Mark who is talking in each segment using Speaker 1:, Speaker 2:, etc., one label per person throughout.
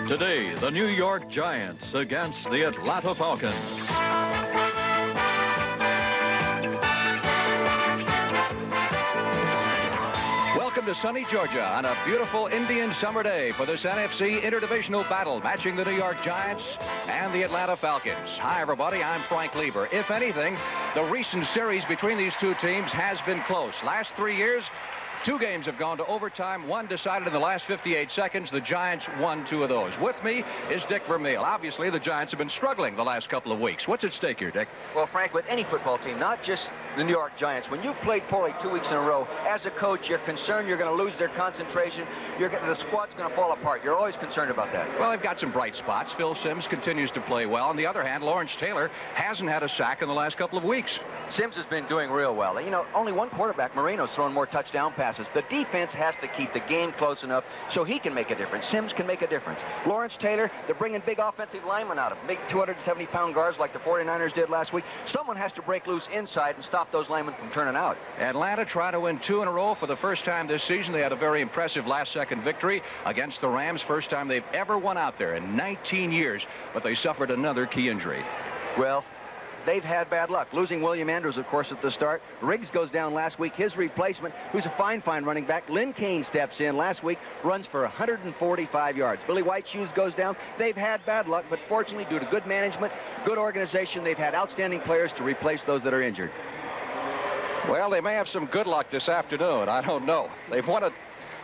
Speaker 1: Today, the New York Giants against the Atlanta Falcons. Welcome to sunny Georgia on a beautiful Indian summer day for this NFC interdivisional battle matching the New York Giants and the Atlanta Falcons. Hi, everybody. I'm Frank Lieber. If anything, the recent series between these two teams has been close. Last 3 years, 2 games have gone to overtime. 1 decided in the last 58 seconds. The Giants won 2 of those. With me is Dick Vermeil. Obviously, the Giants have been struggling the last couple of weeks. What's at stake here, Dick?
Speaker 2: Well, Frank, with any football team, not just the New York Giants, when you've played poorly 2 weeks in a row, as a coach, you're concerned you're going to lose their concentration. The squad's going to fall apart. You're always concerned about that.
Speaker 1: Well, they've got some bright spots. Phil Simms continues to play well. On the other hand, Lawrence Taylor hasn't had a sack in the last couple of weeks.
Speaker 2: Simms has been doing real well. You know, only one quarterback, Marino's thrown more touchdown passes. The defense has to keep the game close enough so he can make a difference. Simms can make a difference. Lawrence Taylor, they're bringing big offensive linemen out of big 270-pound guards like the 49ers did last week. Someone has to break loose inside and stop those linemen from turning out.
Speaker 1: Atlanta trying to win 2 in a row for the first time this season. They had a very impressive last-second victory against the Rams. First time they've ever won out there in 19 years, but they suffered another key injury.
Speaker 2: Well, they've had bad luck. Losing William Andrews, of course, at the start. Riggs goes down last week. His replacement, who's a fine running back, Lynn Kane, steps in last week, runs for 145 yards. Billy White Shoes goes down. They've had bad luck, but fortunately, due to good management, good organization, they've had outstanding players to replace those that are injured.
Speaker 1: Well, they may have some good luck this afternoon. I don't know. They've won a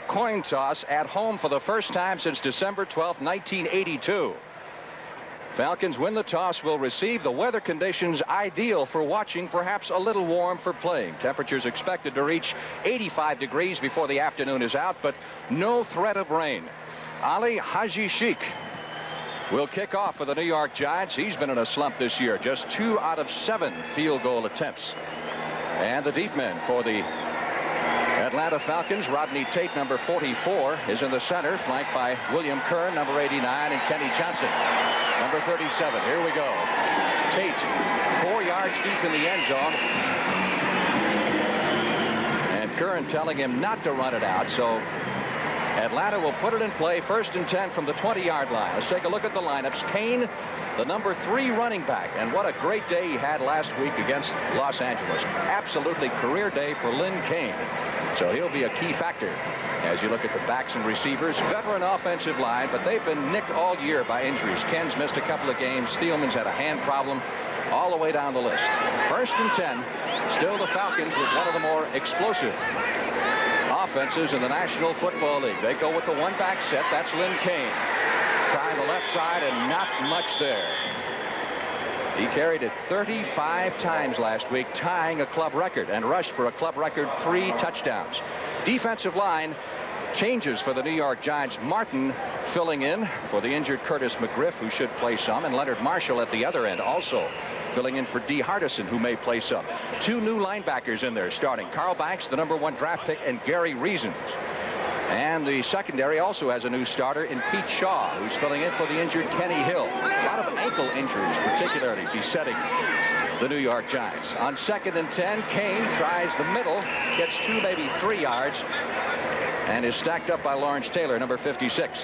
Speaker 1: coin toss at home for the first time since December 12, 1982. Falcons win the toss, will receive the weather conditions ideal for watching, perhaps a little warm for playing. Temperatures expected to reach 85 degrees before the afternoon is out, but no threat of rain. Ali Haji Sheikh will kick off for the New York Giants. He's been in a slump this year, just 2 out of 7 field goal attempts. And the deep men for the Atlanta Falcons, Rodney Tate, number 44, is in the center, flanked by William Kern, number 89, and Kenny Johnson, number 37. Here we go. Tate, 4 yards deep in the end zone. And Kern telling him not to run it out, so Atlanta will put it in play, 1st and 10 from the 20-yard line. Let's take a look at the lineups. Kane, the number 3 running back, and what a great day he had last week against Los Angeles. Absolutely career day for Lynn Kane. So he'll be a key factor as you look at the backs and receivers. Veteran offensive line, but they've been nicked all year by injuries. Ken's missed a couple of games. Thielman's had a hand problem, all the way down the list. 1st and 10. Still the Falcons with one of the more explosive offenses in the National Football League. They go with the one-back set. That's Lynn Kane. Trying the left side and not much there. He carried it 35 times last week, tying a club record, and rushed for a club record 3 touchdowns. Defensive line changes for the New York Giants. Martin filling in for the injured Curtis McGriff, who should play some, and Leonard Marshall at the other end also filling in for D. Hardison, who may play some. 2 new linebackers in there starting. Carl Banks, the number 1 draft pick, and Gary Reasons. And the secondary also has a new starter in Pete Shaw, who's filling in for the injured Kenny Hill. A lot of ankle injuries, particularly besetting the New York Giants. On 2nd and 10, Kane tries the middle, gets 2, maybe 3 yards, and is stacked up by Lawrence Taylor, number 56.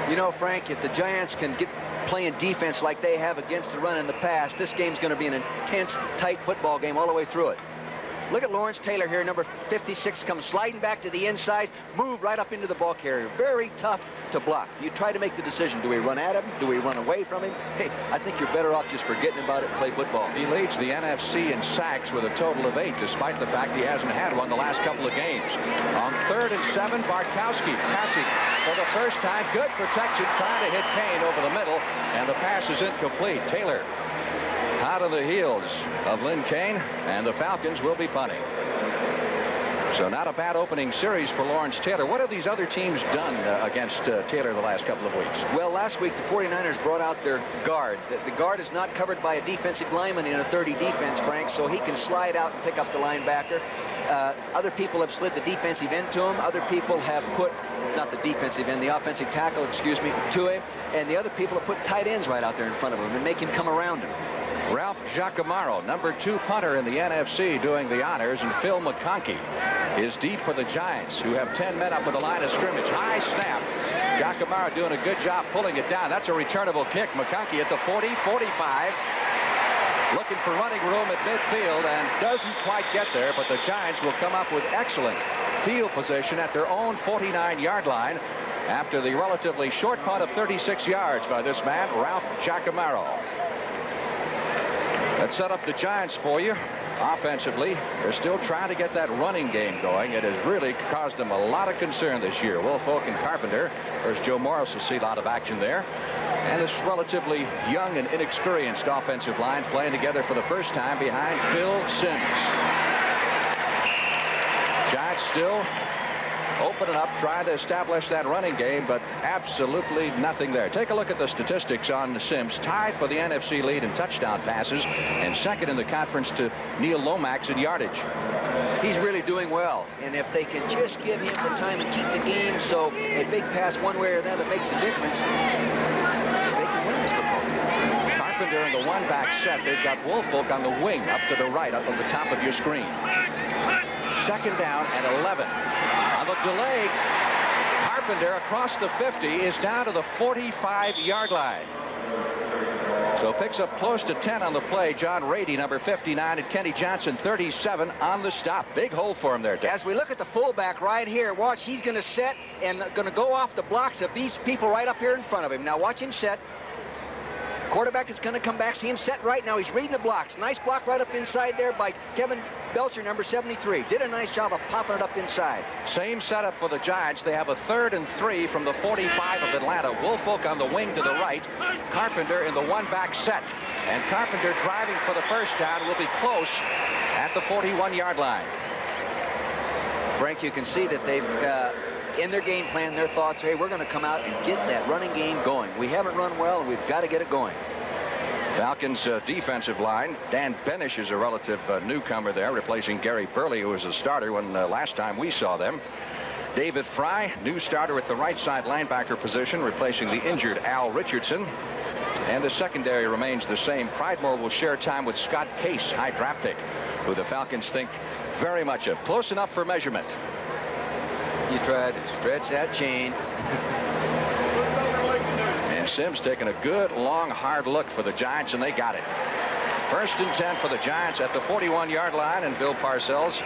Speaker 2: You know, Frank, if the Giants can get playing defense like they have against the run in the past, this game's going to be an intense, tight football game all the way through it. Look at Lawrence Taylor here, number 56, comes sliding back to the inside, moved right up into the ball carrier. Very tough to block. You try to make the decision. Do we run at him? Do we run away from him? Hey, I think you're better off just forgetting about it and play football.
Speaker 1: He leads the NFC in sacks with a total of 8, despite the fact he hasn't had one the last couple of games. On 3rd and 7, Bartkowski passing for the first time. Good protection, trying to hit Kane over the middle, and the pass is incomplete. Taylor out of the heels of Lynn Kane, and the Falcons will be punting. So not a bad opening series for Lawrence Taylor. What have these other teams done against Taylor the last couple of weeks?
Speaker 2: Well, last week the 49ers brought out their guard. The guard is not covered by a defensive lineman in a 30 defense, Frank, so he can slide out and pick up the linebacker. Other people have slid the defensive end to him. Other people have put, not the defensive end, the offensive tackle, excuse me, to him. And the other people have put tight ends right out there in front of him and make him come around him.
Speaker 1: Ralph Giacomo, number 2 punter in the NFC, doing the honors, and Phil McConkey is deep for the Giants, who have 10 men up at the line of scrimmage. High snap. Giacomo doing a good job pulling it down. That's a returnable kick. McConkey at the 40, 45. Looking for running room at midfield and doesn't quite get there, but the Giants will come up with excellent field position at their own 49-yard line after the relatively short punt of 36 yards by this man, Ralph Giacomo. Let's set up the Giants for you. Offensively, they're still trying to get that running game going. It has really caused them a lot of concern this year. Woolfolk and Carpenter. There's Joe Morris will see a lot of action there. And this relatively young and inexperienced offensive line playing together for the first time behind Phil Simms. Giants still opening up, trying to establish that running game, but absolutely nothing there. Take a look at the statistics on Simms. Tied for the NFC lead in touchdown passes and second in the conference to Neil Lomax in yardage.
Speaker 2: He's really doing well, and if they can just give him the time and keep the game so a big pass one way or the other makes a difference, they can win this football game.
Speaker 1: Carpenter in the one-back set. They've got Woolfolk on the wing up to the right, up on the top of your screen. Second down and 11. On the delay, Carpenter across the 50 is down to the 45-yard line. So picks up close to 10 on the play. John Rady, number 59, and Kenny Johnson, 37, on the stop. Big hole for him there, Dick.
Speaker 2: As we look at the fullback right here, watch, he's going to set and going to go off the blocks of these people right up here in front of him. Now watch him set. Quarterback is going to come back. See him set right now. He's reading the blocks. Nice block right up inside there by Kevin Belcher, number 73. Did a nice job of popping it up inside.
Speaker 1: Same setup for the Giants. They have a 3rd and 3 from the 45 of Atlanta. Woolfolk on the wing to the right. Carpenter in the one-back set. And Carpenter driving for the first down will be close at the 41-yard line.
Speaker 2: Frank, you can see that they've in their game plan, their thoughts, hey, we're going to come out and get that running game going. We haven't run well, and we've got to get it going.
Speaker 1: Falcons defensive line. Dan Benish is a relative newcomer there, replacing Gary Burley, who was a starter when last time we saw them. David Fry, new starter at the right side linebacker position, replacing the injured Al Richardson. And the secondary remains the same. Pridemore will share time with Scott Case, high draft pick, who the Falcons think very much of. Close enough for measurement.
Speaker 2: You try to stretch that chain.
Speaker 1: And Simms taking a good, long, hard look for the Giants, and they got it. 1st and 10 for the Giants at the 41-yard line, and Bill Parcells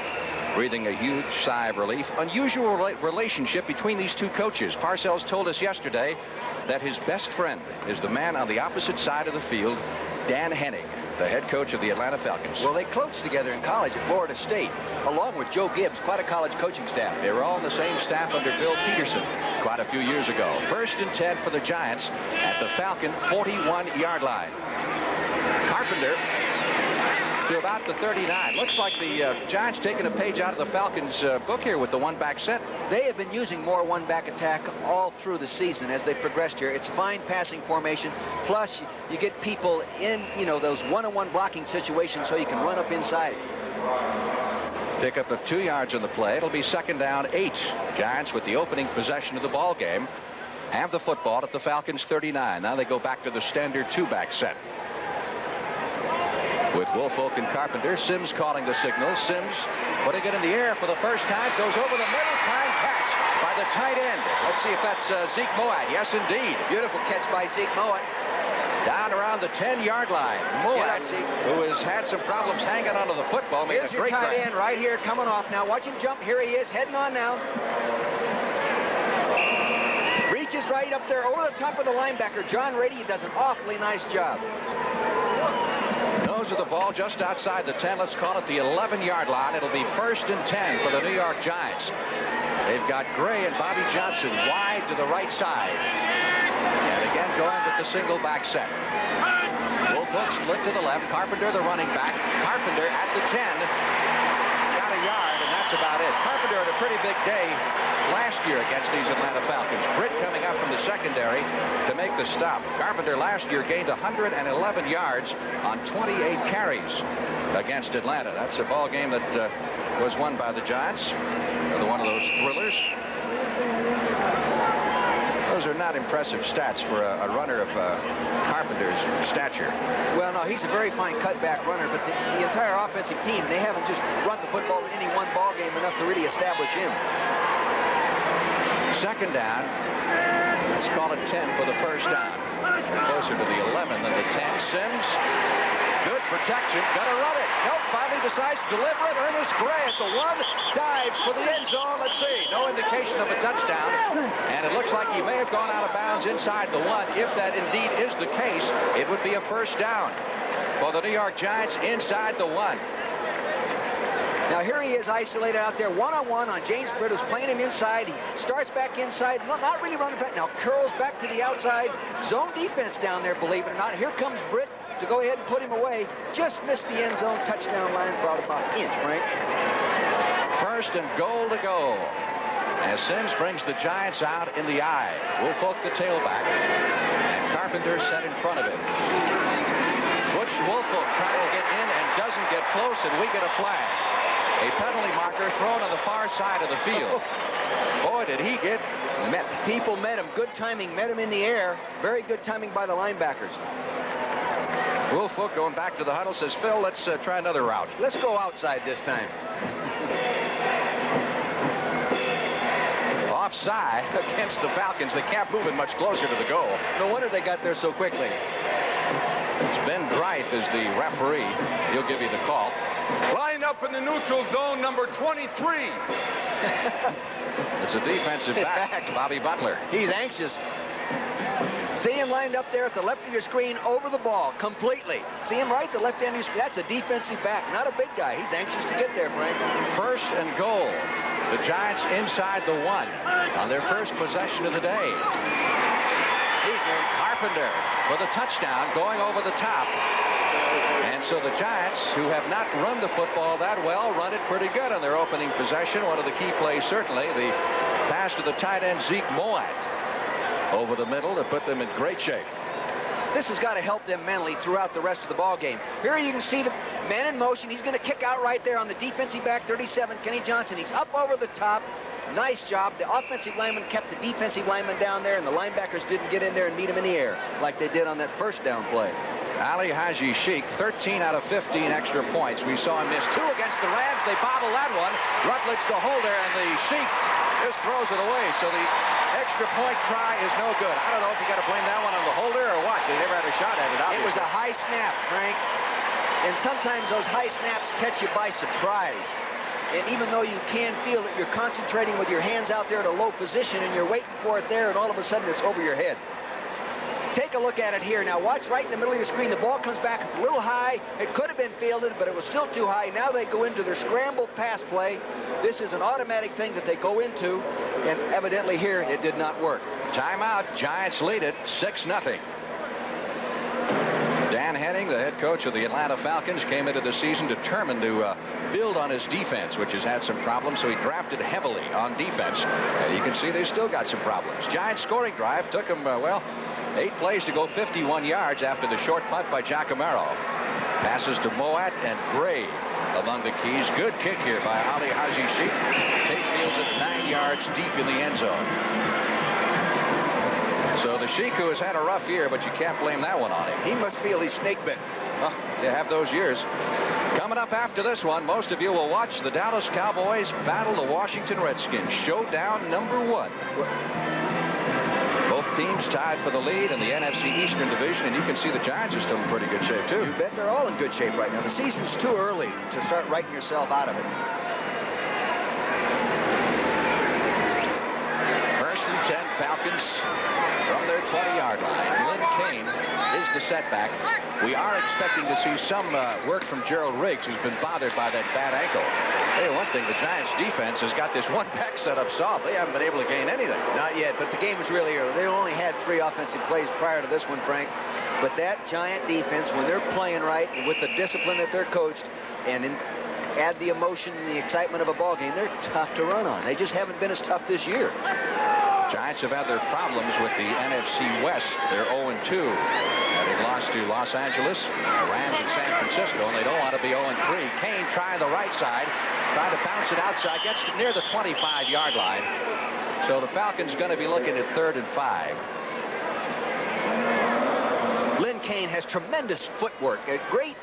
Speaker 1: breathing a huge sigh of relief. Unusual relationship between these two coaches. Parcells told us yesterday that his best friend is the man on the opposite side of the field, Dan Henning, the head coach of the Atlanta Falcons.
Speaker 2: Well, they coached together in college at Florida State, along with Joe Gibbs, quite a college coaching staff.
Speaker 1: They were all on the same staff under Bill Peterson quite a few years ago. 1st and 10 for the Giants at the Falcon 41-yard line. Carpenter to about the 39. Looks like the Giants taking a page out of the Falcons book here with the one-back set.
Speaker 2: They have been using more one-back attack all through the season as they progressed here. It's fine passing formation. Plus, you get people in, those one-on-one blocking situations so you can run up inside.
Speaker 1: Pickup of 2 yards on the play. It'll be 2nd down 8. Giants with the opening possession of the ball game have the football at the Falcons 39. Now they go back to the standard 2-back set. With Woolfolk and Carpenter, Simms calling the signal. Simms putting it in the air for the first time. Goes over the middle. Fine catch by the tight end. Let's see if that's Zeke Moat. Yes, indeed.
Speaker 2: Beautiful catch by Zeke Moat.
Speaker 1: Down around the 10-yard line. Moat, who has had some problems hanging onto the football, made
Speaker 2: Here's
Speaker 1: a great
Speaker 2: your tight
Speaker 1: grab.
Speaker 2: end right here coming off now. Watch him jump. Here he is, heading on now. Reaches right up there over the top of the linebacker. John Rady does an awfully nice job.
Speaker 1: Nose of the ball just outside the 10. Let's call it the 11-yard line. It'll be 1st and 10 for the New York Giants. They've got Gray and Bobby Johnson wide to the right side. And again going with the single back set. Woolfolk split to the left. Carpenter, the running back. Carpenter at the 10. Got a yard, and that's about it. Carpenter had a pretty big day last year against these Atlanta Falcons. Britt coming up from the secondary to make the stop. Carpenter last year gained 111 yards on 28 carries against Atlanta. That's a ball game that was won by the Giants. Another one of those thrillers. Those are not impressive stats for a runner of Carpenter's stature.
Speaker 2: Well, no, he's a very fine cutback runner, but the entire offensive team, they haven't just run the football in any one ball game enough to really establish him.
Speaker 1: 2nd down Let's call it 10 for the first down. Closer to the 11 than the 10. Sims. Good protection. Gonna run it. Nope. Finally decides to deliver it. Ernest Gray at the 1. Dives for the end zone. Let's see. No indication of a touchdown. And it looks like he may have gone out of bounds inside the 1. If that indeed is the case, it would be a first down for the New York Giants inside the 1.
Speaker 2: Now here he is isolated out there one-on-one on James Britt, who's playing him inside. He starts back inside, not really running back. Now curls back to the outside. Zone defense down there, believe it or not. Here comes Britt to go ahead and put him away. Just missed the end zone touchdown line for about an inch, Frank.
Speaker 1: First and goal to go. As Sims brings the Giants out in the eye. Woolfolk the tailback. And Carpenter set in front of him. Butch Woolfolk trying to get in and doesn't get close, and we get a flag. A penalty marker thrown on the far side of the field. Boy, did he get met.
Speaker 2: People met him. Good timing. Met him in the air. Very good timing by the linebackers.
Speaker 1: Woolfolk going back to the huddle says, Phil, let's try another route.
Speaker 2: Let's go outside this time.
Speaker 1: Offside against the Falcons. They can't move it much closer to the goal.
Speaker 2: No wonder they got there so quickly.
Speaker 1: It's Ben Greif is the referee. He'll give you the call.
Speaker 3: Line up in the neutral zone, number 23.
Speaker 1: It's a defensive back, Bobby Butler.
Speaker 2: He's anxious. See him lined up there at the left of your screen over the ball completely. See him right, the left end of your screen. That's a defensive back, not a big guy. He's anxious to get there, Frank.
Speaker 1: First and goal. The Giants inside the 1 on their first possession of the day.
Speaker 2: He's in.
Speaker 1: Carpenter for the touchdown, going over the top. And so the Giants, who have not run the football that well, run it pretty good on their opening possession. One of the key plays, certainly, the pass to the tight end, Zeke Moat, over the middle to put them in great shape.
Speaker 2: This has got to help them mentally throughout the rest of the ball game. Here you can see the man in motion. He's going to kick out right there on the defensive back, 37, Kenny Johnson. He's up over the top. Nice job. The offensive lineman kept the defensive lineman down there, and the linebackers didn't get in there and meet him in the air like they did on that first down play.
Speaker 1: Ali Haji Sheik, 13 out of 15 extra points. We saw him miss 2 against the Rams. They bobble that one. Rutledge the holder, and the Sheik just throws it away. So the extra point try is no good. I don't know if you got to blame that one on the holder or what. They never had a shot at it, obviously.
Speaker 2: It was a high snap, Frank. And sometimes those high snaps catch you by surprise. And even though you can feel that you're concentrating with your hands out there at a low position and you're waiting for it there, and all of a sudden it's over your head. Take a look at it here. Now watch right in the middle of your screen. The ball comes back. It's a little high. It could have been fielded, but it was still too high. Now they go into their scramble pass play. This is an automatic thing that they go into, and evidently here it did not work.
Speaker 1: Timeout. Giants lead it 6-0. Dan Henning, the head coach of the Atlanta Falcons, came into the season determined to build on his defense, which has had some problems, so he drafted heavily on defense. And you can see they still got some problems. Giants scoring drive took them, 8 plays to go 51 yards after the short punt by Giacomello. Passes to Moat and Gray among the keys. Good kick here by Ali Haji Sheik. Tate fields it 9 yards deep in the end zone. So the Sheik, who has had a rough year, but you can't blame that one on him.
Speaker 2: He must feel he's snake bit.
Speaker 1: Well, you have those years. Coming up after this one, most of you will watch the Dallas Cowboys battle the Washington Redskins. Showdown number 1. Both teams tied for the lead in the NFC Eastern Division, and you can see the Giants are still in pretty good shape, too.
Speaker 2: You bet they're all in good shape right now. The season's too early to start writing yourself out of it.
Speaker 1: First and 10, Falcons from their 20-yard line. Lynn Kane is the setback. We are expecting to see some work from Gerald Riggs, who's been bothered by that bad ankle. Hey, one thing, the Giants defense has got this one back set up soft. They haven't been able to gain anything.
Speaker 2: Not yet, but the game was really early. They only had 3 offensive plays prior to this one, Frank. But that Giant defense, when they're playing right, with the discipline that they're coached, and add the emotion and the excitement of a ball game, they're tough to run on. They just haven't been as tough this year.
Speaker 1: Giants have had their problems with the NFC West. They're 0-2. Having lost to Los Angeles, the Rams, and San Francisco, and they don't want to be 0-3. Kane trying the right side, trying to bounce it outside, gets to near the 25-yard line. So the Falcons going to be looking at 3rd and 5.
Speaker 2: Lynn Kane has tremendous footwork. Great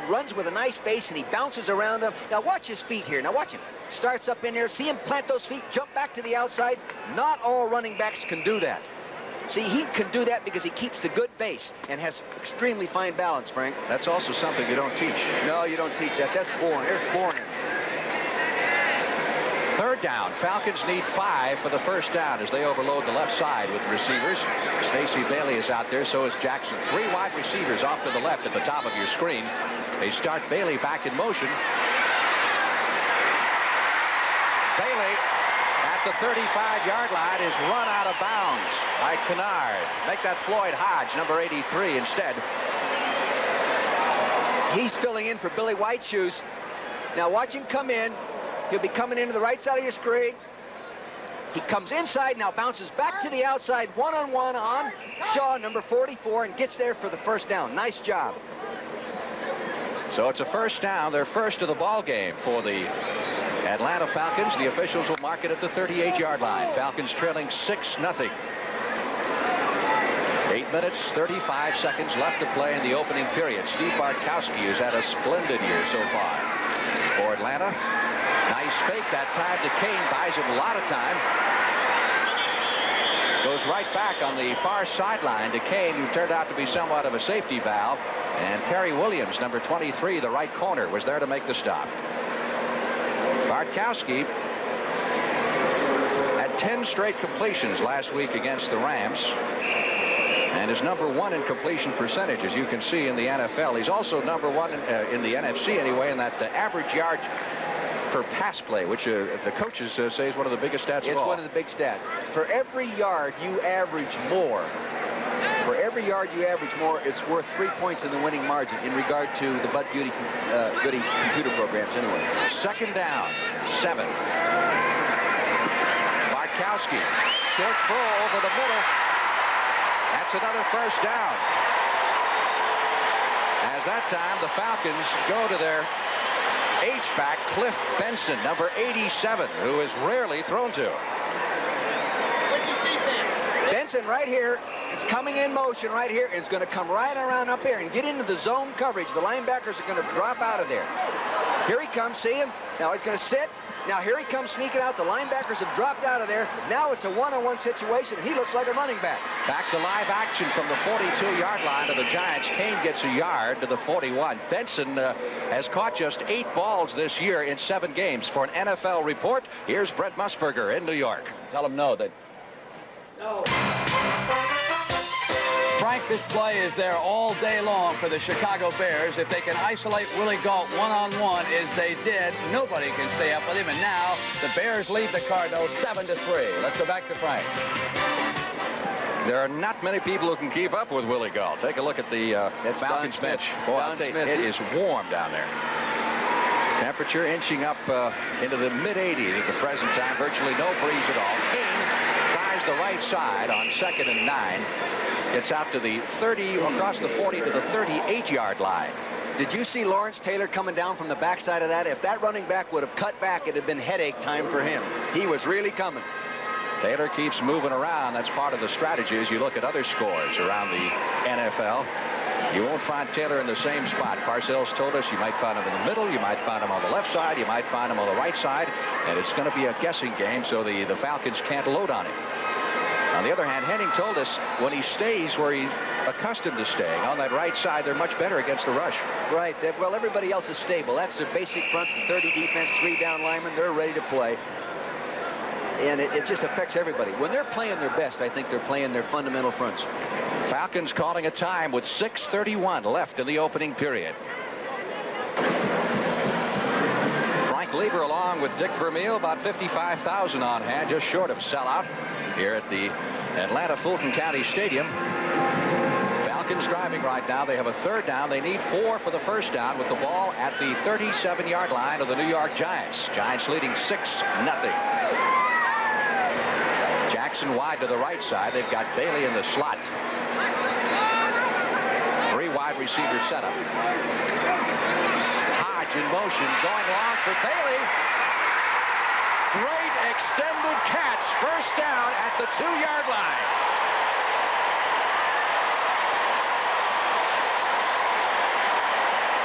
Speaker 2: runs with a nice base, and he bounces around them. Now watch his feet here. Now watch him. Starts up in there. See him plant those feet, jump back to the outside. Not all running backs can do that. See, he can do that because he keeps the good base and has extremely fine balance, Frank.
Speaker 1: That's also something you don't teach.
Speaker 2: No, you don't teach that. That's boring. It's boring.
Speaker 1: Third down. Falcons need 5 for the first down as they overload the left side with receivers. Stacey Bailey is out there, so is Jackson. 3 wide receivers off to the left at the top of your screen. They start Bailey back in motion. Bailey at the 35-yard line is run out of bounds by Kennard. Make that Floyd Hodge, number 83, instead.
Speaker 2: He's filling in for Billy Whiteshoes. Now watch him come in. He'll be coming into the right side of your screen. He comes inside, now bounces back to the outside, one-on-one on Shaw, number 44, and gets there for the first down. Nice job.
Speaker 1: So it's a first down, their first of the ball game for the Atlanta Falcons. The officials will mark it at the 38-yard line. Falcons trailing 6-0. 8 minutes, 35 seconds left to play in the opening period. Steve Bartkowski has had a splendid year so far for Atlanta. Nice fake that time to Kane, buys him a lot of time. Goes right back on the far sideline to Kane, who turned out to be somewhat of a safety valve. And Perry Williams, number 23, the right corner, was there to make the stop. Bartkowski had 10 straight completions last week against the Rams, and is number 1 in completion percentage, as you can see in the NFL. He's also number 1 in the NFC anyway, in that average yards per pass play, which the coaches say is one of the biggest stats of all.
Speaker 2: It's one of the big stats. For every yard you average more, it's worth 3 points in the winning margin in regard to the Bud Goody computer programs anyway.
Speaker 1: Second down, 7. Bartkowski, short throw over the middle. That's another first down. As that time, the Falcons go to their H-back, Cliff Benson, number 87, who is rarely thrown to.
Speaker 2: Benson right here is coming in motion right here, and is going to come right around up here and get into the zone coverage. The linebackers are going to drop out of there. Here he comes, see him? Now he's going to sit. Now here he comes sneaking out. The linebackers have dropped out of there. Now it's a one-on-one situation. He looks like a running back.
Speaker 1: Back to live action from the 42-yard line of the Giants. Kane gets a yard to the 41. Benson has caught just 8 balls this year in 7 games. For an NFL report, here's Brent Musburger in New York.
Speaker 4: Tell him no. Frank, this play is there all day long for the Chicago Bears. If they can isolate Willie Gault one-on-one, as they did, nobody can stay up with him. And now the Bears lead the Cardinals 7-3. Let's go back to Frank.
Speaker 1: There are not many people who can keep up with Willie Gault. Take a look at the Falcons bench. Boy, it is warm down there. Temperature inching up into the mid-80s at the present time. Virtually no breeze at all. Kane tries the right side on 2nd and 9. Gets out to the 30, across the 40 to the 38-yard line.
Speaker 2: Did you see Lawrence Taylor coming down from the backside of that? If that running back would have cut back, it had been headache time for him. He was really coming.
Speaker 1: Taylor keeps moving around. That's part of the strategy as you look at other scores around the NFL. You won't find Taylor in the same spot. Parcells told us you might find him in the middle, you might find him on the left side, you might find him on the right side, and it's going to be a guessing game, so the Falcons can't load on him. On the other hand, Henning told us when he stays where he's accustomed to staying, on that right side, they're much better against the rush.
Speaker 2: Right. Well, everybody else is stable. That's their basic front, 30 defense, 3 down linemen. They're ready to play. And it just affects everybody. When they're playing their best, I think they're playing their fundamental fronts.
Speaker 1: Falcons calling a time with 6:31 left in the opening period. Frank Lieber along with Dick Vermeil, about 55,000 on hand, just short of sellout here at the Atlanta Fulton County Stadium. Falcons driving right now. They have a 3rd down. They need 4 for the first down with the ball at the 37-yard line of the New York Giants. Giants leading 6-0. Jackson wide to the right side. They've got Bailey in the slot. 3 wide receiver setup. Hodge in motion, going long for Bailey. Great extended catch. First down at the 2-yard line.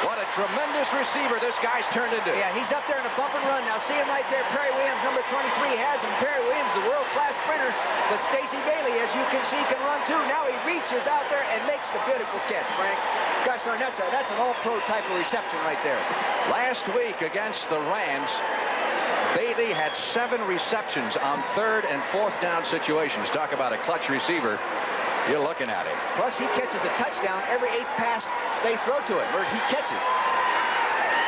Speaker 1: What a tremendous receiver this guy's turned into.
Speaker 2: Yeah, he's up there in a bump and run. Now see him right there. Perry Williams, number 23, has him. Perry Williams, the world-class sprinter. But Stacy Bailey, as you can see, can run too. Now he reaches out there and makes the beautiful catch, Frank. Gosh darn, that's an all-pro type of reception right there.
Speaker 1: Last week against the Rams, Bailey had 7 receptions on 3rd and 4th down situations. Talk about a clutch receiver. You're looking at him.
Speaker 2: Plus, he catches a touchdown every 8th pass they throw to him, or he catches.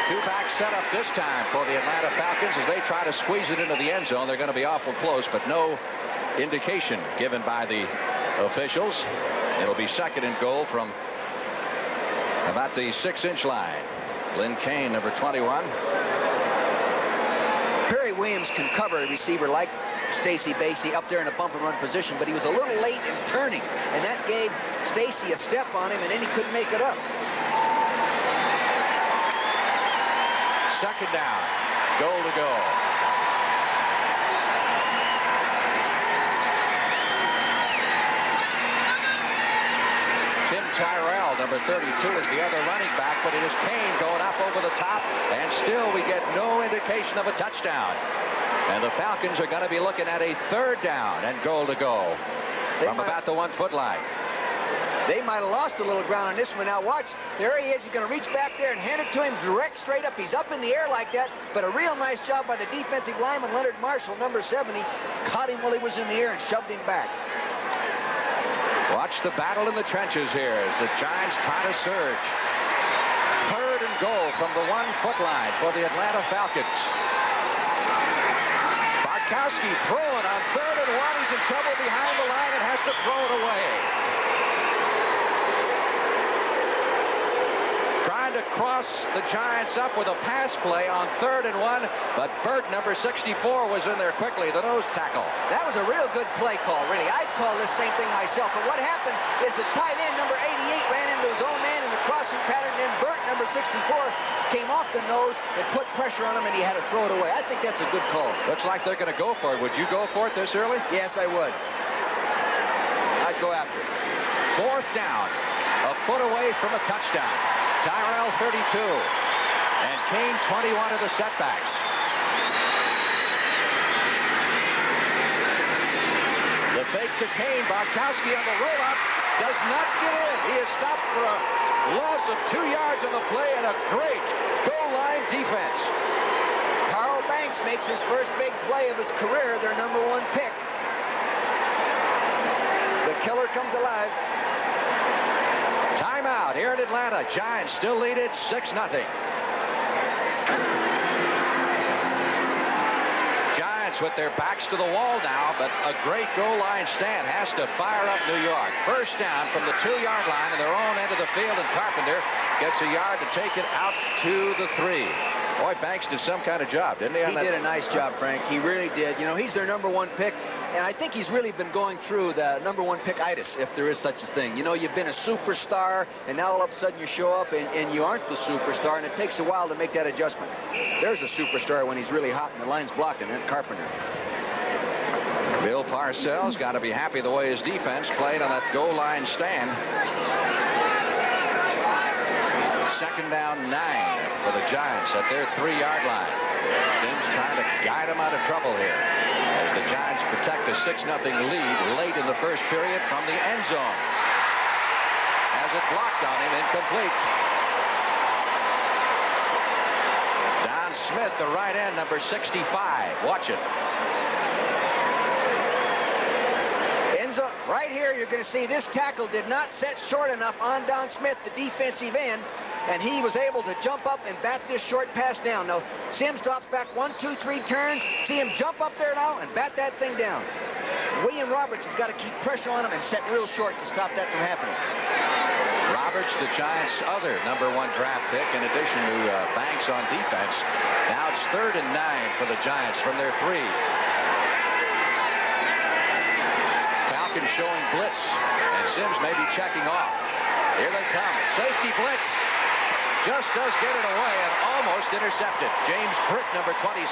Speaker 1: 2-back setup this time for the Atlanta Falcons as they try to squeeze it into the end zone. They're going to be awful close, but no indication given by the officials. It'll be 2nd and goal from about the 6-inch line. Lynn Kane, number 21.
Speaker 2: Perry Williams can cover a receiver like Stacy Bailey up there in a bump and run position, but he was a little late in turning, and that gave Stacy a step on him, and then he couldn't make it up.
Speaker 1: 2nd down, goal to go. Tim Tyrell, number 32, is the other running back, but it is Kane going up over the top, and still we get no indication of a touchdown. And the Falcons are going to be looking at a 3rd down and goal to go from about the 1-foot line.
Speaker 2: They might have lost a little ground on this one. Now watch, there he is. He's going to reach back there and hand it to him direct, straight up. He's up in the air like that, but a real nice job by the defensive lineman, Leonard Marshall, number 70, caught him while he was in the air and shoved him back.
Speaker 1: Watch the battle in the trenches here as the Giants try to surge. 3rd and goal from the 1-foot line for the Atlanta Falcons. Barkowski throwing on 3rd and 1. He's in trouble behind the line and has to throw it away. Trying to cross the Giants up with a pass play on 3rd and 1, but Burt, number 64, was in there quickly, the nose tackle.
Speaker 2: That was a real good play call, really. I'd call this same thing myself, but what happened is the tight end, number 88, ran into his own man in the crossing pattern, and then Burt, number 64, came off the nose and put pressure on him, and he had to throw it away. I think that's a good call.
Speaker 1: Looks like they're going to go for it. Would you go for it this early?
Speaker 2: Yes, I would. I'd go after it.
Speaker 1: 4th down, a foot away from a touchdown. Tyrell 32, and Kane 21 of the setbacks. The fake to Kane. Barkowski on the roll-up does not get in. He is stopped for a loss of 2 yards on the play and a great goal line defense.
Speaker 2: Carl Banks makes his first big play of his career, their number 1 pick. The killer comes alive.
Speaker 1: Timeout here in Atlanta. Giants still lead it 6-0. Giants with their backs to the wall now, but a great goal line stand has to fire up New York. 1st down from the 2-yard line in their own end of the field, and Carpenter gets a yard to take it out to the 3. Boy, Banks did some kind of job, didn't he?
Speaker 2: He did a nice job, Frank. He really did. You know, he's their number 1 pick, and I think he's really been going through the number 1 pick-itis, if there is such a thing. You know, you've been a superstar, and now all of a sudden you show up and you aren't the superstar, and it takes a while to make that adjustment. There's a superstar when he's really hot and the line's blocking it, Carpenter.
Speaker 1: Bill Parcells got to be happy the way his defense played on that goal line stand. 2nd down 9 for the Giants at their 3-yard line. Sims trying to guide them out of trouble here as the Giants protect a 6-0 lead late in the 1st period from the end zone. Has it blocked on him, incomplete. Don Smith, the right end, number 65. Watch it.
Speaker 2: Enzo, right here you're going to see this tackle did not set short enough on Don Smith, the defensive end, and he was able to jump up and bat this short pass down. Now, Sims drops back 1, 2, 3 turns. See him jump up there now and bat that thing down. William Roberts has got to keep pressure on him and set real short to stop that from happening.
Speaker 1: Roberts, the Giants' other number 1 draft pick, in addition to Banks on defense. Now it's 3rd and 9 for the Giants from their 3. Falcons showing blitz, and Sims may be checking off. Here they come. Safety blitz. Just does get it away and almost intercepted. James Britt, number 26,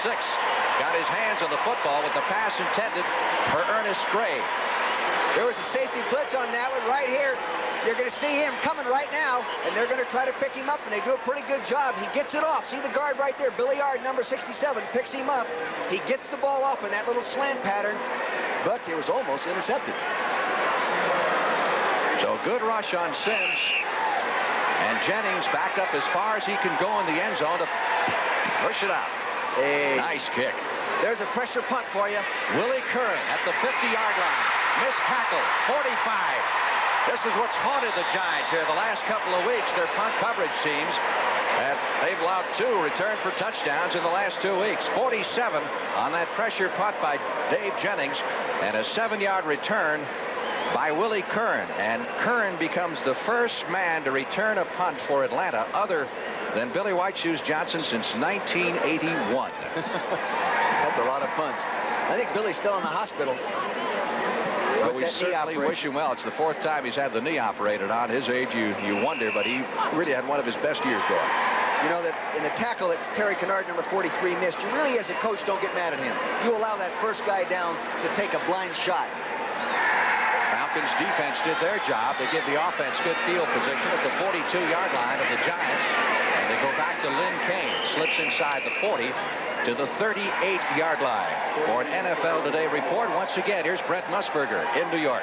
Speaker 1: got his hands on the football with the pass intended for Ernest Gray.
Speaker 2: There was a safety blitz on that one right here. You're going to see him coming right now, and they're going to try to pick him up, and they do a pretty good job. He gets it off. See the guard right there, Billy Yard, number 67, picks him up. He gets the ball off in that little slant pattern, but it was almost intercepted.
Speaker 1: So good rush on Sims. And Jennings backed up as far as he can go in the end zone to push it out.
Speaker 2: Hey.
Speaker 1: Nice kick.
Speaker 2: There's a pressure punt for you.
Speaker 1: Willie Curran at the 50-yard line. Missed tackle, 45. This is what's haunted the Giants here the last couple of weeks. Their punt coverage teams, and they've allowed 2 return for touchdowns in the last 2 weeks. 47 on that pressure punt by Dave Jennings, and a 7-yard return by Willie Curran. And Curran becomes the first man to return a punt for Atlanta other than Billy White Shoes Johnson since 1981.
Speaker 2: That's a lot of punts. I think Billy's still in the hospital.
Speaker 1: Well, we certainly wish him well. It's the 4th time he's had the knee operated on. His age, you wonder, but he really had one of his best years going.
Speaker 2: You know that in the tackle that Terry Kennard, number 43, missed, you really, as a coach, don't get mad at him. You allow that first guy down to take a blind shot.
Speaker 1: Falcons defense did their job. They give the offense good field position at the 42-yard line of the Giants. And they go back to Lynn Kane. Slips inside the 40 to the 38-yard line. For an NFL Today report, once again, here's Brent Musburger in New York.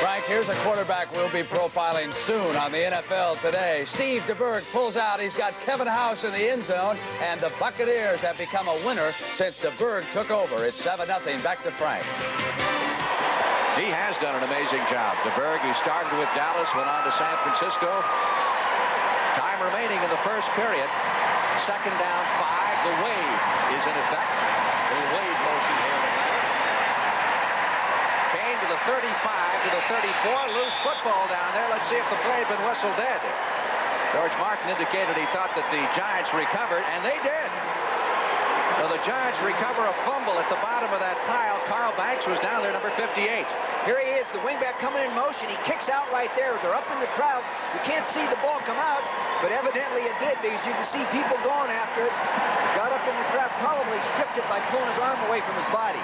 Speaker 4: Frank, here's a quarterback we'll be profiling soon on the NFL Today. Steve DeBerg pulls out. He's got Kevin House in the end zone, and the Buccaneers have become a winner since DeBerg took over. It's 7-0. Back to Frank.
Speaker 1: He has done an amazing job. DeBerg, who started with Dallas, went on to San Francisco. Time remaining in the first period. 2nd down, 5. The wave is in effect. The wave motion here. Kane to the 35, to the 34. Loose football down there. Let's see if the play had been whistled dead. George Martin indicated he thought that the Giants recovered, and they did. So the Giants recover a fumble at the bottom of that pile. Carl Banks was down there, number 58.
Speaker 2: Here he is, the wingback coming in motion. He kicks out right there. They're up in the crowd. You can't see the ball come out, but evidently it did, because you can see people going after it. Got up in the crowd, probably stripped it by pulling his arm away from his body.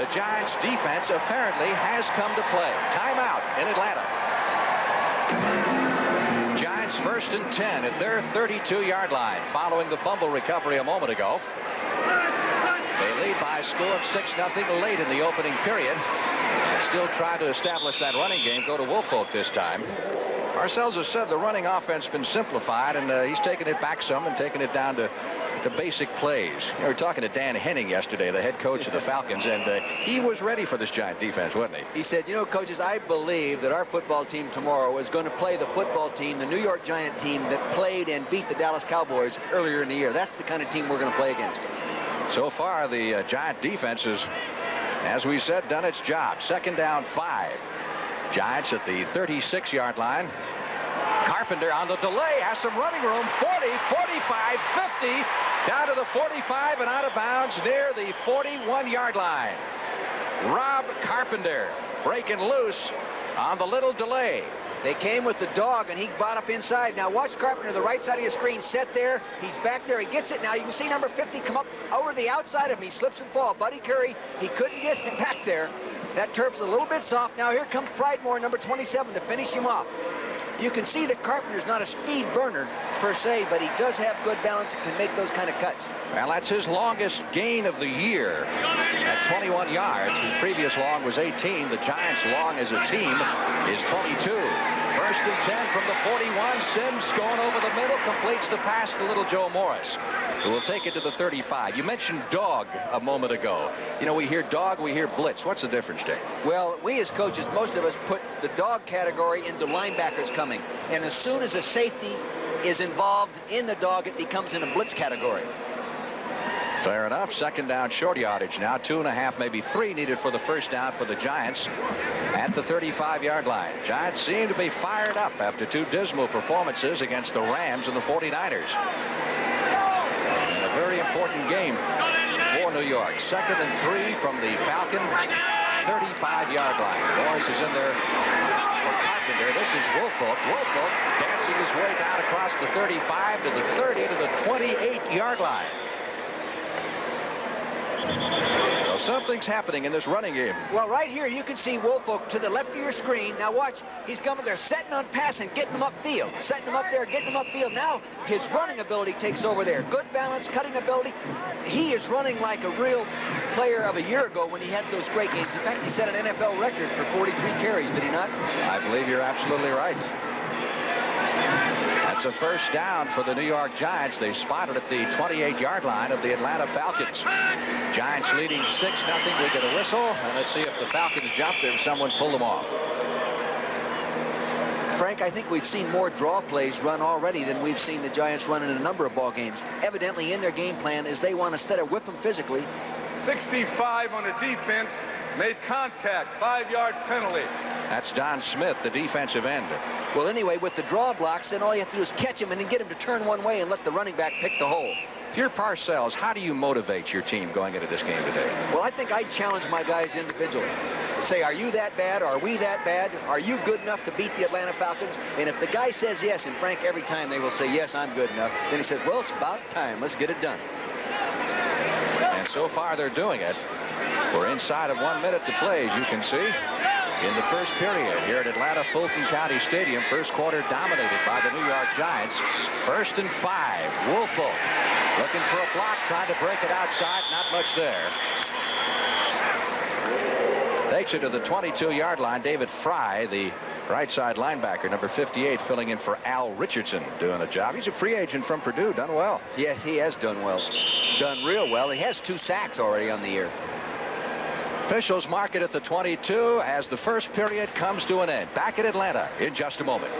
Speaker 1: The Giants defense apparently has come to play. Timeout in Atlanta. Giants 1st and 10 at their 32-yard line following the fumble recovery a moment ago. They lead by a score of 6-0 late in the opening period. And still trying to establish that running game. Go to Woolfolk this time. Parcells has said the running offense has been simplified, and he's taken it back some and taken it down to basic plays. You know, we were talking to Dan Henning yesterday, the head coach of the Falcons, and he was ready for this Giant defense, wasn't he?
Speaker 2: He said, you know, coaches, I believe that our football team tomorrow is going to play the football team, the New York Giant team that played and beat the Dallas Cowboys earlier in the year. That's the kind of team we're going to play against.
Speaker 1: So far, the Giant defense has, as we said, done its job. 2nd down, 5. Giants at the 36-yard line. Carpenter on the delay has some running room. 40, 45, 50, down to the 45 and out of bounds near the 41-yard line. Rob Carpenter breaking loose on the little delay.
Speaker 2: They came with the dog, and he got up inside. Now watch Carpenter, the right side of your screen, set there. He's back there. He gets it now. You can see number 50 come up over the outside of him. He slips and falls. Buddy Curry, he couldn't get him back there. That turf's a little bit soft. Now here comes Pridemore, number 27, to finish him off. You can see that Carpenter's not a speed burner per se, but he does have good balance and can make those kind of cuts.
Speaker 1: Well, that's his longest gain of the year at 21 yards. His previous long was 18. The Giants' long as a team is 22. 1st and 10 from the 41. Sims going over the middle, completes the pass to little Joe Morris, who will take it to the 35. You mentioned dog a moment ago. You know, we hear dog, we hear blitz. What's the difference, Dick?
Speaker 2: Well, we as coaches, most of us put the dog category into linebackers coming. And as soon as a safety is involved in the dog, it becomes in a blitz category.
Speaker 1: Fair enough. 2nd down, short yardage now. 2.5, maybe 3 needed for the first down for the Giants at the 35-yard line. Giants seem to be fired up after 2 dismal performances against the Rams and the 49ers. And a very important game for New York. 2nd and 3 from the Falcon 35-yard line. Morris is in there for Carpenter. This is Woolfolk. Woolfolk dancing his way down across the 35 to the 30 to the 28-yard line. So something's happening in this running game.
Speaker 2: Well, right here, you can see Woolfolk to the left of your screen. Now watch, he's coming there, setting on passing, getting him upfield. Setting him up there, getting him upfield. Now his running ability takes over there. Good balance, cutting ability. He is running like a real player of a year ago when he had those great games. In fact, he set an NFL record for 43 carries, did he not?
Speaker 1: I believe you're absolutely right. That's a first down for the New York Giants. They spotted at the 28-yard line of the Atlanta Falcons. Giants leading 6-0. We get a whistle, and let's see if the Falcons jump if someone pulled them off.
Speaker 2: Frank, I think we've seen more draw plays run already than we've seen the Giants run in a number of ball games. Evidently, in their game plan is they want, instead of whip them physically.
Speaker 3: 65 on the defense, made contact, 5-yard penalty.
Speaker 1: That's Don Smith, the defensive end.
Speaker 2: Well, anyway, with the draw blocks, then all you have to do is catch him and then get him to turn one way and let the running back pick the hole.
Speaker 1: If you're Parcells, how do you motivate your team going into this game today?
Speaker 2: Well, I think I'd challenge my guys individually. Say, are you that bad? Are we that bad? Are you good enough to beat the Atlanta Falcons? And if the guy says yes, and Frank, every time they will say, yes, I'm good enough, then he says, well, it's about time. Let's get it done.
Speaker 1: And so far, they're doing it. We're inside of 1 minute to play, as you can see. In the first period here at Atlanta Fulton County Stadium, first quarter dominated by the New York Giants. 1st and 5. Woolfolk looking for a block, trying to break it outside. Not much there. Takes it to the 22-yard line. David Fry, the right side linebacker, number 58, filling in for Al Richardson, doing a job. He's a free agent from Purdue, done well.
Speaker 2: Yeah, he has done well. Done real well. He has 2 sacks already on the year.
Speaker 1: Officials mark it at the 22 as the first period comes to an end. Back at Atlanta in just a moment.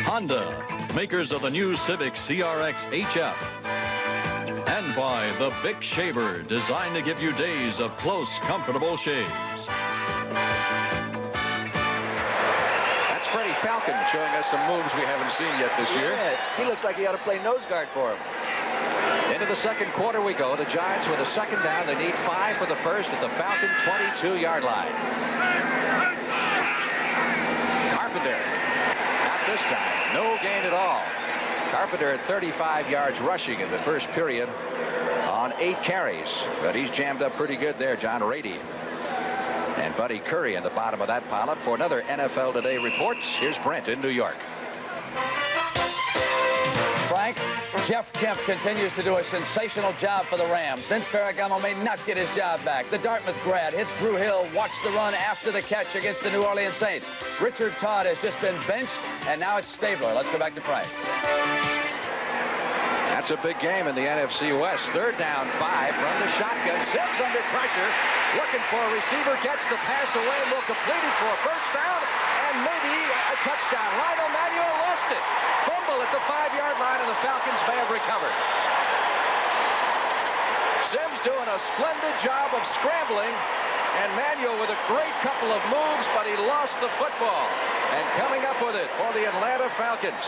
Speaker 5: Honda, makers of the new Civic CRX HF. And by the Bic Shaver, designed to give you days of close, comfortable shaves.
Speaker 1: That's Freddie Falcon showing us some moves we haven't seen yet this year.
Speaker 2: Yeah, he looks like he ought to play nose guard for him.
Speaker 1: Into the second quarter we go. The Giants with a second down. They need 5 for the first at the Falcon 22-yard line. Carpenter. Not this time. No gain at all. Carpenter at 35 yards rushing in the first period on 8 carries. But he's jammed up pretty good there, John Rady. And Buddy Curry in the bottom of that pile. For another NFL Today reports, here's Brent in New York.
Speaker 4: Frank, Jeff Kemp continues to do a sensational job for the Rams. Vince Ferragamo may not get his job back. The Dartmouth grad hits Drew Hill, watch the run after the catch against the New Orleans Saints. Richard Todd has just been benched, and now it's Stabler. Let's go back to Frank.
Speaker 1: That's a big game in the NFC West. 3rd down, 5 from the shotgun. Sims under pressure, looking for a receiver, gets the pass away, and will complete it for a first down, and maybe a touchdown. Lionel Manuel lost it. Fumble at the 5-yard line, and the Falcons may have recovered. Sims doing a splendid job of scrambling, and Manuel with a great couple of moves, but he lost the football. And coming up with it for the Atlanta Falcons,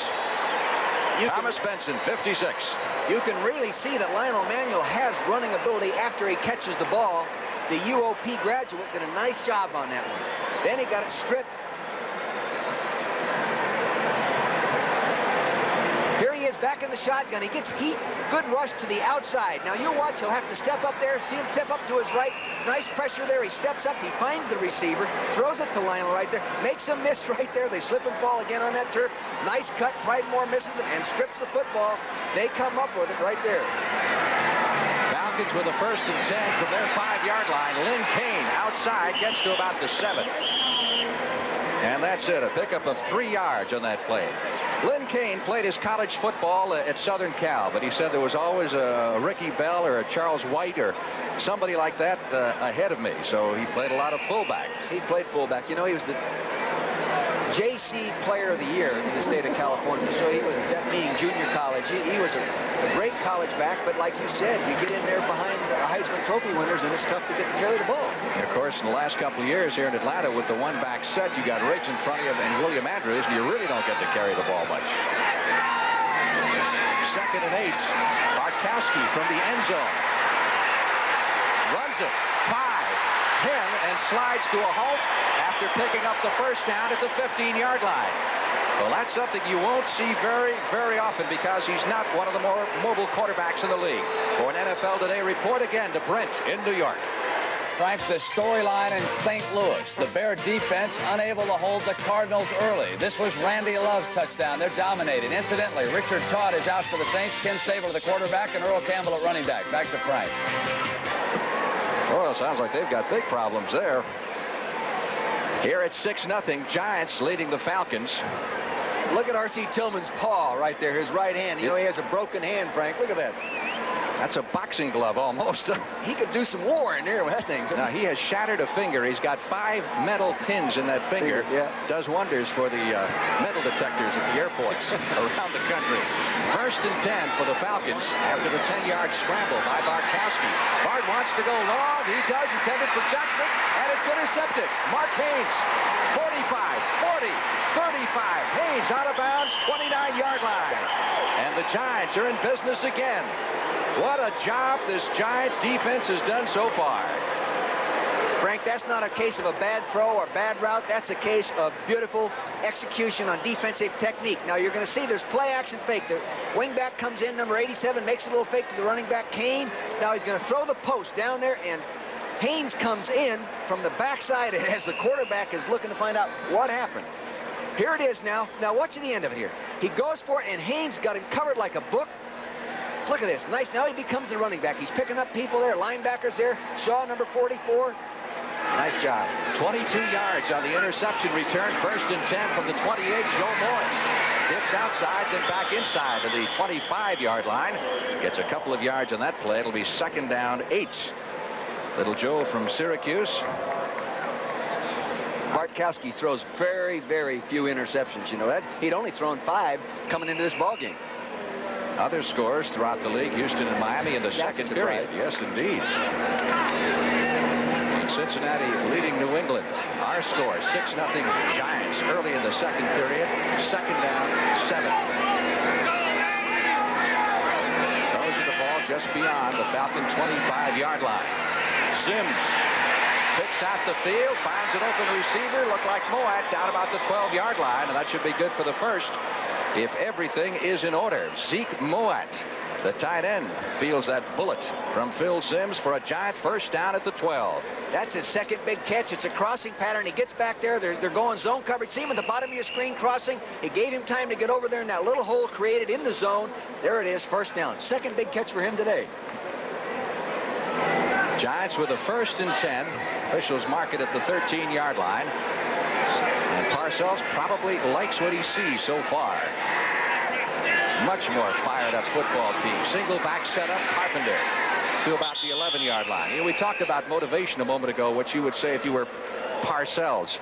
Speaker 1: Thomas Benson, 56.
Speaker 2: You can really see that Lionel Manuel has running ability after he catches the ball. The UOP graduate did a nice job on that one. Then he got it stripped. Here he is back in the shotgun. He gets heat. Good rush to the outside. Now you watch. He'll have to step up there. See him step up to his right. Nice pressure there. He steps up. He finds the receiver. Throws it to Lionel right there. Makes him miss right there. They slip and fall again on that turf. Nice cut. Pridemore misses it and strips the football. They come up with it right there.
Speaker 1: Falcons with a 1st and 10 from their 5-yard line. Lynn Kane outside gets to about the 7. And that's it. A pickup of 3 yards on that play. Lynn Kane played his college football at Southern Cal, but he said there was always a Ricky Bell or a Charles White or somebody like that ahead of me. So he played a lot of fullback.
Speaker 2: He played fullback. You know, he was the JC Player of the Year in the state of California. So he was, that being junior college, he was a great college back. But like you said, you get in there behind the Heisman Trophy winners, and it's tough to get to carry the ball.
Speaker 1: And of course, in the last couple of years here in Atlanta, with the one-back set, you got Riggs in front of you and William Andrews, and you really don't get to carry the ball much. 2nd and 8. Bartkowski from the end zone. Runs it. 5, 10, and slides to a halt after picking up the first down at the 15-yard line. Well, that's something you won't see very, very often because he's not one of the more mobile quarterbacks in the league. For an NFL Today report again to Brent in New York.
Speaker 4: Frank, the storyline in St. Louis. The Bear defense unable to hold the Cardinals early. This was Randy Love's touchdown. They're dominating. Incidentally, Richard Todd is out for the Saints. Ken Stabler, the quarterback, and Earl Campbell at running back. Back to Frank.
Speaker 1: Well, it sounds like they've got big problems there. Here it's 6-0. Giants leading the Falcons.
Speaker 2: Look at R.C. Tillman's paw right there, his right hand. You know, he has a broken hand, Frank. Look at that.
Speaker 1: That's a boxing glove almost.
Speaker 2: He could do some war in there with that thing.
Speaker 1: Now, he has shattered a finger. He's got 5 metal pins in that finger.
Speaker 2: Yeah.
Speaker 1: Does wonders for the metal detectors at the airports around the country. 1st and 10 for the Falcons after the 10-yard scramble by Bartkowski. Bart wants to go long. He does, intended for Jackson, and it's intercepted. Mark Haynes, 45, 40, 35. Haynes out of bounds, 29-yard line. And the Giants are in business again. What a job this Giant defense has done so far.
Speaker 2: Frank, that's not a case of a bad throw or bad route. That's a case of beautiful execution on defensive technique. Now, you're going to see there's play-action fake. The wingback comes in, number 87, makes a little fake to the running back, Kane. Now he's going to throw the post down there, and Haynes comes in from the backside as the quarterback is looking to find out what happened. Here it is now. Now, watch the end of it here. He goes for it, and Haynes got him covered like a book. Look at this. Nice. Now he becomes the running back. He's picking up people there, linebackers there. Shaw, number 44. Nice job.
Speaker 1: 22 yards on the interception return. 1st and 10 from the 28. Joe Morris dips outside, then back inside to the 25-yard line. Gets a couple of yards on that play. It'll be 2nd down 8. Little Joe from Syracuse.
Speaker 2: Bartkowski throws very, very few interceptions. You know that. He'd only thrown 5 coming into this ball game.
Speaker 1: Other scores throughout the league, Houston and Miami in the second period. Yes, indeed. And Cincinnati leading New England. Our score, 6-0 Giants early in the second period. 2nd down, 7. Those are the ball just beyond the Falcon 25-yard line. Sims picks out the field, finds an open receiver. Looked like Moat down about the 12-yard line, and that should be good for the first. If everything is in order. Zeke Moat, the tight end, feels that bullet from Phil Sims for a Giant 1st down at the 12.
Speaker 2: That's his second big catch. It's a crossing pattern. He gets back there. They're going zone coverage. See him at the bottom of your screen crossing. It gave him time to get over there in that little hole created in the zone. There it is, 1st down. Second big catch for him today.
Speaker 1: Giants with a 1st and 10. Officials mark it at the 13-yard line. And Parcells probably likes what he sees so far. Much more fired-up football team. Single back setup, Carpenter to about the 11-yard line. You know, we talked about motivation a moment ago, what you would say if you were Parcells.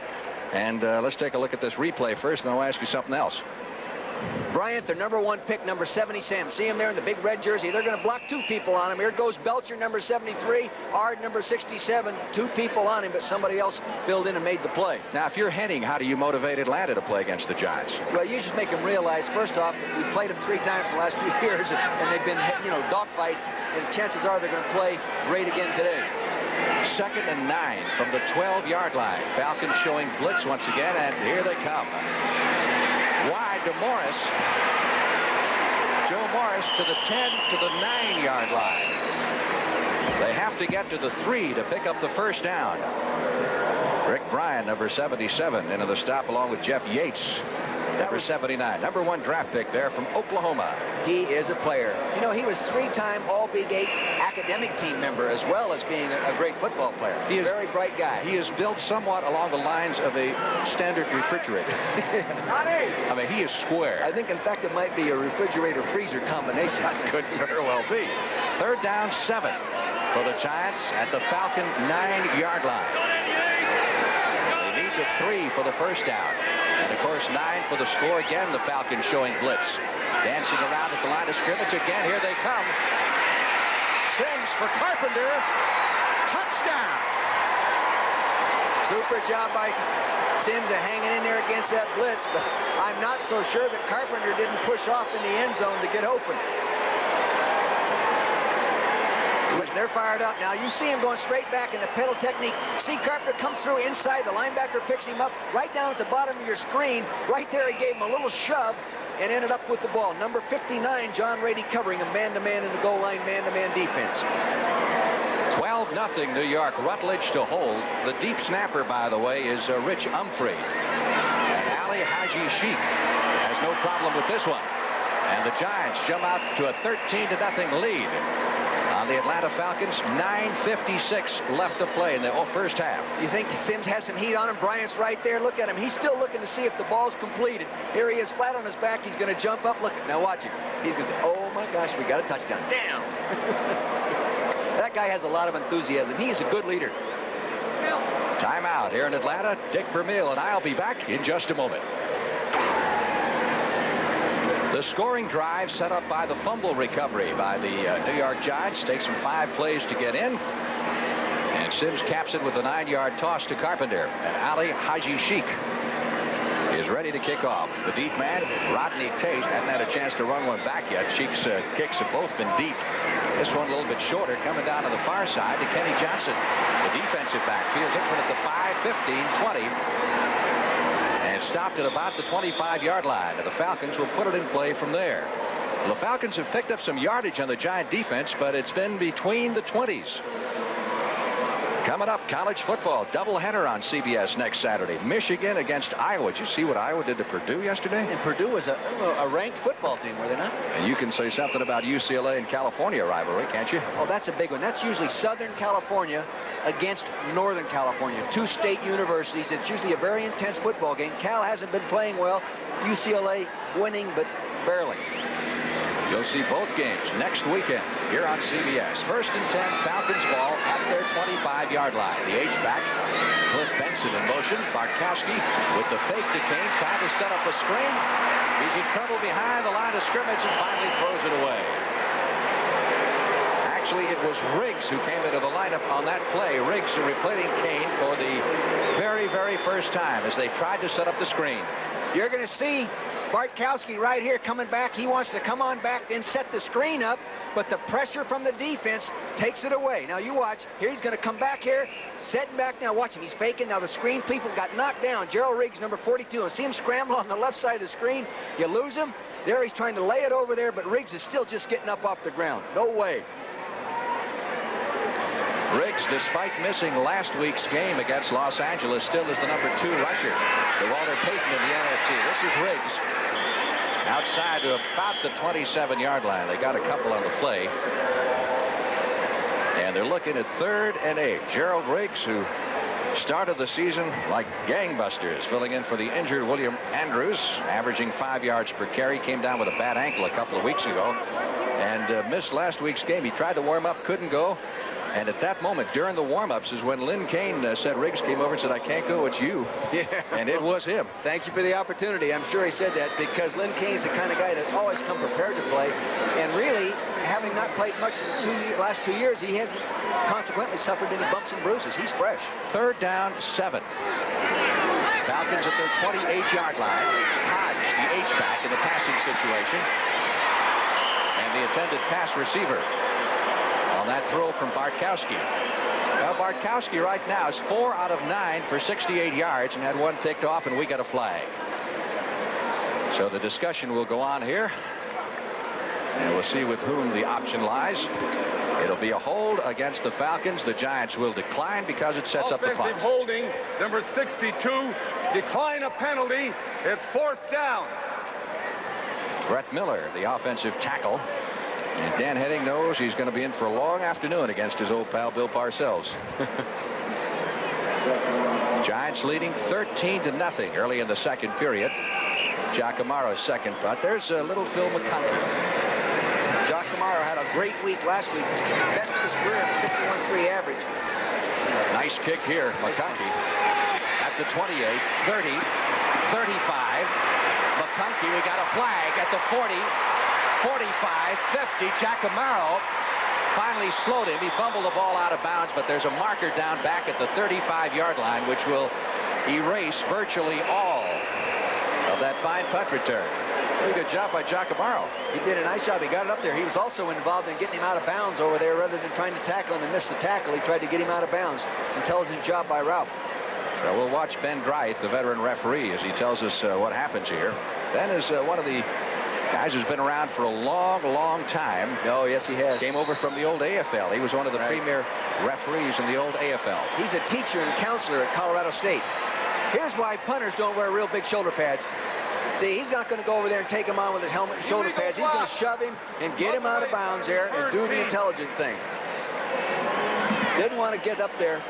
Speaker 1: And let's take a look at this replay first, and then I'll ask you something else.
Speaker 2: Bryant, their number 1 pick, number 70, Sam. See him there in the big red jersey. They're going to block 2 people on him. Here goes Belcher, number 73. Ard, number 67. 2 people on him, but somebody else filled in and made the play.
Speaker 1: Now, if you're Henning, how do you motivate Atlanta to play against the Giants?
Speaker 2: Well, you just make them realize, first off, we've played them 3 times in the last few years, and they've been, you know, dogfights, and chances are they're going to play great again today.
Speaker 1: 2nd and 9 from the 12-yard line. Falcons showing blitz once again, and here they come. Wide to Morris. Joe Morris to the 10 to the 9-yard line. They have to get to the 3 to pick up the 1st down. Rick Bryan, number 77, into the stop along with Jeff Yates, number 79. Number 1 draft pick there from Oklahoma.
Speaker 2: He is a player. You know, he was 3-time All-Big 8 academic team member as well as being a great football player. He is a very bright guy.
Speaker 1: He is built somewhat along the lines of a standard refrigerator. I mean, he is square.
Speaker 2: I think, in fact, it might be a refrigerator-freezer combination.
Speaker 1: That could very well be. 3rd down 7 for the Giants at the Falcon 9-yard line. They need the 3 for the 1st down. And, of course, 9 for the score. Again, the Falcons showing blitz. Dancing around at the line of scrimmage again. Here they come. Sims for Carpenter. Touchdown.
Speaker 2: Super job by Sims of hanging in there against that blitz, but I'm not so sure that Carpenter didn't push off in the end zone to get open. They're fired up. Now you see him going straight back in the pedal technique. See Carpenter come through inside. The linebacker picks him up right down at the bottom of your screen. Right there, he gave him a little shove and ended up with the ball. Number 59, John Rady, covering him man-to-man in the goal line, man-to-man defense.
Speaker 1: 12-0 New York. Rutledge to hold. The deep snapper, by the way, is Rich Umfrey. And Ali Haji Sheikh has no problem with this one. And the Giants jump out to a 13-0 lead on the Atlanta Falcons. 9:56 left to play in the first half.
Speaker 2: You think Sims has some heat on him? Bryant's right there. Look at him. He's still looking to see if the ball's completed. Here he is, flat on his back. He's going to jump up. Look, now watch him. He's going to say, oh my gosh, we got a touchdown. Damn. That guy has a lot of enthusiasm. He is a good leader.
Speaker 1: Timeout here in Atlanta. Dick Vermeil and I'll be back in just a moment. The scoring drive set up by the fumble recovery by the New York Giants takes them 5 plays to get in. And Sims caps it with a 9-yard toss to Carpenter. And Ali Haji Sheikh is ready to kick off. The deep man, Rodney Tate, hadn't had a chance to run one back yet. Sheikh's kicks have both been deep. This one a little bit shorter, coming down to the far side to Kenny Johnson. The defensive back fields this one at the 5, 15, 20. And stopped at about the 25-yard line. And the Falcons will put it in play from there. Well, the Falcons have picked up some yardage on the Giant defense, but it's been between the 20s. Coming up, college football doubleheader on CBS next Saturday. Michigan against Iowa. Did you see what Iowa did to Purdue yesterday?
Speaker 2: And Purdue was a ranked football team, were they not?
Speaker 1: And you can say something about UCLA and California rivalry, can't you?
Speaker 2: Oh, that's a big one. That's usually Southern California against Northern California. 2 state universities. It's usually a very intense football game. Cal hasn't been playing well. UCLA winning, but barely.
Speaker 1: You'll see both games next weekend here on CBS. 1st and 10, Falcons ball at their 25-yard line. The H-back, Cliff Benson in motion. Bartkowski with the fake to Kane, trying to set up a screen. He's in trouble behind the line of scrimmage and finally throws it away. Actually, it was Riggs who came into the lineup on that play. Riggs replacing Kane for the very, very first time as they tried to set up the screen.
Speaker 2: You're going to see Bartkowski right here coming back. He wants to come on back, then set the screen up, but the pressure from the defense takes it away. Now you watch. Here he's going to come back here, setting back now. Watch him. He's faking. Now the screen people got knocked down. Gerald Riggs, number 42. And see him scramble on the left side of the screen. You lose him. There he's trying to lay it over there, but Riggs is still just getting up off the ground. No way.
Speaker 1: Riggs, despite missing last week's game against Los Angeles, still is the number 2 rusher. The Walter Payton of the NFC. This is Riggs. Outside to about the 27-yard line. They got a couple on the play. And they're looking at 3rd and 8. Gerald Riggs, who started the season like gangbusters, filling in for the injured William Andrews, averaging 5 yards per carry, came down with a bad ankle a couple of weeks ago and missed last week's game. He tried to warm up, couldn't go. And at that moment, during the warm-ups, is when Lynn Kane said, Riggs came over and said, I can't go, it's you.
Speaker 2: Yeah.
Speaker 1: And it was him.
Speaker 2: Thank you for the opportunity. I'm sure he said that because Lynn Kane's the kind of guy that's always come prepared to play. And really, having not played much in the last 2 years, he hasn't consequently suffered any bumps and bruises. He's fresh.
Speaker 1: 3rd down, 7. Falcons at their 28-yard line. Hodge, the H-back in the passing situation. And the intended pass receiver on that throw from Bartkowski. Well, Bartkowski right now is 4 out of 9 for 68 yards and had 1 picked off, and we got a flag. So the discussion will go on here, and we'll see with whom the option lies. It'll be a hold against the Falcons. The Giants will decline because it sets up the punt.
Speaker 3: Offensive holding, number 62, decline a penalty. It's 4th down.
Speaker 1: Brett Miller, the offensive tackle. And Dan Henning knows he's going to be in for a long afternoon against his old pal Bill Parcells. Giants leading 13-0 early in the 2nd period. Giacomaro's second punt. There's a little Phil McConkey.
Speaker 2: Giacomaro had a great week last week. Best of his career, 51.3 average.
Speaker 1: Nice kick here, McConkey. At the 28, 30, 35. McConkey, we got a flag at the 40. 45, 50. Giacomaro finally slowed him. He fumbled the ball out of bounds, but there's a marker down back at the 35-yard line, which will erase virtually all of that fine punt return. Pretty good job by Giacomaro.
Speaker 2: He did a nice job. He got it up there. He was also involved in getting him out of bounds over there rather than trying to tackle him and miss the tackle. He tried to get him out of bounds. Intelligent job by Ralph.
Speaker 1: So we'll watch Ben Dreith, the veteran referee, as he tells us what happens here. Ben is one of the guys who's been around for a long, long time.
Speaker 2: Oh, yes, he has.
Speaker 1: Came over from the old AFL. He was one of the premier referees in the old AFL.
Speaker 2: He's a teacher and counselor at Colorado State. Here's why punters don't wear real big shoulder pads. See, he's not going to go over there and take him on with his helmet and shoulder pads. He's going to shove him and get him out of bounds there and do the intelligent thing. Didn't want to get up there.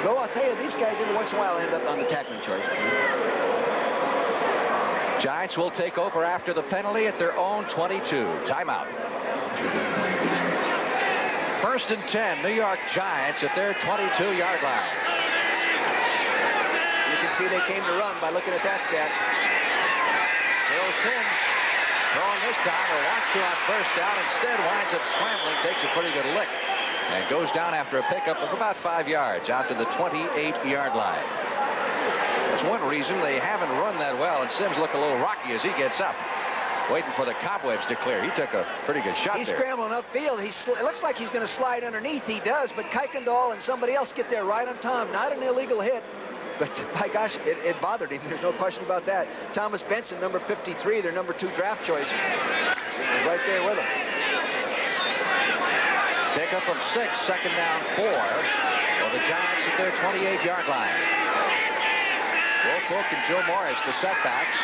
Speaker 2: Though I'll tell you, these guys every once in a while end up on the tackling chart.
Speaker 1: Giants will take over after the penalty at their own 22. Timeout. 1st and 10, New York Giants at their 22-yard line.
Speaker 2: You can see they came to run by looking at that stat.
Speaker 1: Bill Sims throwing this time, or wants to on 1st down. Instead winds up scrambling, takes a pretty good lick, and goes down after a pickup of about 5 yards out to the 28-yard line. That's one reason they haven't run that well, and Sims look a little rocky as he gets up, waiting for the cobwebs to clear. He took a pretty good shot there.
Speaker 2: He's scrambling upfield. It looks like he's going to slide underneath. He does, but Kuykendall and somebody else get there right on time. Not an illegal hit, but by gosh, it bothered him. There's no question about that. Thomas Benson, number 53, their number 2 draft choice, is right there with him.
Speaker 1: Pickup of 6, 2nd down 4 for the Giants at their 28-yard line. Wolfolk and Joe Morris, the setbacks.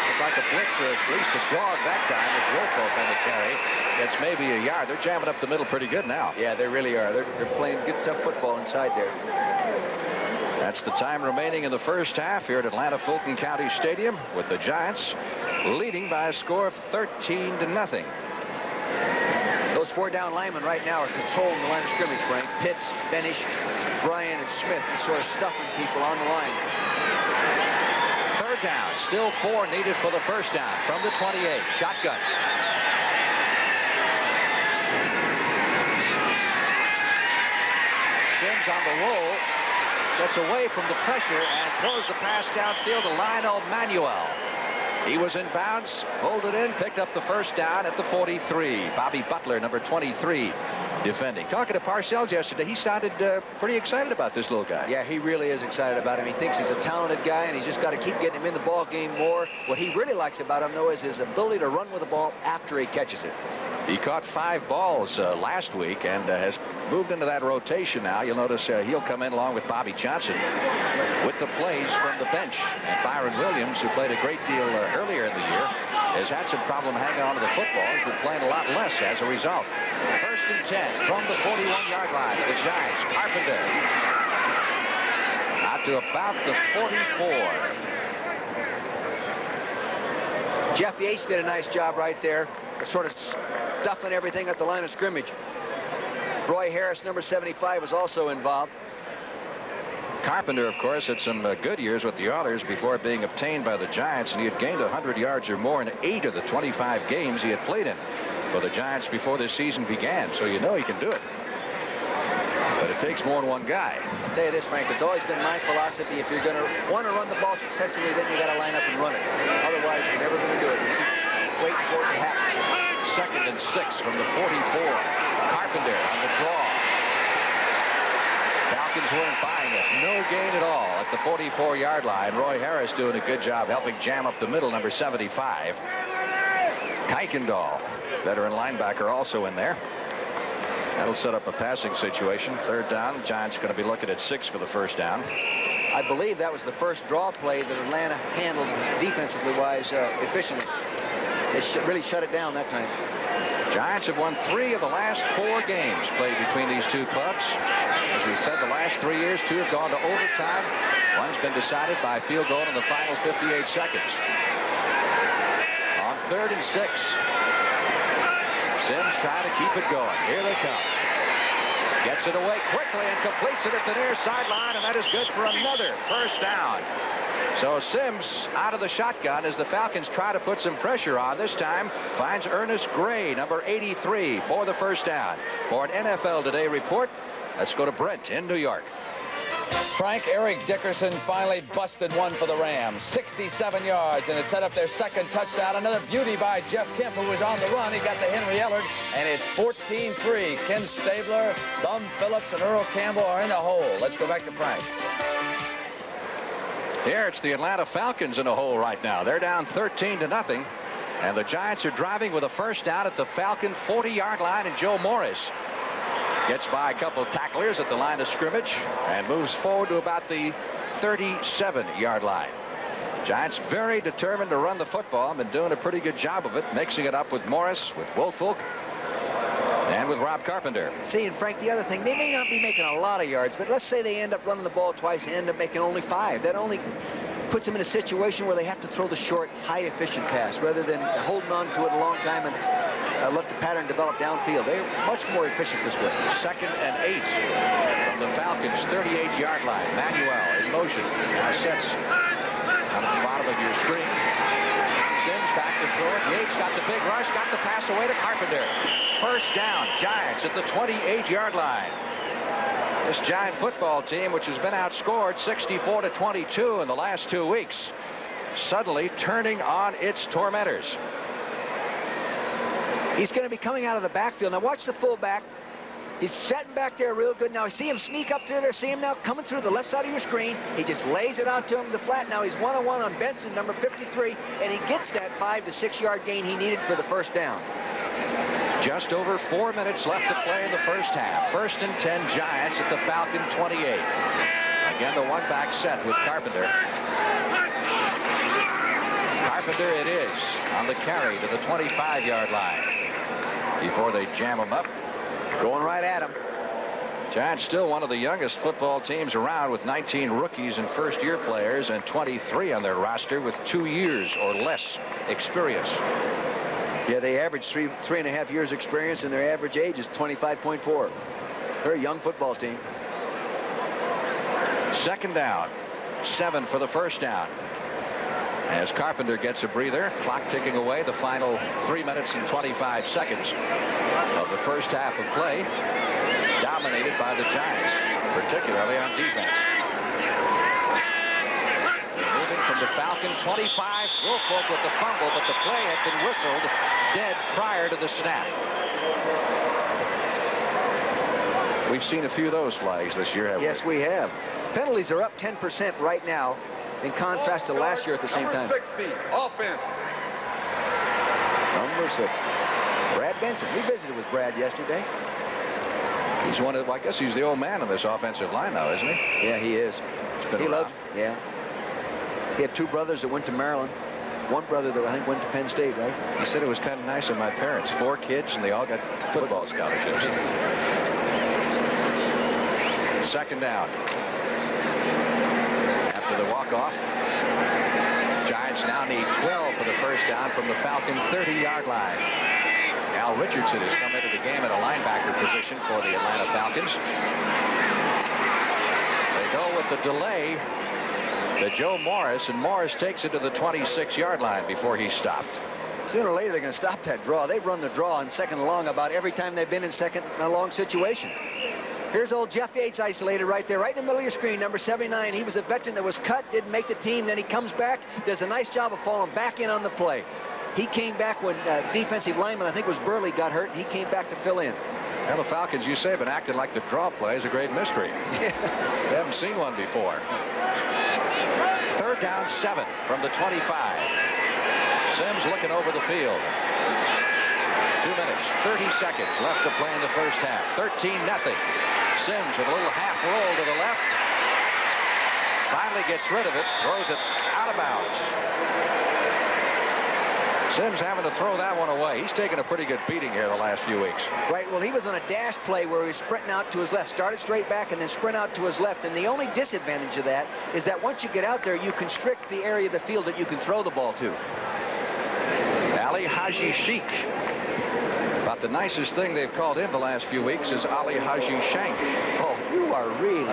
Speaker 1: Looked like a blitz, or at least a dog that time with Wolfolk on the carry. It's maybe a yard. They're jamming up the middle pretty good now.
Speaker 2: Yeah, they really are. They're playing good, tough football inside there.
Speaker 1: That's the time remaining in the first half here at Atlanta Fulton County Stadium, with the Giants leading by a score of 13-0.
Speaker 2: Those 4 down linemen right now are controlling the line of scrimmage, Frank. Pitts, Benish, Bryan, and Smith are sort of stuffing people on the line.
Speaker 1: 3rd down, still 4 needed for the 1st down from the 28. Shotgun. Sims on the roll, gets away from the pressure and throws the pass downfield to Lionel Manuel. He was in bounds, pulled it in, picked up the 1st down at the 43. Bobby Butler, number 23, defending. Talking to Parcells yesterday, he sounded pretty excited about this little guy.
Speaker 2: Yeah, he really is excited about him. He thinks he's a talented guy, and he's just got to keep getting him in the ball game more. What he really likes about him, though, is his ability to run with the ball after he catches it.
Speaker 1: He caught 5 balls last week and has moved into that rotation now. You'll notice he'll come in along with Bobby Johnson with the plays from the bench. And Byron Williams, who played a great deal earlier in the year, has had some problem hanging on to the football. He's been playing a lot less as a result. 1st and 10 from the 41-yard line of the Giants. Carpenter out to about the 44.
Speaker 2: Jeff Yates did a nice job right there, sort of stuffing everything at the line of scrimmage. Roy Harris, number 75, was also involved.
Speaker 1: Carpenter, of course, had some good years with the Oilers before being obtained by the Giants, and he had gained 100 yards or more in 8 of the 25 games he had played in for the Giants before this season began, so you know he can do it. But it takes more than one guy.
Speaker 2: I'll tell you this, Frank, it's always been my philosophy, if you're going to want to run the ball successfully, then you got to line up and run it. Otherwise, you're never going to do it. You keep waiting for it to happen.
Speaker 1: 2nd and 6 from the 44. Carpenter on the draw. Falcons weren't buying it. No gain at all at the 44-yard line. Roy Harris doing a good job helping jam up the middle, number 75. Kuykendall, veteran linebacker, also in there. That'll set up a passing situation. 3rd down. Giants going to be looking at 6 for the 1st down.
Speaker 2: I believe that was the first draw play that Atlanta handled defensively wise efficiently. They really shut it down that time.
Speaker 1: Giants have won 3 of the last 4 games played between these two clubs. As we said, the last 3 years, 2 have gone to overtime. One's been decided by field goal in the final 58 seconds. On 3rd and 6. Sims trying to keep it going. Here they come. Gets it away quickly and completes it at the near sideline, and that is good for another 1st down. So Sims out of the shotgun as the Falcons try to put some pressure on. This time finds Ernest Gray, number 83, for the 1st down. For an NFL Today report, let's go to Brent in New York.
Speaker 4: Frank, Eric Dickerson finally busted one for the Rams. 67 yards, and it set up their second touchdown. Another beauty by Jeff Kemp, who was on the run. He got to Henry Ellard, and it's 14-3. Ken Stabler, Bum Phillips, and Earl Campbell are in the hole. Let's go back to Frank.
Speaker 1: Here it's the Atlanta Falcons in a hole right now. They're down 13-0, and the Giants are driving with a first down at the Falcon 40-yard line, and Joe Morris gets by a couple of tacklers at the line of scrimmage and moves forward to about the 37-yard line. Giants very determined to run the football. Been doing a pretty good job of it, mixing it up with Morris, with Woolfolk, and with Rob Carpenter.
Speaker 2: See, and Frank, the other thing, they may not be making a lot of yards, but let's say they end up running the ball twice and end up making only 5. That only puts them in a situation where they have to throw the short, high-efficient pass rather than holding on to it a long time and let the pattern develop downfield. They're much more efficient this way.
Speaker 1: 2nd and 8 from the Falcons' 38-yard line. Manuel in motion. Now sets on the bottom of your screen. Sims back to throw it. Yates got the big rush, got the pass away to Carpenter. First down, Giants at the 28-yard line. This Giant football team, which has been outscored 64-22 in the last 2 weeks, suddenly turning on its tormentors.
Speaker 2: He's going to be coming out of the backfield. Now watch the fullback. He's setting back there real good. Now I see him sneak up through there. See him now coming through the left side of your screen. He just lays it out to him the flat. Now he's one-on-one on Benson, number 53, and he gets that 5 to 6 yard gain he needed for the first down.
Speaker 1: Just over 4 minutes left to play in the first half. 1st and 10 Giants at the Falcon 28. Again, the one-back set with Carpenter. Carpenter it is on the carry to the 25-yard line before they jam him up.
Speaker 2: Going right at him.
Speaker 1: Giants still one of the youngest football teams around, with 19 rookies and first-year players and 23 on their roster with 2 years or less experience.
Speaker 2: Yeah, they average three and a half years experience, and their average age is 25.4. They're a young football team.
Speaker 1: 2nd down, 7 for the first down. As Carpenter gets a breather, clock ticking away, the final 3 minutes and 25 seconds of the first half of play, dominated by the Giants, particularly on defense. Moving from the Falcon 25, Woolfolk with the fumble, but the play had been whistled dead prior to the snap. We've seen a few of those flags this year, haven't we?
Speaker 2: Yes, we have. Penalties are up 10% right now, in contrast to last year at the same time.
Speaker 3: Number 60, offense.
Speaker 2: Number 60. Brad Benson. We visited with Brad yesterday.
Speaker 1: He's one of, well, I guess he's the old man on this offensive line now, isn't he?
Speaker 2: Yeah, he is.
Speaker 1: He
Speaker 2: loves, yeah. He had 2 brothers that went to Maryland. One brother that I think went to Penn State, right?
Speaker 1: He said it was kind of nice of my parents. 4 kids, and they all got football scholarships. 2nd down. After the walk-off, Giants now need 12 for the first down from the Falcon 30-yard line. Al Richardson has come into the game at a linebacker position for the Atlanta Falcons. They go with the delay to Joe Morris, and Morris takes it to the 26-yard line before he's stopped.
Speaker 2: Sooner or later, they're going to stop that draw. They've run the draw on 2nd and long about every time they've been in 2nd and long situation. Here's old Jeff Yates isolated right there, right in the middle of your screen, number 79. He was a veteran that was cut, didn't make the team. Then he comes back, does a nice job of falling back in on the play. He came back when defensive lineman, I think it was Burley, got hurt, and he came back to fill in.
Speaker 1: Well, the Falcons, you say, have been acting like the draw play is a great mystery.
Speaker 2: Yeah.
Speaker 1: They haven't seen one before. 3rd down, 7 from the 25. Sims looking over the field. 2 minutes, 30 seconds left to play in the first half. 13-0. Sims with a little half roll to the left. Finally gets rid of it, throws it out of bounds. Sims having to throw that one away. He's taken a pretty good beating here the last few weeks.
Speaker 2: Right, well, he was on a dash play where he was sprinting out to his left. Started straight back and then sprint out to his left. And the only disadvantage of that is that once you get out there, you constrict the area of the field that you can throw the ball to.
Speaker 1: Ali Haji Sheik. About the nicest thing they've called in the last few weeks is Ali Haji Shank.
Speaker 2: Oh, you are really,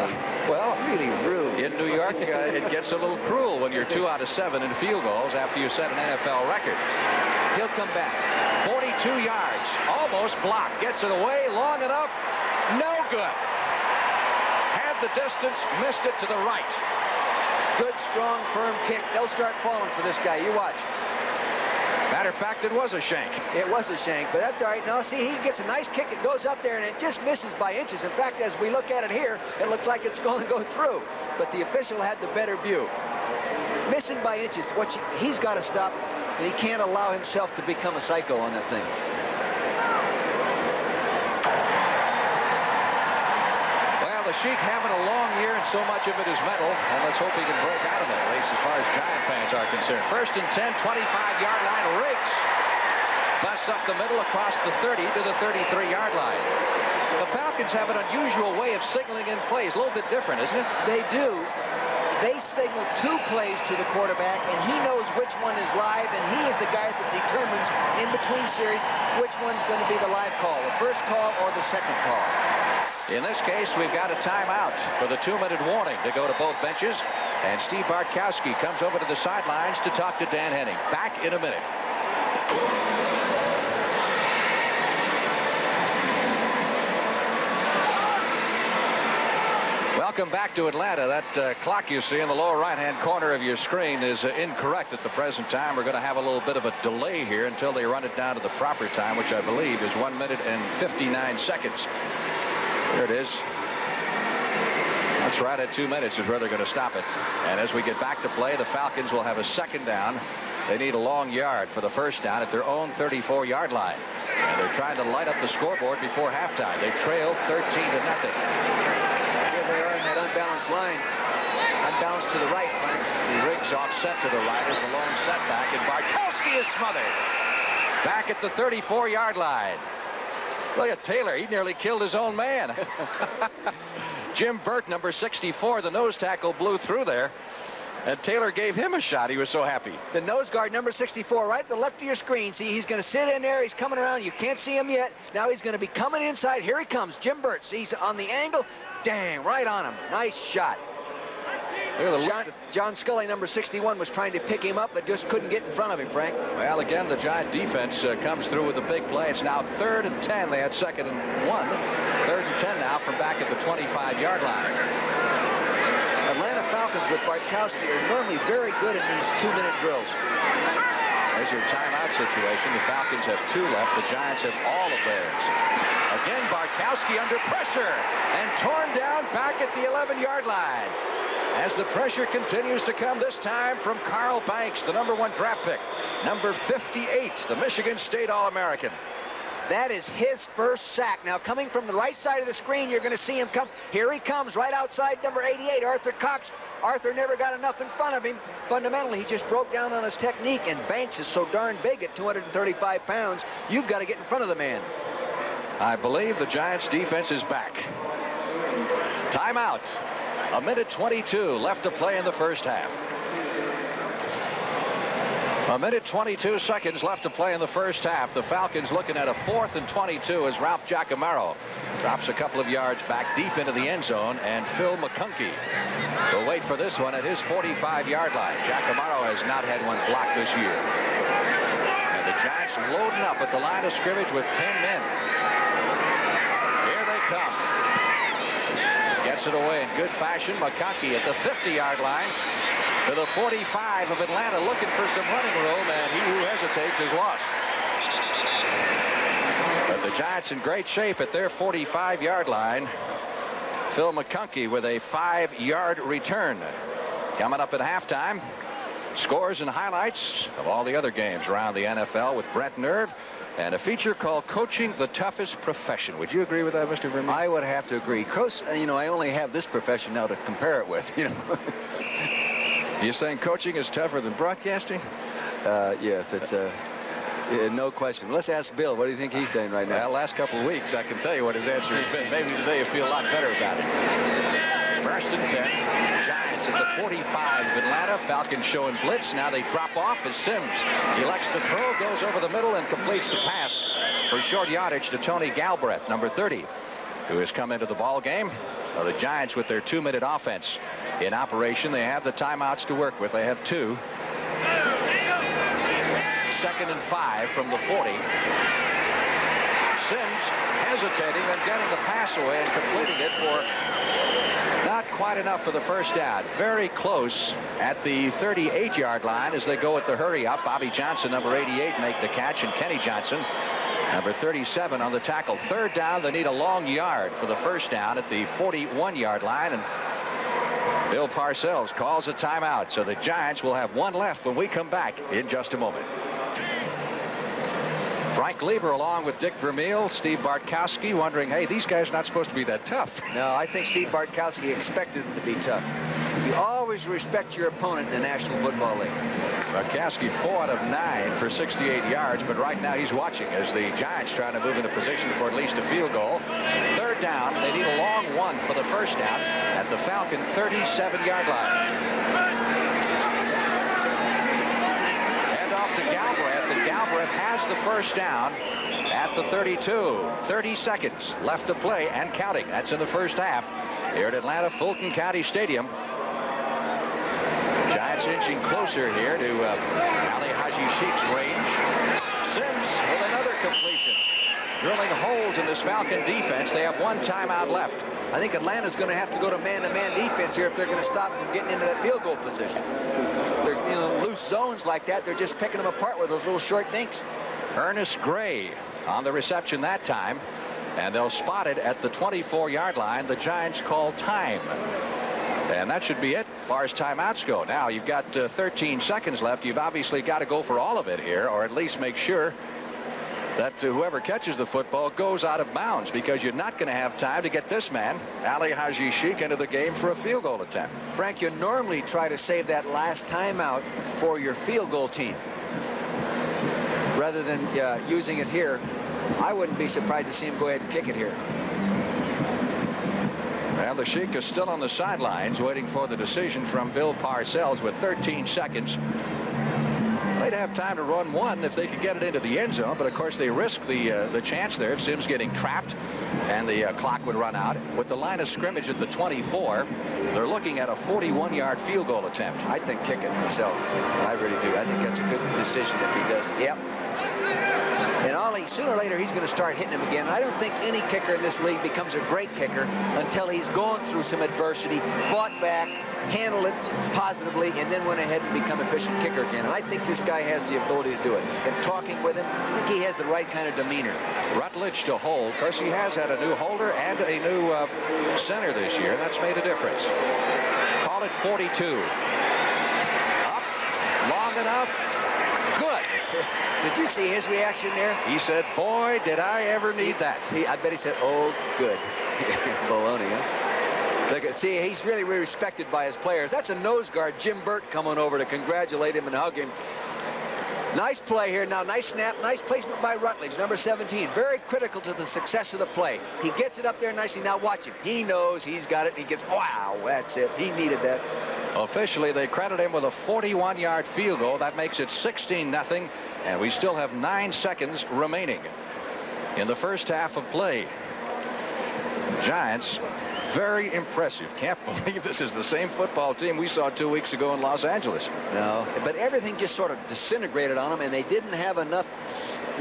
Speaker 2: really rude.
Speaker 1: In New York, it gets a little cruel when you're 2 out of 7 in field goals after you set an NFL record.
Speaker 2: He'll come back.
Speaker 1: 42 yards, almost blocked. Gets it away long enough. No good. Had the distance, missed it to the right.
Speaker 2: Good, strong, firm kick. They'll start falling for this guy. You watch.
Speaker 1: Matter of fact, it was a shank.
Speaker 2: It was a shank, but that's all right. Now, see, he gets a nice kick. It goes up there, and it just misses by inches. In fact, as we look at it here, it looks like it's going to go through. But the official had the better view. Missing by inches. He's got to stop, and he can't allow himself to become a psycho on that thing.
Speaker 1: The Sheik having a long year, and so much of it is mental, and let's hope he can break out of it, at least as far as Giant fans are concerned. First and 10, 25-yard line, Riggs busts up the middle across the 30 to the 33-yard line. The Falcons have an unusual way of signaling in plays, a little bit different, isn't it?
Speaker 2: They do. They signal 2 plays to the quarterback, and he knows which one is live, and he is the guy that determines in between series which one's going to be the live call, the first call or the second call.
Speaker 1: In this case, we've got a timeout for the 2-minute warning to go to both benches. And Steve Bartkowski comes over to the sidelines to talk to Dan Henning. Back in a minute. Welcome back to Atlanta. That clock you see in the lower right-hand corner of your screen is incorrect at the present time. We're going to have a little bit of a delay here until they run it down to the proper time, which I believe is 1 minute and 59 seconds. There it is. That's right at 2 minutes is where they're going to stop it. And as we get back to play, the Falcons will have a second down. They need a long yard for the first down at their own 34-yard line. And they're trying to light up the scoreboard before halftime. They trail 13-0.
Speaker 2: Here they are in that unbalanced line. Unbalanced to the right, Frank.
Speaker 1: Riggs offset to the right as the lone setback, and Bartkowski is smothered. Back at the 34-yard line. Look at Taylor. He nearly killed his own man. Jim Burt, number 64, the nose tackle blew through there. And Taylor gave him a shot. He was so happy.
Speaker 2: The nose guard, number 64, right to the left of your screen. See, he's going to sit in there. He's coming around. You can't see him yet. Now he's going to be coming inside. Here he comes, Jim Burt. See, he's on the angle. Dang, right on him. Nice shot. John Scully, number 61, was trying to pick him up, but just couldn't get in front of him, Frank.
Speaker 1: Well, again, the Giant defense comes through with a big play. It's now 3rd and 10. They had 2nd and 1. 3rd and 10 now from back at the 25-yard line.
Speaker 2: Atlanta Falcons with Bartkowski are normally very good in these 2-minute drills.
Speaker 1: There's your timeout situation. The Falcons have 2 left. The Giants have all of theirs. Again, Bartkowski under pressure and torn down back at the 11-yard line. As the pressure continues to come, this time from Carl Banks, the number 1 draft pick. Number 58, the Michigan State All-American.
Speaker 2: That is his first sack. Now, coming from the right side of the screen, you're going to see him come. Here he comes, right outside number 88, Arthur Cox. Arthur never got enough in front of him. Fundamentally, he just broke down on his technique, and Banks is so darn big at 235 pounds, you've got to get in front of the man.
Speaker 1: I believe the Giants' defense is back. Timeout. 1:22 left to play in the first half. 1:22 left to play in the first half. The Falcons looking at a 4th and 22 as Ralph Giacomo drops a couple of yards back deep into the end zone, and Phil McConkey will wait for this one at his 45-yard line. Giacomo has not had one blocked this year. And the Giants loading up at the line of scrimmage with 10 men. Here they come. Gets it away in good fashion. McConkey at the 50-yard line to the 45 of Atlanta, looking for some running room, and he who hesitates is lost. But the Giants in great shape at their 45-yard line. Phil McConkey with a 5-yard return. Coming up at halftime, scores and highlights of all the other games around the NFL with Brent Nerve, and a feature called Coaching the Toughest Profession. Would you agree with that, Mr. Vermeer?
Speaker 2: I would have to agree. You know, I only have this profession now to compare it with, you know.
Speaker 1: You're saying coaching is tougher than broadcasting?
Speaker 2: Yes, it's no question. Let's ask Bill. What do you think he's saying right now?
Speaker 1: Well, last couple of weeks, I can tell you what his answer has been. Maybe today you feel a lot better about it. 1st and 10. Giants at the 45 of Atlanta. Falcons showing blitz. Now they drop off as Sims elects to throw, goes over the middle, and completes the pass for short yardage to Tony Galbraith, number 30, who has come into the ball game. So the Giants with their 2-minute offense in operation. They have the timeouts to work with. They have 2. 2nd and 5 from the 40. Sims hesitating, then getting the pass away and completing it for not not quite enough for the first down. Very close at the 38-yard line as they go at the hurry up. Bobby Johnson, number 88, make the catch, and Kenny Johnson, number 37, on the tackle. Third down, they need a long yard for the first down at the 41-yard line, and Bill Parcells calls a timeout. So the Giants will have one left when we come back in just a moment. Frank Lieber along with Dick Vermeil, Steve Bartkowski, wondering, hey, these guys are not supposed to be that tough.
Speaker 2: No, I think Steve Bartkowski expected them to be tough. You always respect your opponent in the National Football League.
Speaker 1: Bartkowski 4 out of 9 for 68 yards, but right now he's watching as the Giants trying to move into position for at least a field goal. Third down, they need a long one for the first down at the Falcon 37-yard line. To Galbraith, and Galbraith has the first down at the 32. 30 seconds left to play and counting. That's in the first half here at Atlanta Fulton County Stadium. Giants inching closer here to Ali Haji Sheikh's range. Sims with another completion, drilling holes in this Falcon defense. They have one timeout left.
Speaker 2: I think Atlanta's going to have to go to man-to-man defense here if they're going to stop from getting into that field goal position. They're, loose zones like that, they're just picking them apart with those little short dinks.
Speaker 1: Ernest Gray on the reception that time, and they'll spot it at the 24-yard line. The Giants call time, and that should be it as far as timeouts go. Now you've got 13 seconds left. You've obviously got to go for all of it here, or at least make sure that whoever catches the football goes out of bounds, because you're not going to have time to get this man, Ali Haji Sheikh, into the game for a field goal attempt.
Speaker 2: Frank, you normally try to save that last timeout for your field goal team rather than using it here. I wouldn't be surprised to see him go ahead and kick it here.
Speaker 1: Well, the Sheikh is still on the sidelines waiting for the decision from Bill Parcells with 13 seconds. They'd have time to run one if they could get it into the end zone, but of course they risk the chance there of Sims getting trapped and the clock would run out. With the line of scrimmage at the 24, they're looking at a 41-yard field goal attempt.
Speaker 2: I think kick it myself. I really do. I think that's a good decision if he does. Yep. And Ollie, sooner or later, he's going to start hitting him again. And I don't think any kicker in this league becomes a great kicker until he's gone through some adversity, fought back, handled it positively, and then went ahead and become an efficient kicker again. And I think this guy has the ability to do it. And talking with him, I think he has the right kind of demeanor.
Speaker 1: Rutledge to hold. Of course, he has had a new holder and a new center this year. That's made a difference. Call it 42. Up, long enough. Good.
Speaker 2: Did you see his reaction there?
Speaker 1: He said, boy, did I ever need that.
Speaker 2: I bet he said, oh, good. Baloney, huh? Look, see, he's really respected by his players. That's a nose guard, Jim Burt, coming over to congratulate him and hug him. Nice play here. Now, nice snap, nice placement by Rutledge, number 17. Very critical to the success of the play. He gets it up there nicely. Now, watch him. He knows he's got it. He gets, wow, that's it. He needed that.
Speaker 1: Officially, they credit him with a 41-yard field goal. That makes it 16-0, and we still have 9 seconds remaining in the first half of play. Giants, very impressive. Can't believe this is the same football team we saw 2 weeks ago in Los Angeles.
Speaker 2: No, but everything just sort of disintegrated on them, and they didn't have enough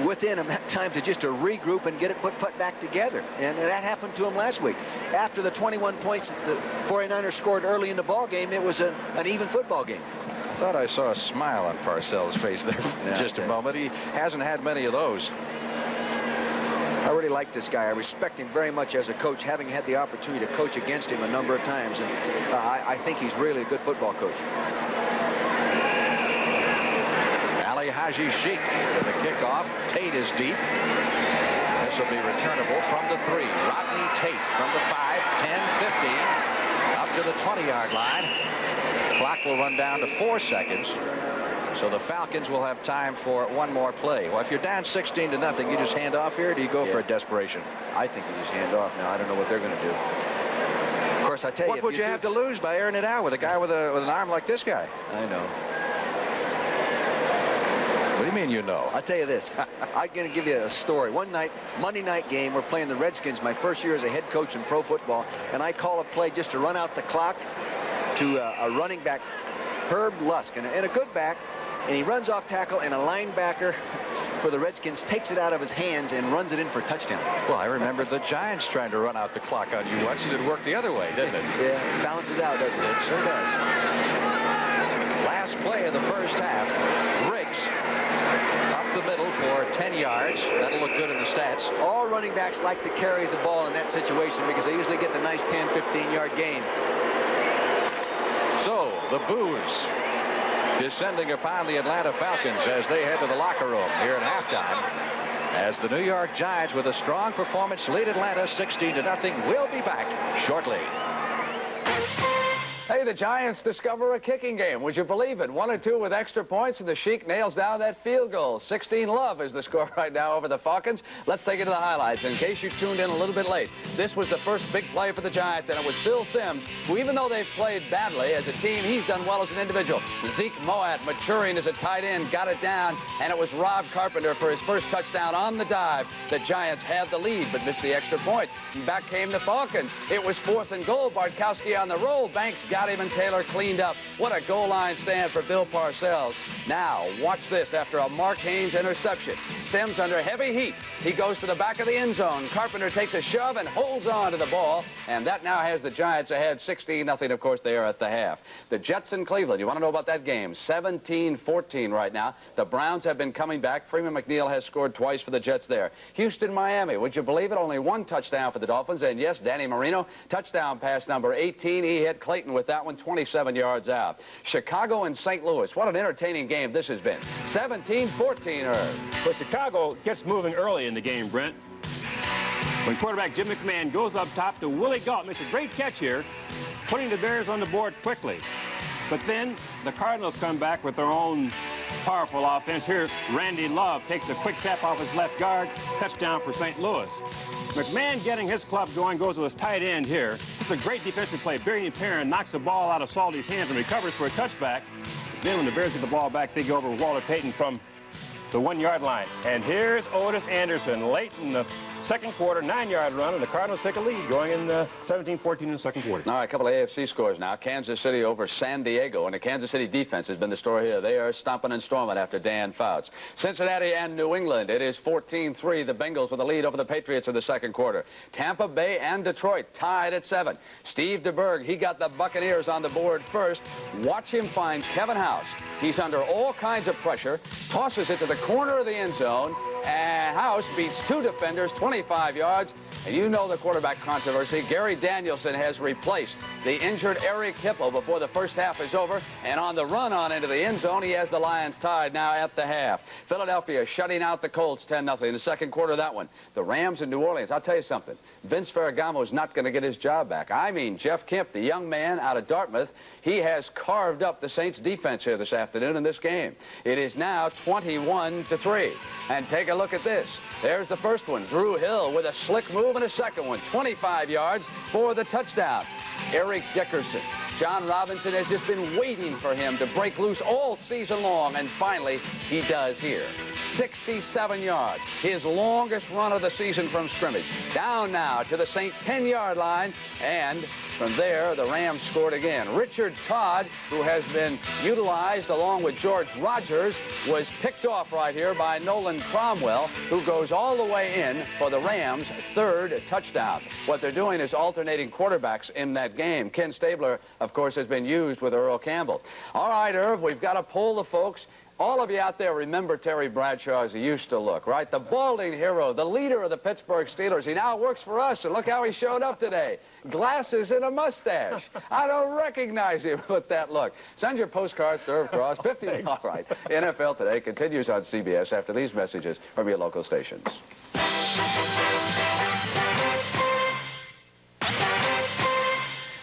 Speaker 2: within them that time to just to regroup and get it put back together. And that happened to them last week. After the 21 points that the 49ers scored early in the ball game, it was an even football game.
Speaker 1: I thought I saw a smile on Parcells' face there for just a moment. He hasn't had many of those.
Speaker 2: I really like this guy. I respect him very much as a coach, having had the opportunity to coach against him a number of times. And I think he's really a good football coach.
Speaker 1: Ali Haji Sheikh with a kickoff. Tate is deep. This will be returnable from the 3. Rodney Tate from the 5, 10, 15, up to the 20-yard line. Clock will run down to 4 seconds. So the Falcons will have time for one more play. Well, if you're down 16-0, you just hand off here, or do you go for a desperation?
Speaker 2: I think you just hand off now. I don't know what they're going to do. Of course, I tell you.
Speaker 1: What would you have to lose by airing it out with a guy with an arm like this guy?
Speaker 2: I know.
Speaker 1: What do you mean you know?
Speaker 2: I'll tell you this. I'm going to give you a story. One night, Monday night game, we're playing the Redskins, my first year as a head coach in pro football, and I call a play just to run out the clock to a running back, Herb Lusk, and a good back. And he runs off tackle, and a linebacker for the Redskins, takes it out of his hands and runs it in for a touchdown.
Speaker 1: Well, I remember the Giants trying to run out the clock on you once, and it worked the other way, didn't it?
Speaker 2: Yeah, balances out, doesn't it?
Speaker 1: It sure does. Last play of the first half. Riggs up the middle for 10 yards. That'll look good in the stats.
Speaker 2: All running backs like to carry the ball in that situation because they usually get the nice 10, 15-yard gain.
Speaker 1: So the boos descending upon the Atlanta Falcons as they head to the locker room here at halftime. As the New York Giants, with a strong performance, lead Atlanta 16-0. We'll be back shortly.
Speaker 4: Hey, the Giants discover a kicking game. Would you believe it? 1-2 with extra points, and the Sheik nails down that field goal. 16-0 is the score right now over the Falcons. Let's take it to the highlights. In case you tuned in a little bit late, this was the first big play for the Giants, and it was Bill Sims, who, even though they've played badly as a team, he's done well as an individual. Zeke Moat, maturing as a tight end, got it down, and it was Rob Carpenter for his first touchdown on the dive. The Giants had the lead, but missed the extra point. And back came the Falcons. It was 4th and goal. Bartkowski on the roll. Banks got him, and Taylor cleaned up. What a goal line stand for Bill Parcells. Now, watch this. After a Mark Haynes interception, Sims under heavy heat. He goes to the back of the end zone. Carpenter takes a shove and holds on to the ball, and that now has the Giants ahead 16-0. Of course, they are at the half. The Jets in Cleveland, you want to know about that game? 17-14 right now. The Browns have been coming back. Freeman McNeil has scored twice for the Jets there. Houston, Miami, would you believe it? Only one touchdown for the Dolphins, and yes, Danny Marino, touchdown pass number 18. He hit Clayton with that one, 27 yards out. Chicago and St. Louis. What an entertaining game this has been. 17-14, Herb.
Speaker 6: But Chicago gets moving early in the game, Brent. When quarterback Jim McMahon goes up top to Willie Gault, makes a great catch here, putting the Bears on the board quickly. But then the Cardinals come back with their own powerful offense. Here, Randy Love takes a quick tap off his left guard, touchdown for St. Louis. McMahon getting his club going, goes to his tight end here. It's a great defensive play. Barry Perrin knocks the ball out of Salty's hands and recovers for a touchback. Then when the Bears get the ball back, they go over Walter Payton from the 1-yard line. And here's Otis Anderson late in the second quarter, 9-yard run, and the Cardinals take a lead going in 17-14 in the second quarter.
Speaker 4: All right, a couple of AFC scores now. Kansas City over San Diego, and the Kansas City defense has been the story here. They are stomping and storming after Dan Fouts. Cincinnati and New England, it is 14-3. The Bengals with the lead over the Patriots in the second quarter. Tampa Bay and Detroit tied at 7. Steve DeBerg, he got the Buccaneers on the board first. Watch him find Kevin House. He's under all kinds of pressure, tosses it to the corner of the end zone, and House beats 2 defenders, 25 yards. And you know the quarterback controversy. Gary Danielson has replaced the injured Eric Hippo before the first half is over. And on the run on into the end zone, he has the Lions tied now at the half. Philadelphia shutting out the Colts 10-0 in the second quarter of that one. The Rams in New Orleans. I'll tell you something. Vince Ferragamo's not going to get his job back. I mean, Jeff Kemp, the young man out of Dartmouth, he has carved up the Saints defense here this afternoon in this game. It is now 21-3. And take a look at this. There's the first one. Drew Hill with a slick move, and a second one. 25 yards for the touchdown. Eric Dickerson. John Robinson has just been waiting for him to break loose all season long, and finally he does here. 67 yards, his longest run of the season from scrimmage. Down now to the Saint 10-yard line, and from there, the Rams scored again. Richard Todd, who has been utilized along with George Rogers, was picked off right here by Nolan Cromwell, who goes all the way in for the Rams' third touchdown. What they're doing is alternating quarterbacks in that game. Ken Stabler, of course, has been used with Earl Campbell. All right, Irv, we've got to poll the folks. All of you out there remember Terry Bradshaw as he used to look, right? The balding hero, the leader of the Pittsburgh Steelers. He now works for us, and look how he showed up today. Glasses and a mustache. I don't recognize him with that look. Send your postcards to Irv Cross. 50. All right. NFL Today continues on CBS after these messages from your local stations.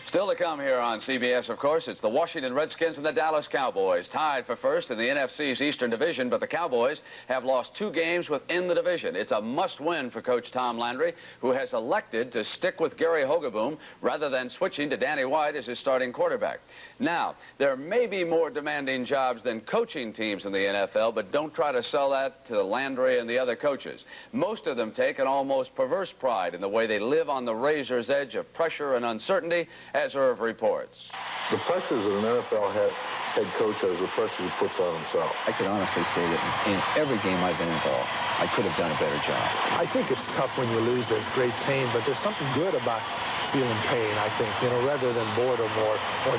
Speaker 4: Still to come here on CBS, of course, it's the Washington Redskins and the Dallas Cowboys, tied for first in the NFC's Eastern Division, but the Cowboys have lost 2 games within the division. It's a must-win for Coach Tom Landry, who has elected to stick with Gary Hogaboom rather than switching to Danny White as his starting quarterback. Now, there may be more demanding jobs than coaching teams in the NFL, but don't try to sell that to Landry and the other coaches. Most of them take an almost perverse pride in the way they live on the razor's edge of pressure and uncertainty, as Irv reports.
Speaker 7: The pressures that an NFL head coach has the pressure he puts on himself.
Speaker 8: I can honestly say that in every game I've been involved, I could have done a better job.
Speaker 9: I think it's tough when you lose. There's great pain, but there's something good about feeling pain, I think, you know, rather than boredom or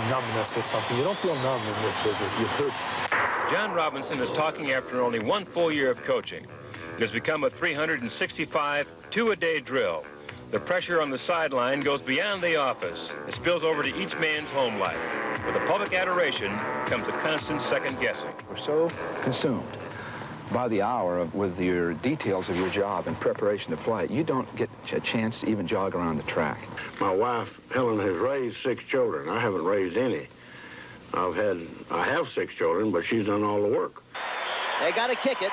Speaker 9: numbness or something. You don't feel numb in this business. You hurt.
Speaker 6: John Robinson is talking after only 1 full year of coaching. It has become a 365 two-a-day drill. The pressure on the sideline goes beyond the office. It spills over to each man's home life. With the public adoration comes a constant second-guessing.
Speaker 8: We're so consumed by the hour with your details of your job and preparation to play, you don't get a chance to even jog around the track.
Speaker 10: My wife, Helen, has raised 6 children. I haven't raised any. I have 6 children, but she's done all the work.
Speaker 2: They got to kick it.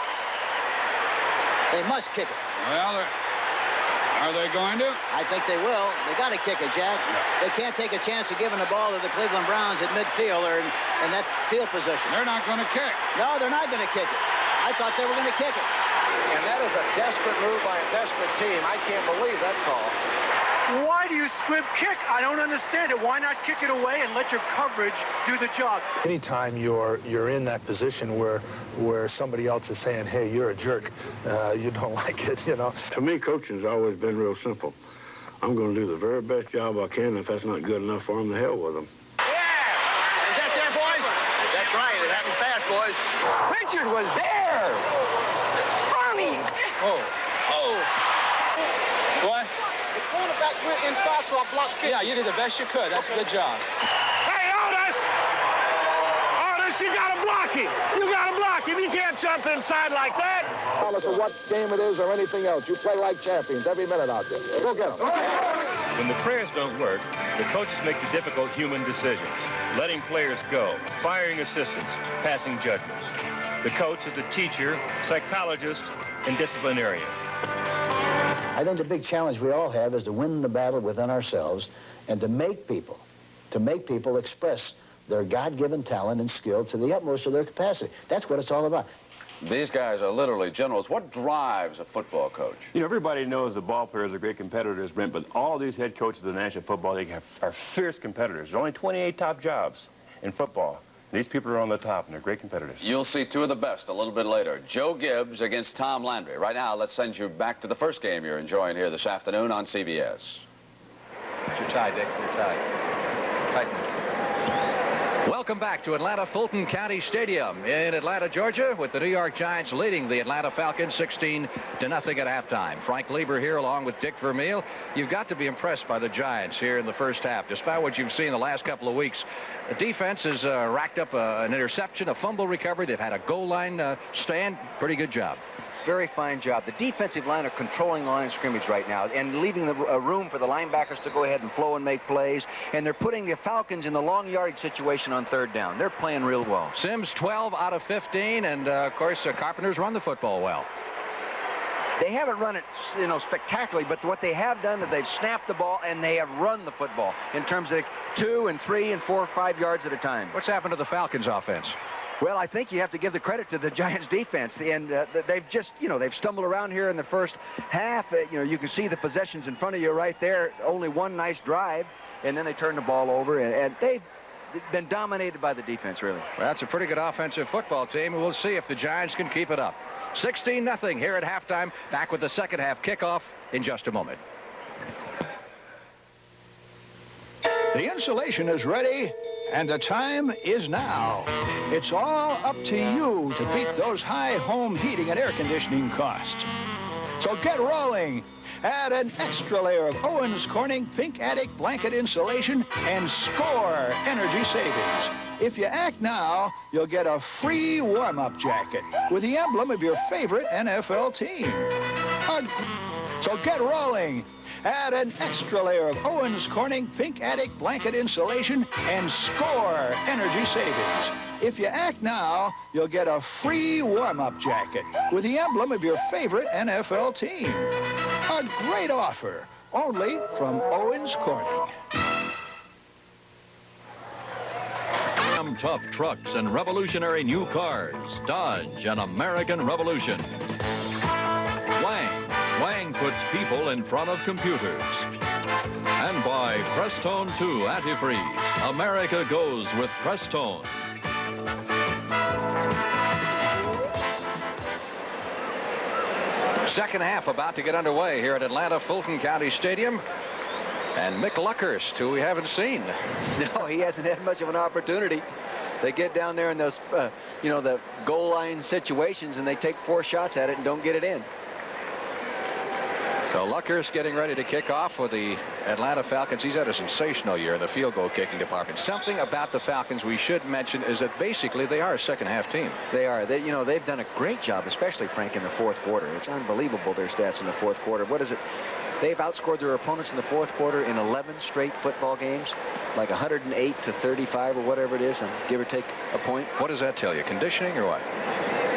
Speaker 2: They must kick it.
Speaker 3: Well, are they going to?
Speaker 2: I think they will. They got to kick it, Jack. They can't take a chance of giving the ball to the Cleveland Browns at midfield or in that field position.
Speaker 3: They're not going to kick.
Speaker 2: No, they're not going to kick it. I thought they were going to kick it.
Speaker 7: And that is a desperate move by a desperate team. I can't believe that call.
Speaker 9: Why do you squib kick? I don't understand it. Why not kick it away and let your coverage do the job? Anytime you're in that position where somebody else is saying, hey, you're a jerk, you don't like it, you know.
Speaker 10: To me, coaching's always been real simple. I'm going to do the very best job I can. If that's not good enough for them, to hell with them.
Speaker 7: Yeah! Is that there, boys? That's right. It happened fast, boys.
Speaker 8: Richard was there!
Speaker 7: Funny!
Speaker 3: Oh. What?
Speaker 7: The cornerback went inside, so I blocked 50.
Speaker 8: Yeah, you did the best you could. That's a good job.
Speaker 9: Hey, Otis! Otis, you got to block him. You got to block him. You can't jump inside like that.
Speaker 7: Regardless of what game it is or anything else, you play like champions every minute out there. Go get them.
Speaker 6: When the prayers don't work, the coaches make the difficult human decisions, letting players go, firing assistants, passing judgments. The coach is a teacher, psychologist, and disciplinarian.
Speaker 11: I think the big challenge we all have is to win the battle within ourselves and to make people express their God-given talent and skill to the utmost of their capacity. That's what it's all about.
Speaker 4: These guys are literally generals. What drives a football coach?
Speaker 6: You know, everybody knows the ball players are great competitors, Brent, but all these head coaches of the National Football League are fierce competitors. There are only 28 top jobs in football. These people are on the top, and they're great competitors.
Speaker 4: You'll see 2 of the best a little bit later. Joe Gibbs against Tom Landry. Right now, let's send you back to the first game you're enjoying here this afternoon on CBS.
Speaker 1: You're tied, Dick. You're tied. Tighten. Welcome back to Atlanta Fulton County Stadium in Atlanta, Georgia, with the New York Giants leading the Atlanta Falcons 16-0 at halftime. Frank Lieber here along with Dick Vermeil. You've got to be impressed by the Giants here in the first half. Despite what you've seen the last couple of weeks, the defense has racked up an interception, a fumble recovery. They've had a goal line stand. Pretty good job.
Speaker 2: Very fine job. The defensive line are controlling the line of scrimmage right now and leaving the room for the linebackers to go ahead and flow and make plays. And they're putting the Falcons in the long yardage situation on 3rd down. They're playing real well.
Speaker 1: Sims 12 out of 15, and of course Carpenter's run the football well.
Speaker 2: They haven't run it, you know, spectacularly, but what they have done is they've snapped the ball and they have run the football in terms of 2 and 3 and 4 or 5 yards at a time.
Speaker 1: What's happened to the Falcons offense?
Speaker 2: Well, I think you have to give the credit to the Giants defense, and they've just, you know, they've stumbled around here in the first half. You know, you can see the possessions in front of you right there. Only one nice drive, and then they turn the ball over, and they've been dominated by the defense, really.
Speaker 1: Well, that's a pretty good offensive football team, and we'll see if the Giants can keep it up. 16-0 here at halftime. Back with the second half kickoff in just a moment.
Speaker 12: The insulation is ready, and the time is now. It's all up to you to beat those high home heating and air conditioning costs. So get rolling. Add an extra layer of Owens Corning Pink Attic blanket insulation and score energy savings. If you act now, you'll get a free warm-up jacket with the emblem of your favorite NFL team. So get rolling. Add an extra layer of Owens Corning Pink Attic blanket insulation and score energy savings. If you act now, you'll get a free warm-up jacket with the emblem of your favorite NFL team. A great offer, only from Owens Corning.
Speaker 5: Tough trucks and revolutionary new cars. Dodge, an American revolution. Wang puts people in front of computers. And by Prestone 2 Antifreeze, America goes with Prestone.
Speaker 1: Second half about to get underway here at Atlanta Fulton County Stadium. And Mick Luckhurst, who we haven't seen.
Speaker 2: No, he hasn't had much of an opportunity. They get down there in those, you know, the goal line situations, and they take 4 shots at it and don't get it in.
Speaker 1: So Luckhurst getting ready to kick off for the Atlanta Falcons. He's had a sensational year in the field goal kicking department. Something about the Falcons we should mention is that basically they are a second half team.
Speaker 2: They are. You know, they've done a great job, especially, Frank, in the fourth quarter. It's unbelievable, their stats in the fourth quarter. What is it? They've outscored their opponents in the fourth quarter in 11 straight football games, like 108 to 35 or whatever it is, and give or take a point.
Speaker 1: What does that tell you? Conditioning or what?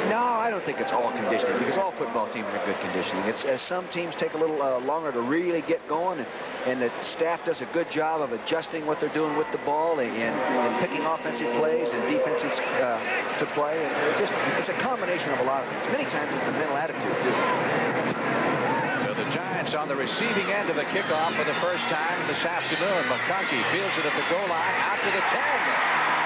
Speaker 2: No, I don't think it's all conditioning, because all football teams are good conditioning. It's as some teams take a little longer to really get going, and the staff does a good job of adjusting what they're doing with the ball and picking offensive plays and defensive to play. And it's a combination of a lot of things. Many times it's a mental attitude too.
Speaker 1: So the Giants on the receiving end of the kickoff for the first time this afternoon. McConkey fields it at the goal line, out to the 10.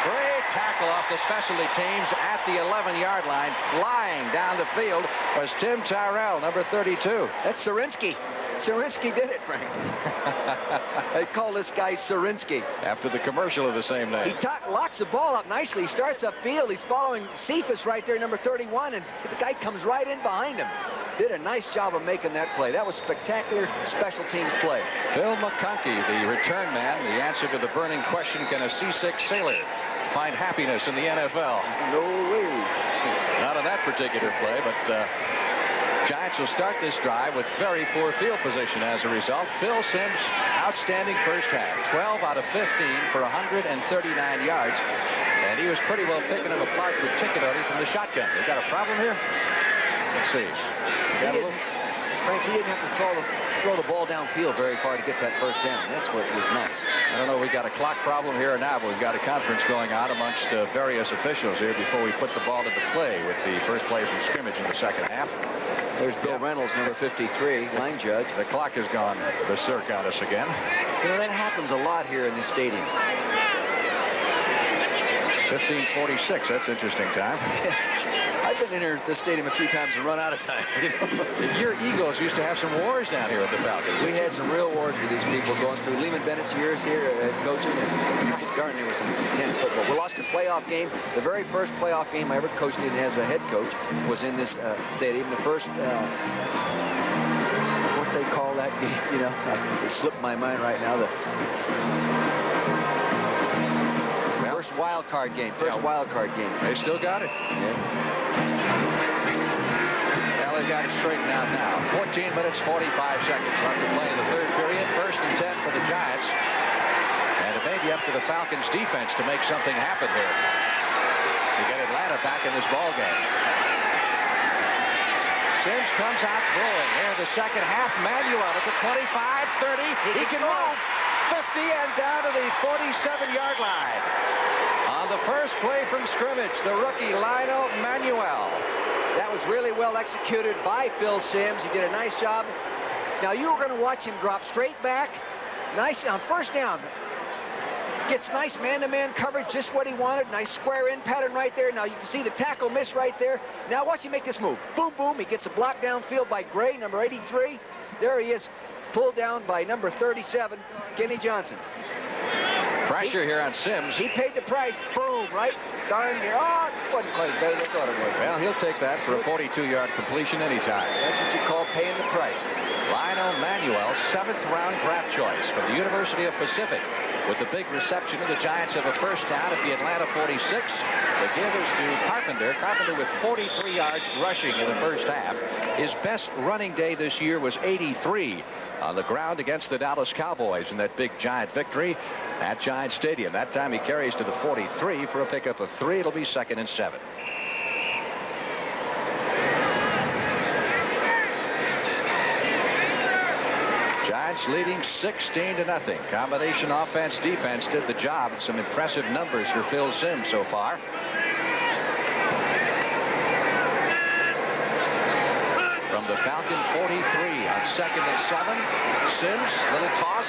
Speaker 1: Great tackle off the specialty teams at the 11-yard line. Flying down the field was Tim Tyrell, number 32.
Speaker 2: That's Sarinsky. Sarinsky did it, Frank. They call this guy Sarinsky.
Speaker 1: After the commercial of the same name.
Speaker 2: He locks the ball up nicely. He starts upfield. He's following Cephas right there, number 31, and the guy comes right in behind him. Did a nice job of making that play. That was spectacular special teams play.
Speaker 1: Phil McConkey, the return man, the answer to the burning question, can a seasick sailor find happiness in the NFL?
Speaker 2: No way.
Speaker 1: Not on that particular play, but Giants will start this drive with very poor field position as a result. Phil Simms, outstanding first half. 12 out of 15 for 139 yards. And he was pretty well picking them apart, particularly from the shotgun. We got a problem here? Let's see.
Speaker 2: Frank, he didn't have to throw the ball downfield very far to get that first down. That's what was nice.
Speaker 1: I don't know if we got a clock problem here or not, but we've got a conference going on amongst various officials here before we put the ball into play with the first play from scrimmage in the second half.
Speaker 2: There's Bill Reynolds, number 53, line judge.
Speaker 1: The clock has gone berserk on us again.
Speaker 2: You know, that happens a lot here in this stadium.
Speaker 1: 15:46, that's interesting time.
Speaker 2: I've been in here at this stadium a few times and run out of time. You know?
Speaker 1: Your Eagles used to have some wars down here at the Falcons.
Speaker 2: We had some real wars with these people going through Lehman Bennett's years here coaching, and Chris Gardner was some intense football. We lost a playoff game. The very first playoff game I ever coached in as a head coach was in this stadium. The first, what they call that game, you know, it slipped my mind right now. The first wild card game. Wild card game.
Speaker 1: They still got it.
Speaker 2: Yeah.
Speaker 1: Well, they've got it straightened out now. 14 minutes, 45 seconds left to play in the third period. First and 10 for the Giants. And it may be up to the Falcons defense to make something happen here to get Atlanta back in this ball game. Simms comes out throwing here in the second half. Manuel at the 25, 30. He can move 50 and down to the 47-yard line. On the first play from scrimmage, the rookie Lionel Manuel. That was really well executed by Phil Simms. He did a nice job. Now you were going to watch him drop straight back. Nice on first down. Gets nice man-to-man coverage, just what he wanted. Nice square in pattern right there. Now you can see the tackle miss right there. Now watch him make this move. Boom, boom. He gets a block downfield by Gray, number 83. There he is, pulled down by number 37, Kenny Johnson. Pressure here on Simms.
Speaker 2: He paid the price. Boom, right darn near. Oh, it wasn't quite as bad as I thought it was.
Speaker 1: Well, he'll take that for a 42-yard completion anytime.
Speaker 2: That's what you call paying the price.
Speaker 1: Lionel Manuel, 7th-round draft choice from the University of Pacific. With the big reception of the Giants have a first down at the Atlanta 46. The give is to Carpenter. Carpenter with 43 yards rushing in the first half. His best running day this year was 83 on the ground against the Dallas Cowboys in that big Giant victory at Giant Stadium. That time he carries to the 43 for a pickup of 3. It'll be 2nd and 7. Giants leading 16-0. Combination offense, defense did the job. Some impressive numbers for Phil Simms so far. From the Falcon 43 on 2nd and 7. Simms, little toss,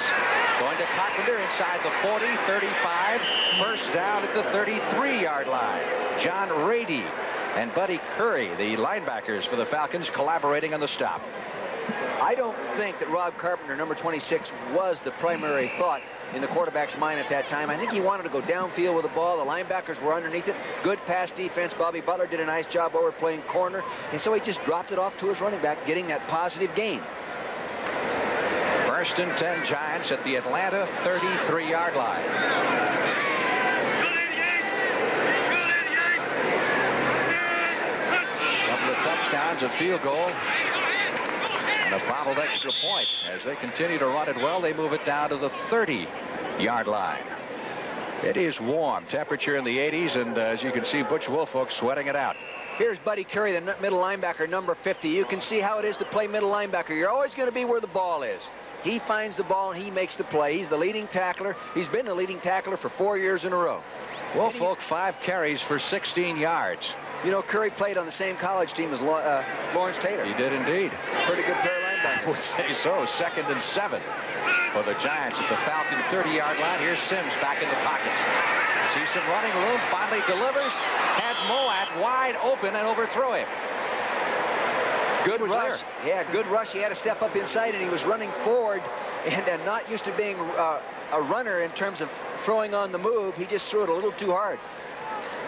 Speaker 1: going to Carpenter inside the 40, 35. First down at the 33-yard line. John Rady and Buddy Curry, the linebackers for the Falcons, collaborating on the stop.
Speaker 2: I don't think that Rob Carpenter, number 26, was the primary thought in the quarterback's mind at that time. I think he wanted to go downfield with the ball. The linebackers were underneath it. Good pass defense. Bobby Butler did a nice job overplaying corner. And so he just dropped it off to his running back, getting that positive gain.
Speaker 1: First and 10 Giants at the Atlanta 33-yard line. Couple of touchdowns, a field goal, and a bobbled extra point. As they continue to run it well, they move it down to the 30-yard line. It is warm, temperature in the 80s, and as you can see, Butch Woolfolk sweating it out.
Speaker 2: Here's Buddy Curry, the middle linebacker, number 50. You can see how it is to play middle linebacker. You're always going to be where the ball is. He finds the ball and he makes the play. He's the leading tackler. He's been the leading tackler for 4 years in a row.
Speaker 1: Woolfolk 5 carries for 16 yards.
Speaker 2: You know, Curry played on the same college team as Lawrence Taylor.
Speaker 1: He did indeed.
Speaker 2: Pretty good pair of linebackers.
Speaker 1: I would say so. 2nd and 7 for the Giants at the Falcon 30-yard line. Here's Sims back in the pocket. Sees some running room, finally delivers, had Moat wide open and overthrew him.
Speaker 2: Good rush. Yeah, good rush. He had to step up inside, and he was running forward, and not used to being a runner in terms of throwing on the move. He just threw it a little too hard.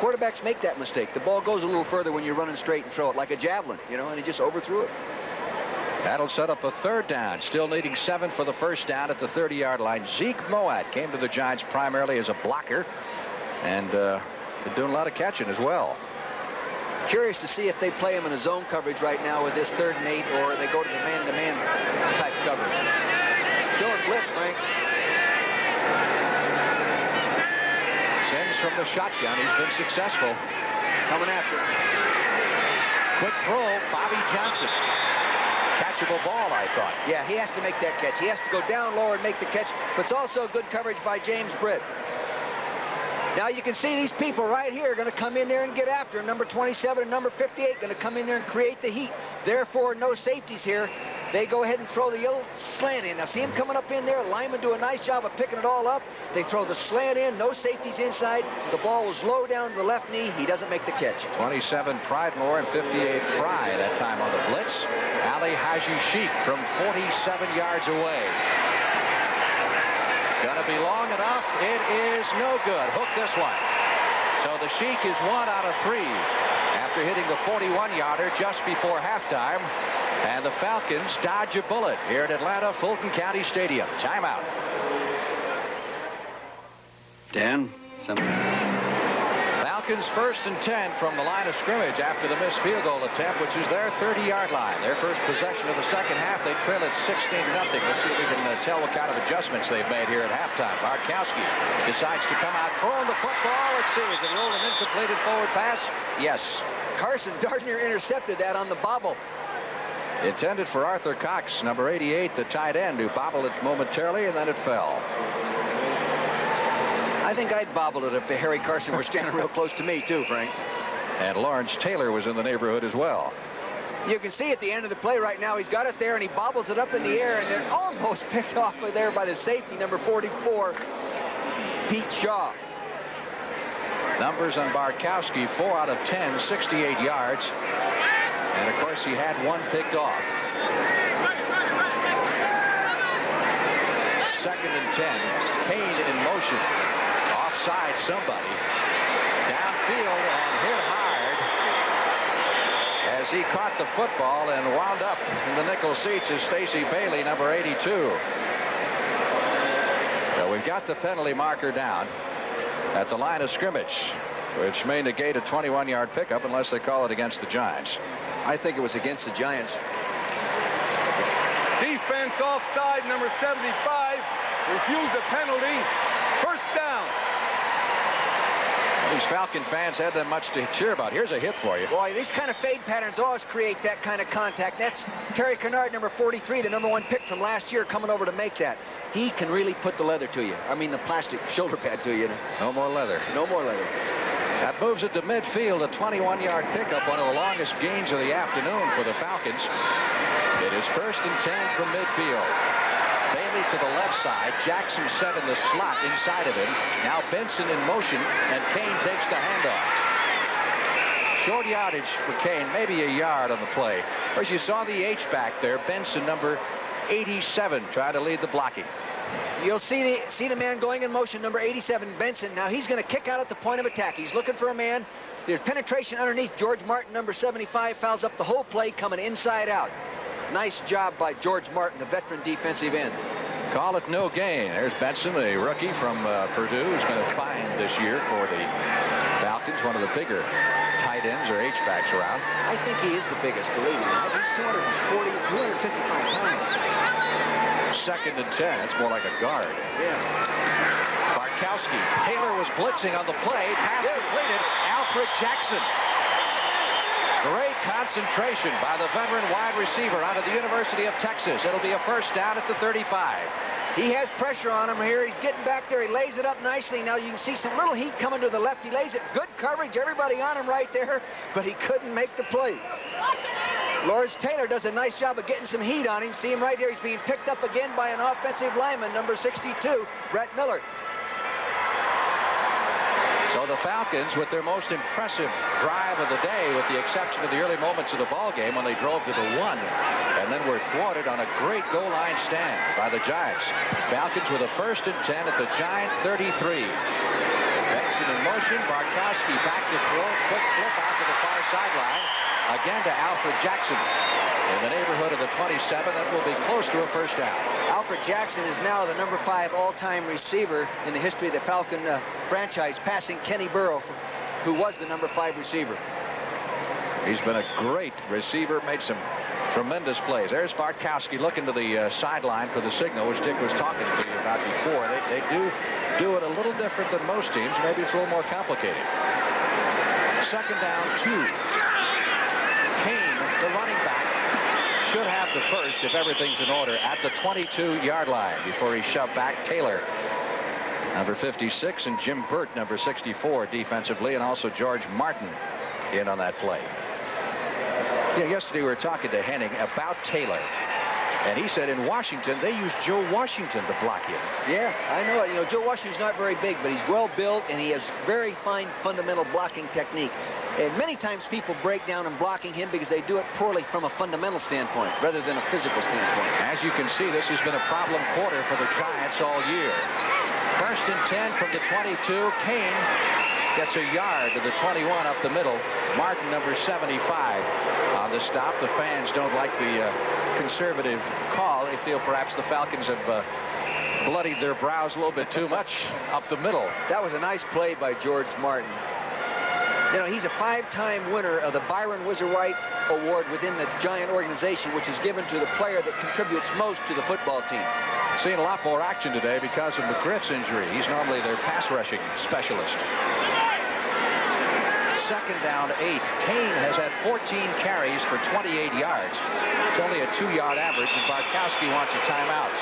Speaker 2: Quarterbacks make that mistake. The ball goes a little further when you're running straight and throw it like a javelin, you know, and he just overthrew it.
Speaker 1: That'll set up a 3rd down. Still needing 7 for the 1st down at the 30-yard line. Zeke Moat came to the Giants primarily as a blocker, and been doing a lot of catching as well.
Speaker 2: Curious to see if they play him in a zone coverage right now with this 3rd and 8, or they go to the man-to-man type coverage. Showing blitz, Frank.
Speaker 1: Sims from the shotgun. He's been successful.
Speaker 2: Coming after him.
Speaker 1: Quick throw, Bobby Johnson. Catchable ball, I thought.
Speaker 2: Yeah, he has to make that catch. He has to go down lower and make the catch, but it's also good coverage by James Britt. Now you can see these people right here are going to come in there and get after him. Number 27 and number 58 going to come in there and create the heat. Therefore, no safeties here. They go ahead and throw the little slant in. Now see him coming up in there. Linemen do a nice job of picking it all up. They throw the slant in. No safeties inside. The ball was low down to the left knee. He doesn't make the catch.
Speaker 1: 27 Pridemore and 58 Fry that time on the blitz. Ali Haji Sheik from 47 yards away. Gonna be long enough. It is no good. Hook this one. So the Sheik is 1 out of 3 after hitting the 41-yarder just before halftime. And the Falcons dodge a bullet here at Atlanta Fulton County Stadium. Timeout.
Speaker 2: Dan,
Speaker 1: Falcons 1st and 10 from the line of scrimmage after the missed field goal attempt, which is their 30-yard line. Their first possession of the 2nd half, they trail it 16-0. Let's see if we can tell what kind of adjustments they've made here at halftime. Bartkowski decides to come out throwing the football. Let's see, is it rolled an incompleted forward pass? Yes.
Speaker 2: Carson Gardner intercepted that on the bobble.
Speaker 1: Intended for Arthur Cox, number 88, the tight end, who bobbled it momentarily, and then it fell.
Speaker 2: I think I'd bobble it if Harry Carson were standing real close to me, too, Frank.
Speaker 1: And Lawrence Taylor was in the neighborhood as well.
Speaker 2: You can see at the end of the play right now, he's got it there, and he bobbles it up in the air, and they're almost picked off of there by the safety, number 44, Pete Shaw.
Speaker 1: Numbers on Bartkowski, 4 out of 10, 68 yards. And, of course, he had 1 picked off. 2nd and 10. Kane in motion. Offside somebody. Downfield and hit hard as he caught the football and wound up in the nickel seats is Stacey Bailey, number 82. So we've got the penalty marker down at the line of scrimmage, which may negate a 21-yard pickup unless they call it against the Giants.
Speaker 2: I think it was against the Giants.
Speaker 3: Defense offside, number 75. Refused the penalty. 1st down.
Speaker 1: These Falcon fans had that much to cheer about. Here's a hit for you.
Speaker 2: Boy, these kind of fade patterns always create that kind of contact. That's Terry Kennard, number 43, the number 1 pick from last year, coming over to make that. He can really put the leather to you. I mean, the plastic shoulder pad to you.
Speaker 1: No more leather.
Speaker 2: No more leather.
Speaker 1: That moves it to midfield, a 21-yard pickup, one of the longest gains of the afternoon for the Falcons. It is 1st and 10 from midfield. Bailey to the left side. Jackson set in the slot inside of him. Now Benson in motion, and Kane takes the handoff. Short yardage for Kane, maybe a yard on the play. As you saw the H back there, Benson, number 87, trying to lead the blocking.
Speaker 2: You'll see the man going in motion, number 87, Benson. Now he's going to kick out at the point of attack. He's looking for a man. There's penetration underneath. George Martin, number 75, fouls up the whole play, coming inside out. Nice job by George Martin, the veteran defensive end.
Speaker 1: Call it no gain. There's Benson, a rookie from Purdue, who's been a find this year for the Falcons, one of the bigger tight ends or H-backs around.
Speaker 2: I think he is the biggest, believe me. He's 255 pounds.
Speaker 1: 2nd and 10. It's more like a guard.
Speaker 2: Yeah.
Speaker 1: Barkowski. Taylor was blitzing on the play. Pass completed. Alfred Jackson. Great concentration by the veteran wide receiver out of the University of Texas. It'll be a first down at the 35.
Speaker 2: He has pressure on him here. He's getting back there. He lays it up nicely. Now you can see some little heat coming to the left. He lays it. Good coverage. Everybody on him right there, but he couldn't make the play. Lawrence Taylor does a nice job of getting some heat on him. See him right here. He's being picked up again by an offensive lineman, number 62, Brett Miller.
Speaker 1: So the Falcons, with their most impressive drive of the day, with the exception of the early moments of the ball game when they drove to the 1 and then were thwarted on a great goal line stand by the Giants. Falcons with a 1st and 10 at the Giant 33. Benson in motion. Barkowski back to throw. Quick flip out to the far sideline. Again to Alfred Jackson. In the neighborhood of the 27, that will be close to a first down.
Speaker 2: Alfred Jackson is now the number 5 all-time receiver in the history of the Falcon franchise, passing Kenny Burrow, who was the number 5 receiver.
Speaker 1: He's been a great receiver, made some tremendous plays. There's Barkowski looking to the sideline for the signal, which Dick was talking to you about before. They do it a little different than most teams. Maybe it's a little more complicated. 2nd down, 2. Kane, the running back, should have the first if everything's in order at the 22-yard line before he shoved back Taylor, number 56, and Jim Burt, number 64, defensively, and also George Martin in on that play. You know, yesterday we were talking to Henning about Taylor, and he said in Washington they used Joe Washington to block him.
Speaker 2: Yeah, I know. You know, Joe Washington's not very big, but he's well built, and he has very fine fundamental blocking technique. And many times people break down in blocking him because they do it poorly from a fundamental standpoint rather than a physical standpoint.
Speaker 1: As you can see, this has been a problem quarter for the Giants all year. 1st and 10 from the 22. Kane gets a yard to the 21 up the middle. Martin, number 75, on the stop. The fans don't like the conservative call. They feel perhaps the Falcons have bloodied their brows a little bit too much up the middle.
Speaker 2: That was a nice play by George Martin. You know, he's a 5-time winner of the Byron Whizzer-White Award within the Giant organization, which is given to the player that contributes most to the football team.
Speaker 1: Seeing a lot more action today because of McGriff's injury. He's normally their pass rushing specialist. 2nd down, 8. Kane has had 14 carries for 28 yards. It's only a 2-yard average, and Barkowski wants a timeout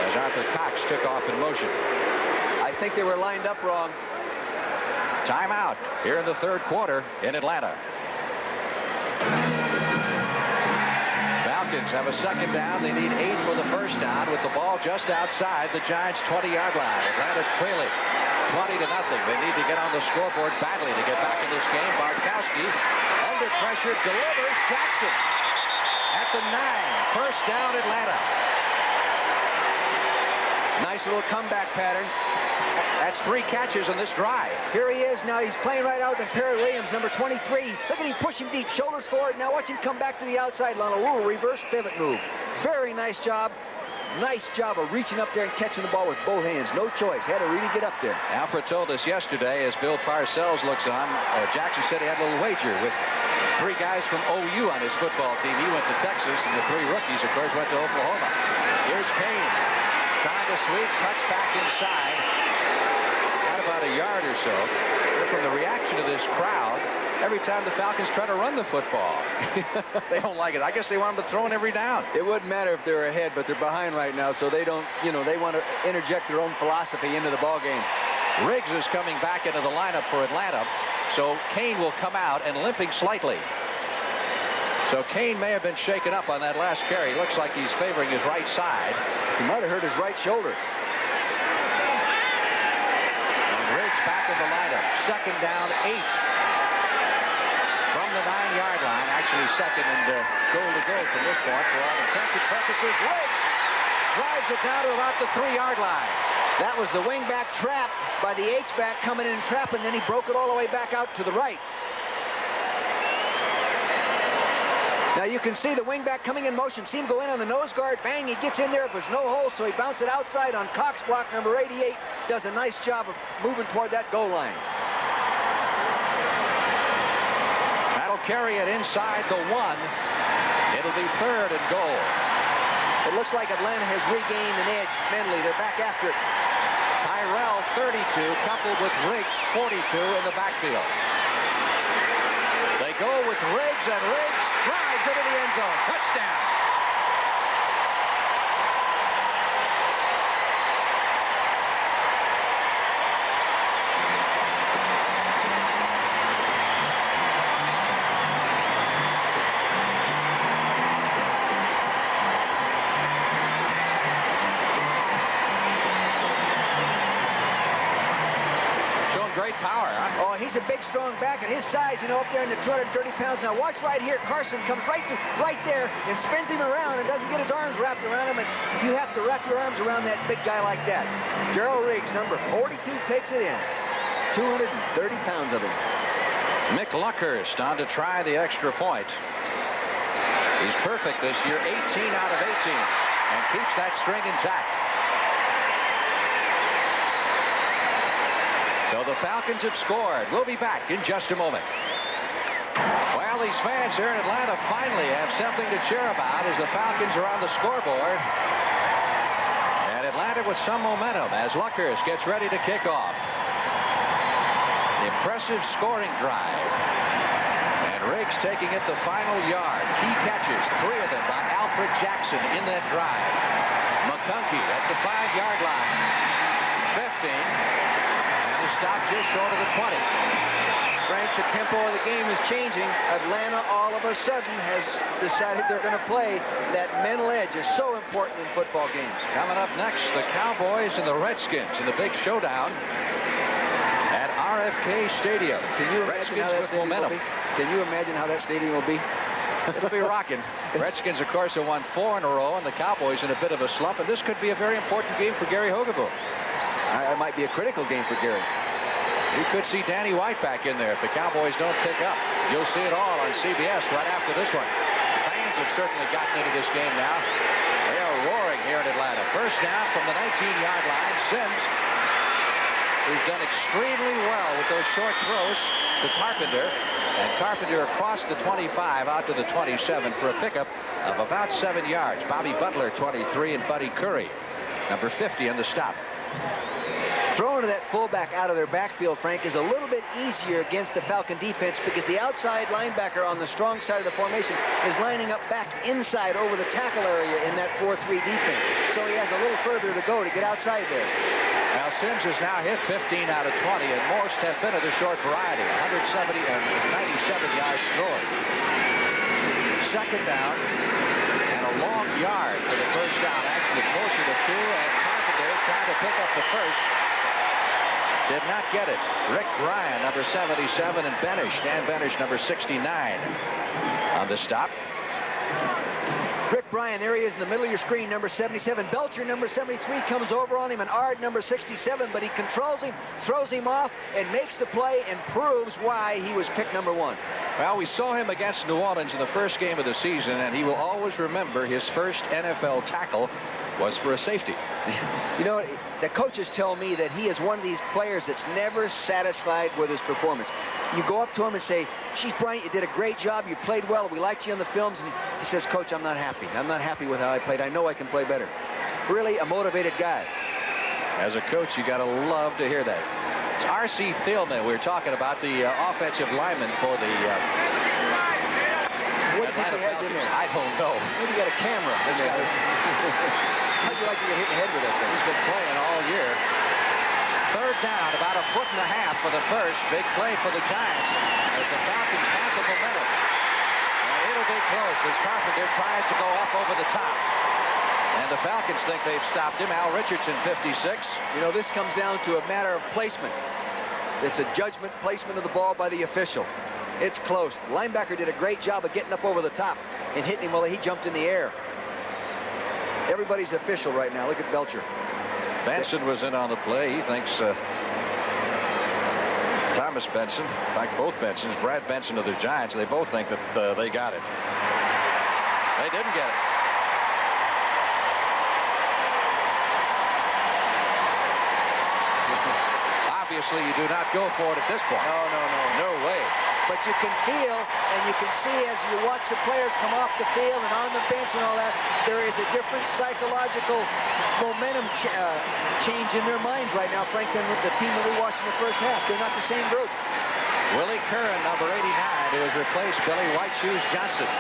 Speaker 1: as Arthur Cox took off in motion.
Speaker 2: I think they were lined up wrong.
Speaker 1: Timeout here in the 3rd quarter in Atlanta. Falcons have a 2nd down. They need 8 for the first down with the ball just outside the Giants' 20-yard line. Atlanta trailing 20-0. They need to get on the scoreboard badly to get back in this game. Barkowski under pressure delivers. Jackson at the 9. First down, Atlanta.
Speaker 2: Nice little comeback pattern.
Speaker 1: That's 3 catches on this drive.
Speaker 2: Here he is now. He's playing right out to Perry Williams, number 23. Look at him push him deep, shoulders forward. Now watch him come back to the outside line. A little reverse pivot move. Very nice job. Nice job of reaching up there and catching the ball with both hands. No choice. Had to really get up there.
Speaker 1: Alfred told us yesterday, as Bill Parcells looks on, Jackson said he had a little wager with 3 guys from OU on his football team. He went to Texas, and the 3 rookies, of course, went to Oklahoma. Here's Kane. Trying to sweep, cuts back inside. About a yard or so. But from the reaction of this crowd, every time the Falcons try to run the football, they don't like it. I guess they want them to throw it every down.
Speaker 2: It wouldn't matter if they're ahead, but they're behind right now, so they don't, you know, they want to interject their own philosophy into the ball game.
Speaker 1: Riggs is coming back into the lineup for Atlanta, so Kane will come out and limping slightly. So Kane may have been shaken up on that last carry. Looks like he's favoring his right side.
Speaker 2: He might have hurt his right shoulder.
Speaker 1: Back in the lineup. 2nd down, 8. the 9-yard line, actually second and goal to go from this point for all intents and purposes. Riggs drives it down to about the 3-yard line.
Speaker 2: That was the wingback trap by the H-back coming in and trapping, then he broke it all the way back out to the right. Now you can see the wingback coming in motion, see him go in on the nose guard, bang, he gets in there, there's no hole, so he bounces it outside on Cox block, number 88, does a nice job of moving toward that goal line.
Speaker 1: That'll carry it inside the 1. It'll be 3rd and goal.
Speaker 2: It looks like Atlanta has regained an edge mentally. They're back after it.
Speaker 1: Tyrell, 32, coupled with Riggs, 42 in the backfield. They go with Riggs, and Riggs drives into the end zone. Touchdown. Great power, huh?
Speaker 2: Oh, he's a big, strong back at his size, you know, up there in the 230 pounds. Now watch right here. Carson comes right there and spins him around and doesn't get his arms wrapped around him, and you have to wrap your arms around that big guy like that. Gerald Riggs, number 42, takes it in. 230 pounds of him.
Speaker 1: Mick Luckhurst on to try the extra point. He's perfect this year, 18 out of 18, and keeps that string intact. So the Falcons have scored. We'll be back in just a moment. Well, these fans here in Atlanta finally have something to cheer about as the Falcons are on the scoreboard. And Atlanta with some momentum as Luckhurst gets ready to kick off. Impressive scoring drive. And Riggs taking it the final yard. Key catches, 3 of them by Alfred Jackson in that drive. McConkey at the 5-yard line. 15. Stop just short of the 20.
Speaker 2: Frank, the tempo of the game is changing. Atlanta all of a sudden has decided they're going to play. That mental edge is so important in football games.
Speaker 1: Coming up next, the Cowboys and the Redskins in the big showdown at RFK Stadium.
Speaker 2: Can you imagine how that stadium will be? Can you imagine how that stadium will be?
Speaker 1: It'll be rocking. Redskins, of course, have won 4 in a row, and the Cowboys in a bit of a slump, and this could be a very important game for Gary Hogeboom.
Speaker 2: It might be a critical game for Gary.
Speaker 1: You could see Danny White back in there if the Cowboys don't pick up. You'll see it all on CBS right after this one. Fans have certainly gotten into this game now. They are roaring here in Atlanta. First down from the 19-yard line. Sims, who's done extremely well with those short throws to Carpenter. And Carpenter across the 25 out to the 27 for a pickup of about 7 yards. Bobby Butler, 23, and Buddy Curry, number 50, on the stop.
Speaker 2: Throwing to that fullback out of their backfield, Frank, is a little bit easier against the Falcon defense because the outside linebacker on the strong side of the formation is lining up back inside over the tackle area in that 4-3 defense. So he has a little further to go to get outside there.
Speaker 1: Now, Sims has now hit 15 out of 20, and most have been of the short variety, 170 and 97 yards throwing. Second down, and a long yard for the first down, actually closer to 2, and Carpenter trying to pick up the first. Did not get it. Rick Bryan, number 77, and Benish, Dan Benish, number 69, on the stop.
Speaker 2: Rick Bryan, there he is in the middle of your screen, number 77. Belcher, number 73, comes over on him, and Ard, number 67, but he controls him, throws him off, and makes the play and proves why he was picked number 1.
Speaker 1: Well, we saw him against New Orleans in the first game of the season, and he will always remember his first NFL tackle was for a safety.
Speaker 2: You know, the coaches tell me that he is one of these players that's never satisfied with his performance. You go up to him and say, "Chief Bryant, you did a great job. You played well. We liked you on the films." And he says, "Coach, I'm not happy. I'm not happy with how I played. I know I can play better." Really a motivated guy.
Speaker 1: As a coach, you got to love to hear that. It's R.C. Thielman. We were talking about the offensive lineman for the Atlanta Falcons. I don't know.
Speaker 2: Maybe you got a camera. How'd you like to get hit in the head with that thing?
Speaker 1: He's been playing all year. Third down, about 1.5 feet for the first. Big play for the Giants as the Falcons have the momentum. And it'll be close as Carpenter tries to go up over the top. And the Falcons think they've stopped him. Al Richardson, 56.
Speaker 2: You know, this comes down to a matter of placement. It's a judgment placement of the ball by the official. It's close. The linebacker did a great job of getting up over the top and hitting him while he jumped in the air. Everybody's official right now. Look at Belcher.
Speaker 1: Benson was in on the play. He thinks Thomas Benson, in fact, both Bensons, Brad Benson of the Giants, they both think that they got it. They didn't get it. Obviously, you do not go for it at this point. No way.
Speaker 2: But you can feel and you can see as you watch the players come off the field and on the bench and all that, there is a different psychological momentum change in their minds right now, Frank, than with the team that we watched in the first half. They're not the same group.
Speaker 1: Willie Curran, number 89, who has replaced Billy White Shoes Johnson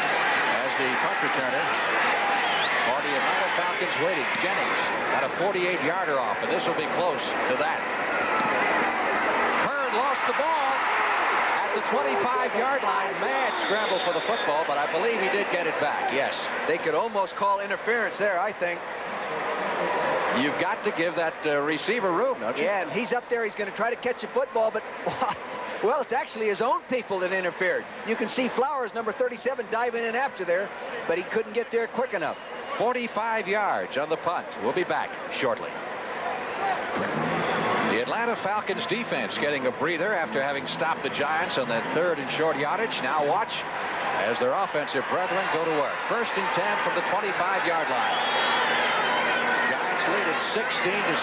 Speaker 1: as the punt returner. For the Atlanta Falcons waiting. Jennings got a 48-yarder off, and this will be close to that. Curran lost the ball at the 25-yard line. Mad scramble for the football, but I believe he did get it back. Yes.
Speaker 2: They could almost call interference there, I think.
Speaker 1: You've got to give that receiver room, don't you?
Speaker 2: Yeah, and he's up there. He's going to try to catch a football, but, well, it's actually his own people that interfered. You can see Flowers, number 37, diving in after there, but he couldn't get there quick enough.
Speaker 1: 45 yards on the punt. We'll be back shortly. The Atlanta Falcons defense getting a breather after having stopped the Giants on that 3rd and short yardage. Now watch as their offensive brethren go to work. 1st and 10 from the 25-yard line. Giants lead at 16-7,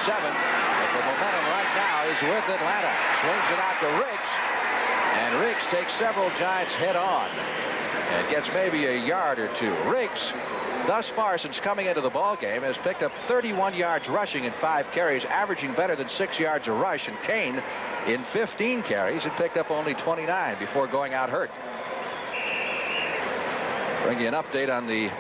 Speaker 1: but the momentum right now is with Atlanta. Swings it out to Riggs, and Riggs takes several Giants head on and gets maybe a yard or two. Riggs, thus far since coming into the ball game, has picked up 31 yards rushing in 5 carries, averaging better than 6 yards a rush. And Kane, in 15 carries, had picked up only 29 before going out hurt. Bring you an update on the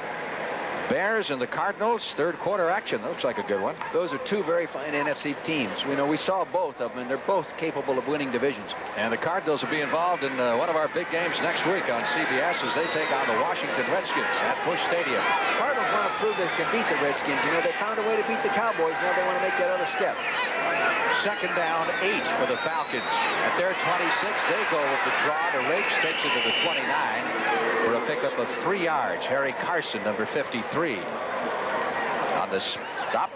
Speaker 1: Bears and the Cardinals. 3rd quarter action. Looks like a good one.
Speaker 2: Those are 2 very fine NFC teams. We saw both of them, and they're both capable of winning divisions.
Speaker 1: And the Cardinals will be involved in one of our big games next week on CBS as they take on the Washington Redskins at Busch Stadium.
Speaker 2: Cardinals want to prove they can beat the Redskins. They found a way to beat the Cowboys. Now they want to make that other step.
Speaker 1: 2nd down, 8 for the Falcons. At their 26, they go with the draw to Riggs, takes it to the 29 for a pickup of 3 yards. Harry Carson, number 53. On the stop.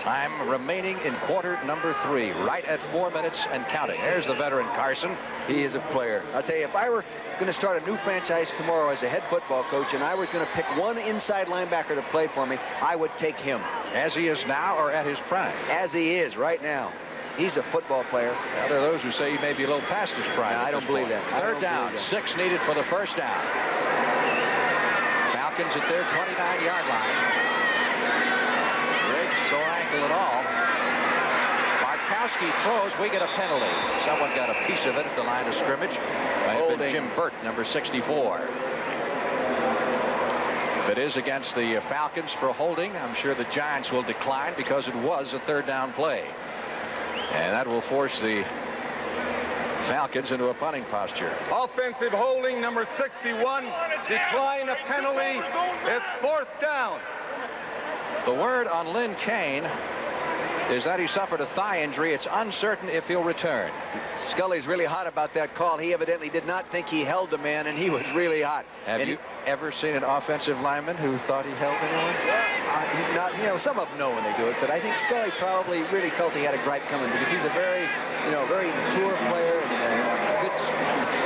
Speaker 1: Time remaining in quarter number 3, right at 4 minutes and counting. There's the veteran Carson.
Speaker 2: He is a player. I'll tell you, if I were going to start a new franchise tomorrow as a head football coach and I was going to pick one inside linebacker to play for me, I would take him.
Speaker 1: As he is now or at his prime?
Speaker 2: As he is right now. He's a football player.
Speaker 1: Now, there are those who say he may be a little past his prime.
Speaker 2: No, I don't believe that.
Speaker 1: 3rd down, 6 needed for the 1st down. Falcons at their 29-yard line. Riggs sore ankle and all. Bartkowski throws. We get a penalty. Someone got a piece of it at the line of scrimmage. Jim Burt, number 64. If it is against the Falcons for holding, I'm sure the Giants will decline because it was a 3rd down play. And that will force the Falcons into a punting posture.
Speaker 3: Offensive holding, number 61. Decline a penalty. It's 4th down.
Speaker 1: The word on Lynn Kane is that he suffered a thigh injury. It's uncertain if he'll return.
Speaker 2: Scully's really hot about that call. He evidently did not think he held the man, and he was really hot.
Speaker 1: Have you ever seen an offensive lineman who thought he held anyone?
Speaker 2: Some of them know when they do it, but I think Scully probably really felt he had a gripe coming because he's a very, very mature player and a good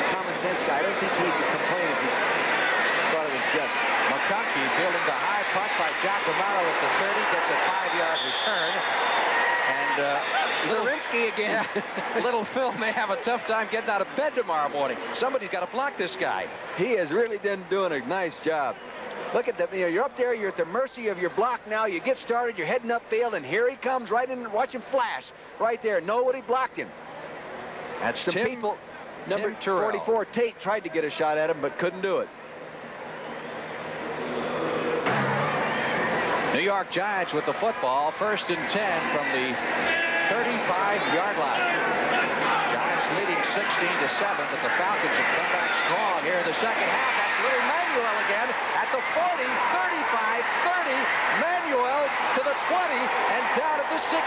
Speaker 2: common sense guy. I don't think he'd complain if he thought it was just.
Speaker 1: McConkey fielding the high punt by Jack Romero at the 30, gets a 5-yard return. And
Speaker 2: Zarinsky again.
Speaker 1: Little Phil may have a tough time getting out of bed tomorrow morning. Somebody's got to block this guy.
Speaker 2: He has really been doing a nice job. Look at that. You're up there. You're at the mercy of your block now. You get started. You're heading upfield, and here he comes right in. Watch him flash right there. Nobody blocked him.
Speaker 1: That's
Speaker 2: some people. Number 44, Tate, tried to get a shot at him, but couldn't do it.
Speaker 1: New York Giants with the football. 1st and 10 from the 35-yard line. Giants leading 16-7, but the Falcons have come back strong here in the second half. That's little Manuel again at the 40, 35, 30. Manuel to the 20 and down at the 16.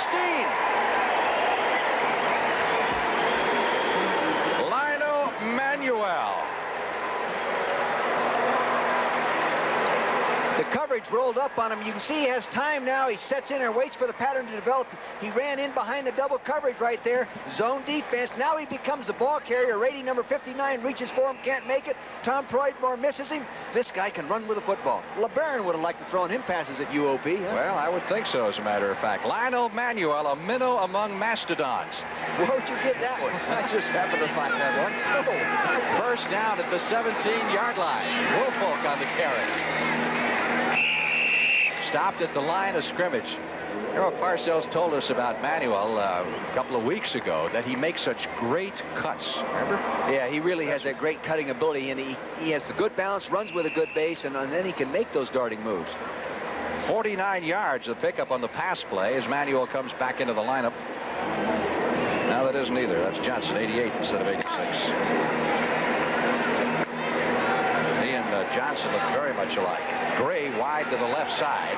Speaker 1: Lionel Manuel
Speaker 2: The coverage rolled up on him. You can see he has time now. He sets in and waits for the pattern to develop. He ran in behind the double coverage right there. Zone defense. Now he becomes the ball carrier. Rating number 59 reaches for him, can't make it. Tom Proydmore misses him. This guy can run with the football. LeBaron would have liked to throw him passes at UOP. Huh?
Speaker 1: Well, I would think so, as a matter of fact. Lionel Manuel, a minnow among mastodons.
Speaker 2: Where'd you get that one?
Speaker 1: I just happened to find that one. Oh. First down at the 17-yard line. Woolfolk on the carry. Stopped at the line of scrimmage. Harold Parcells told us about Manuel a couple of weeks ago, that he makes such great cuts. Remember?
Speaker 2: Yeah, he really has that great cutting ability, and he has the good balance, runs with a good base, and then he can make those darting moves.
Speaker 1: 49 yards, the pickup on the pass play as Manuel comes back into the lineup. Now that isn't either. That's Johnson, 88 instead of 86. He and Johnson look very much alike. Gray wide to the left side.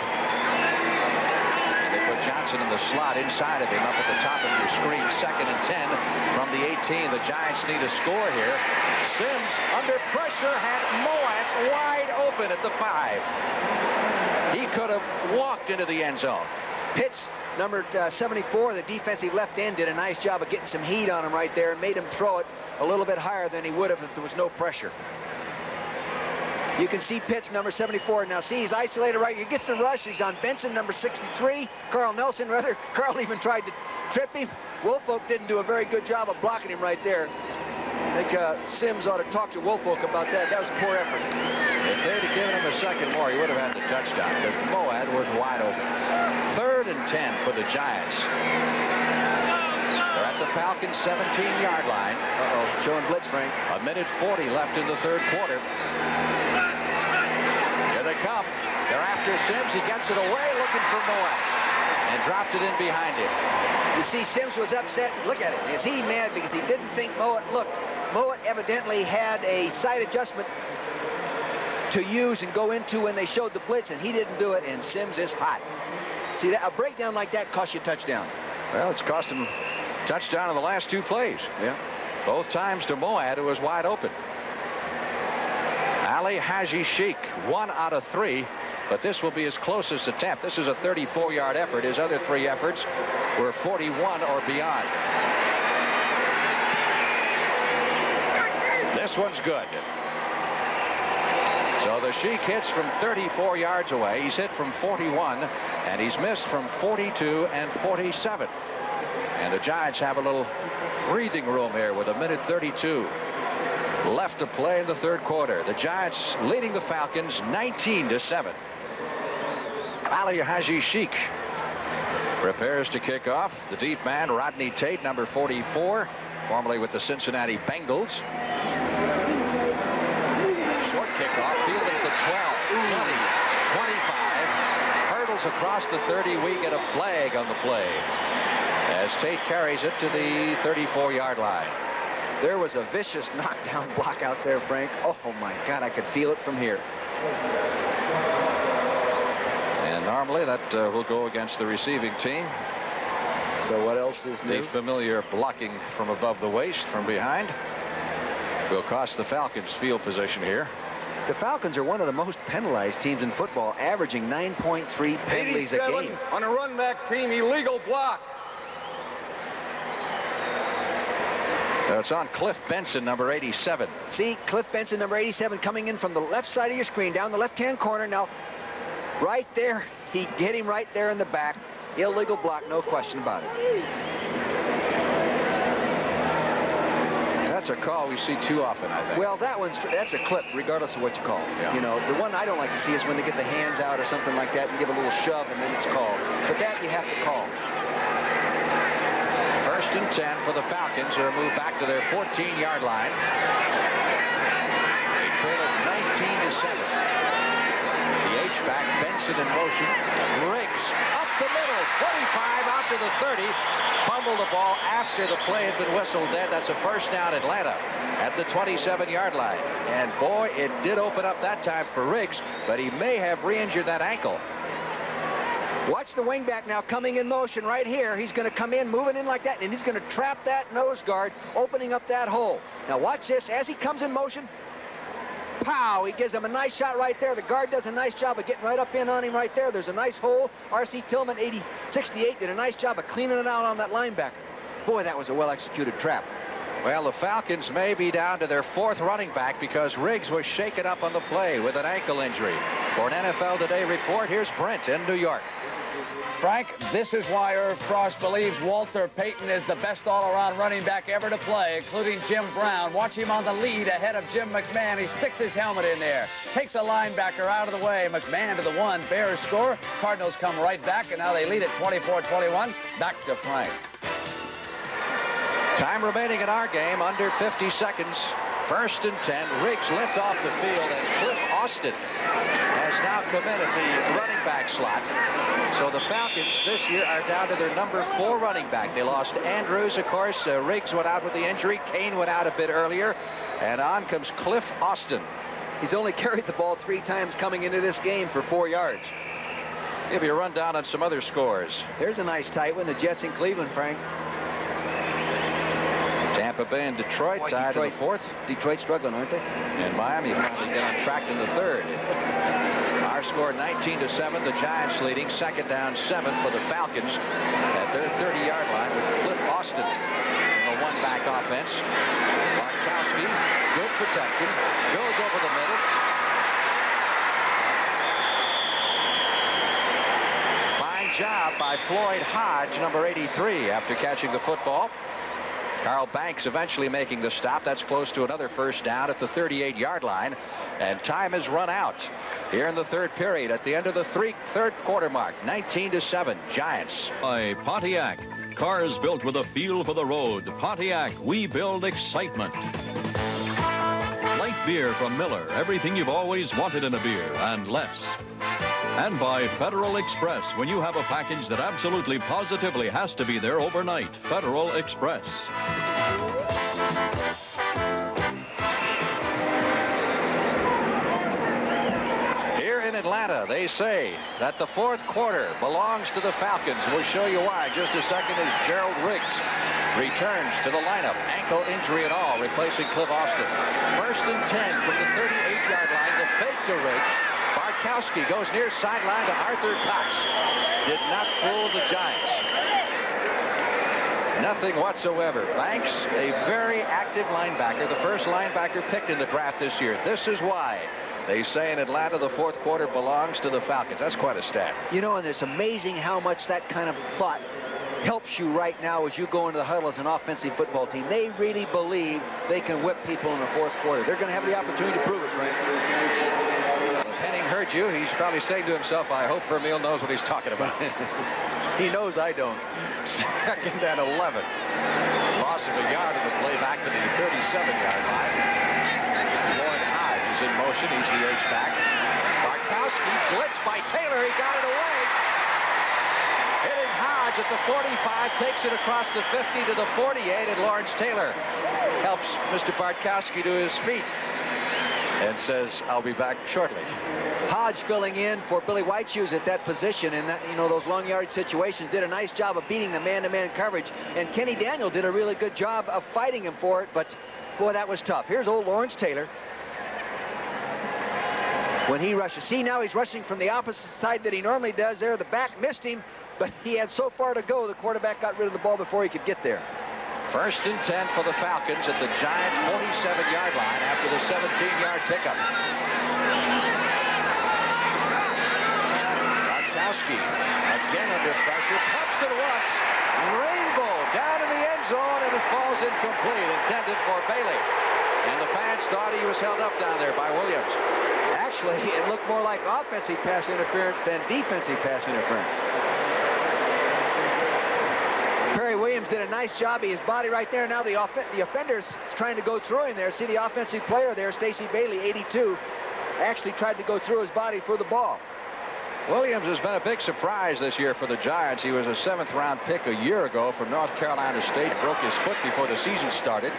Speaker 1: And they put Johnson in the slot inside of him up at the top of your screen. 2nd and 10 from the 18. The Giants need a score here. Sims under pressure had Moat wide open at the 5. He could have walked into the end zone.
Speaker 2: Pitts, number 74, the defensive left end, did a nice job of getting some heat on him right there and made him throw it a little bit higher than he would have if there was no pressure. You can see Pitts, number 74. Now, see, he's isolated right. He gets the rush. He's on Benson, number 63. Carl Nelson, rather. Carl even tried to trip him. Woolfolk didn't do a very good job of blocking him right there. I think Sims ought to talk to Woolfolk about that. That was a poor effort.
Speaker 1: If they'd have given him a second more, he would have had the touchdown, because Moat was wide open. 3rd and 10 for the Giants. They're at the Falcons' 17-yard line.
Speaker 2: Uh-oh, showing blitz, Frank.
Speaker 1: 1:40 left in the 3rd quarter. Here they come. They're after Sims. He gets it away, looking for Moat, and dropped it in behind him.
Speaker 2: You see, Sims was upset. Look at him. Is he mad because he didn't think Moat looked? Moat evidently had a side adjustment to use and go into when they showed the blitz, and he didn't do it, and Sims is hot. See, that a breakdown like that costs you a touchdown.
Speaker 1: Well, it's cost him touchdown in the last 2 plays.
Speaker 2: Yeah.
Speaker 1: Both times to Moat, who was wide open. Ali Haji Sheikh, 1 out of 3, but this will be his closest attempt. This is a 34-yard effort. His other 3 efforts were 41 or beyond. This one's good. So the Sheikh hits from 34 yards away. He's hit from 41, and he's missed from 42 and 47. And the Giants have a little breathing room here with 1:32 left to play in the 3rd quarter. The Giants leading the Falcons 19-7. Ali Haji Sheikh prepares to kick off. The deep man, Rodney Tate, number 44, formerly with the Cincinnati Bengals. Short kickoff, fielded at the 12, 20, 25. Hurdles across the 30. We get a flag on the play as Tate carries it to the 34-yard line.
Speaker 2: There was a vicious knockdown block out there, Frank. Oh, my God, I could feel it from here.
Speaker 1: And normally that will go against the receiving team.
Speaker 2: So what else is new?
Speaker 1: The familiar blocking from above the waist, from behind, will cost the Falcons field position here.
Speaker 2: The Falcons are one of the most penalized teams in football, averaging 9.3 penalties a game.
Speaker 3: On a run-back team, illegal block.
Speaker 1: It's on Cliff Benson, number 87.
Speaker 2: See, Cliff Benson, number 87, coming in from the left side of your screen, down the left-hand corner. Now, right there, he hit him right there in the back. Illegal block, no question about it.
Speaker 1: That's a call we see too often, I think.
Speaker 2: Well, that's a clip, regardless of what you call it.
Speaker 1: Yeah.
Speaker 2: You know, the one I don't like to see is when they get the hands out or something like that and give a little shove, and then it's called. But that you have to call.
Speaker 1: 1st and 10 for the Falcons, who move back to their 14-yard line. They trail it 19-7. The H-back, Benson in motion. Riggs up the middle, 25 out to the 30. Fumbled the ball after the play had been whistled dead. That's a 1st down, Atlanta, at the 27-yard line. And boy, it did open up that time for Riggs, but he may have re-injured that ankle.
Speaker 2: Watch the wingback now coming in motion right here. He's going to come in, moving in like that, and he's going to trap that nose guard, opening up that hole. Now watch this. As he comes in motion, Pow! He gives him a nice shot right there. The guard does a nice job of getting right up in on him right there. There's a nice hole. R.C. Tillman, 68, did a nice job of cleaning it out on that linebacker. Boy, that was a well-executed trap.
Speaker 1: Well, the Falcons may be down to their 4th running back because Riggs was shaken up on the play with an ankle injury. For an NFL Today report, here's Brent in New York.
Speaker 4: Frank, this is why Irv Frost believes Walter Payton is the best all-around running back ever to play, including Jim Brown. Watch him on the lead ahead of Jim McMahon. He sticks his helmet in there, takes a linebacker out of the way. McMahon to the 1. Bears score. Cardinals come right back, and now they lead at 24-21. Back to Frank.
Speaker 1: Time remaining in our game, under 50 seconds. 1st and 10. Riggs limped off the field, and Cliff Austin has now come in at the running back slot. So the Falcons this year are down to their number 4 running back. They lost Andrews, of course. Riggs went out with the injury. Kane went out a bit earlier. And on comes Cliff Austin.
Speaker 2: He's only carried the ball 3 times coming into this game for 4 yards.
Speaker 1: Give you a rundown on some other scores.
Speaker 2: There's a nice tight one. The Jets in Cleveland, Frank.
Speaker 1: Tampa Bay and Detroit tied in the 4th.
Speaker 2: Detroit struggling, aren't they?
Speaker 1: And Miami finally get on track in the 3rd. Our score 19-7. The Giants leading. 2nd down 7 for the Falcons at their 30-yard line with Cliff Austin in the 1-back offense. Bartkowski, good protection, goes over the middle. Fine job by Floyd Hodge, number 83, after catching the football. Carl Banks eventually making the stop. That's close to another 1st down at the 38-yard line. And time has run out here in the 3rd period at the end of the 3rd quarter mark. 19-7, Giants.
Speaker 5: By Pontiac. Cars built with a feel for the road. Pontiac, we build excitement. Light beer from Miller. Everything you've always wanted in a beer and less. And by Federal Express. When you have a package that absolutely positively has to be there overnight. Federal Express.
Speaker 1: Here in Atlanta, they say that the 4th quarter belongs to the Falcons. We'll show you why in just a second as Gerald Riggs returns to the lineup. Ankle injury and all, replacing Cliff Austin. 1st and 10 from the 38-yard line. The fake to Riggs. Bartkowski goes near sideline to Arthur Cox. Did not fool the Giants. Nothing whatsoever. Banks, a very active linebacker, the first linebacker picked in the draft this year. This is why they say in Atlanta the 4th quarter belongs to the Falcons. That's quite a stat.
Speaker 2: You know, and it's amazing how much that kind of thought helps you right now as you go into the huddle as an offensive football team. They really believe they can whip people in the 4th quarter. They're going to have the opportunity to prove it, Frank.
Speaker 1: Henning heard you. He's probably saying to himself, I hope Vermeil knows what he's talking about.
Speaker 2: He knows I don't.
Speaker 1: 2nd and 11. Loss of a yard in the play back to the 37-yard line. Lloyd Hodge is in motion. He's the H-back. Bartkowski blitzed by Taylor. He got it away. Hitting Hodge at the 45, takes it across the 50 to the 48, and Lawrence Taylor helps Mr. Bartkowski to his feet and says, I'll be back shortly.
Speaker 2: Hodge filling in for Billy Whiteshoes at that position, and that, you know, those long yard situations, did a nice job of beating the man-to-man coverage, and Kenny Daniel did a really good job of fighting him for it, but boy, that was tough. Here's old Lawrence Taylor when he rushes. See, now he's rushing from the opposite side that he normally does there. The back missed him, but he had so far to go, the quarterback got rid of the ball before he could get there.
Speaker 1: 1st and 10 for the Falcons at the Giant 47-yard line after the 17-yard pickup. Bartkowski again under pressure, pumps it once. Rainbow down in the end zone, and it falls incomplete, intended for Bailey. And the fans thought he was held up down there by Williams.
Speaker 2: Actually, it looked more like offensive pass interference than defensive pass interference. Perry Williams did a nice job. His body right there. Now the offender's trying to go through him there. See the offensive player there, Stacey Bailey, 82, actually tried to go through his body for the ball.
Speaker 1: Williams has been a big surprise this year for the Giants. He was a 7th-round pick a year ago from North Carolina State. Broke his foot before the season started.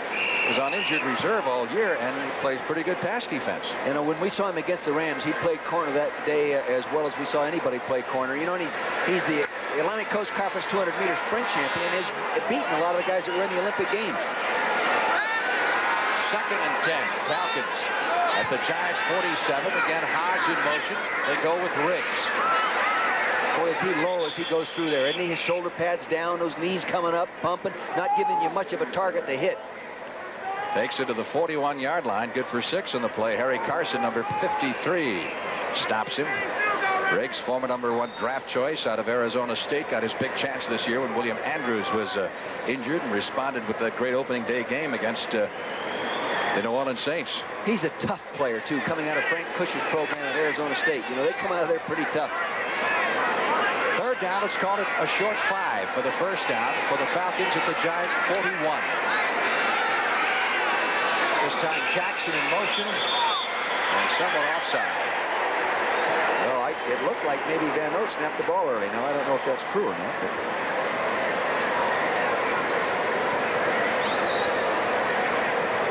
Speaker 1: Was on injured reserve all year, and he plays pretty good pass defense.
Speaker 2: You know, when we saw him against the Rams, he played corner that day as well as we saw anybody play corner. You know, and he's the Atlantic Coast Conference 200-meter sprint champion, and has beaten a lot of the guys that were in the Olympic Games.
Speaker 1: 2nd and 10, Falcons. At the Giant 47, again, Hodge in motion. They go with Riggs.
Speaker 2: Boy, is he low as he goes through there. Isn't he? His shoulder pads down, those knees coming up, pumping, not giving you much of a target to hit.
Speaker 1: Takes it to the 41-yard line. Good for 6 in the play. Harry Carson, number 53, stops him. Riggs, former #1 draft choice out of Arizona State, got his big chance this year when William Andrews was injured and responded with that great opening day game against the New Orleans Saints.
Speaker 2: He's a tough player, too, coming out of Frank Cush's program at Arizona State. You know, they come out of there pretty tough.
Speaker 1: Third down, let's call it a short 5 for the first down for the Falcons at the Giant 41. This time Jackson in motion and someone offside.
Speaker 2: Well, it looked like maybe Van Note snapped the ball early. Now, I don't know if that's true or not. But...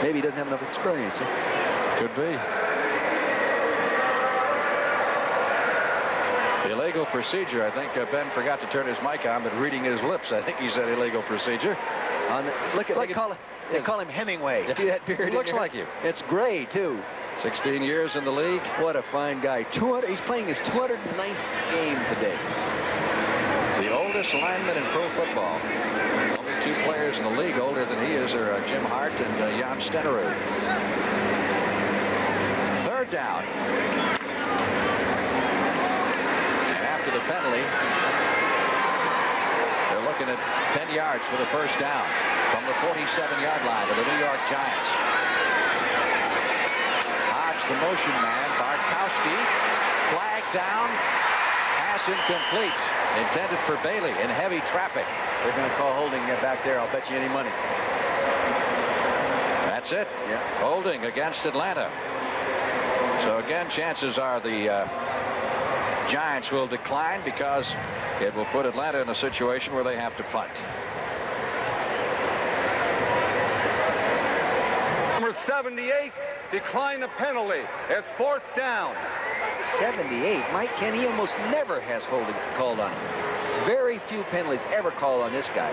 Speaker 2: maybe he doesn't have enough experience. Huh?
Speaker 1: Could be. Illegal procedure. I think Ben forgot to turn his mic on, but reading his lips, I think he said illegal procedure.
Speaker 2: They call him Hemingway. See that beard?
Speaker 1: Looks like you.
Speaker 2: It's gray, too.
Speaker 1: 16 years in the league.
Speaker 2: What a fine guy. He's playing his 209th game today.
Speaker 1: It's the oldest lineman in pro football. Only 2 players in the league older than he is are Jim Hart and Jan Stenerud. Third down. And after the penalty, they're looking at 10 yards for the first down from the 47-yard line of the New York Giants. Hodge, the motion man. Bartkowski, flag down. Pass incomplete. Intended for Bailey in heavy traffic.
Speaker 2: They're going to call holding back there. I'll bet you any money.
Speaker 1: That's it.
Speaker 2: Yeah.
Speaker 1: Holding against Atlanta. So again, chances are the Giants will decline because it will put Atlanta in a situation where they have to punt.
Speaker 3: Number 78, decline the penalty. It's 4th down.
Speaker 2: 78. Mike Kenny almost never has holding called on him. Very few penalties ever called on this guy.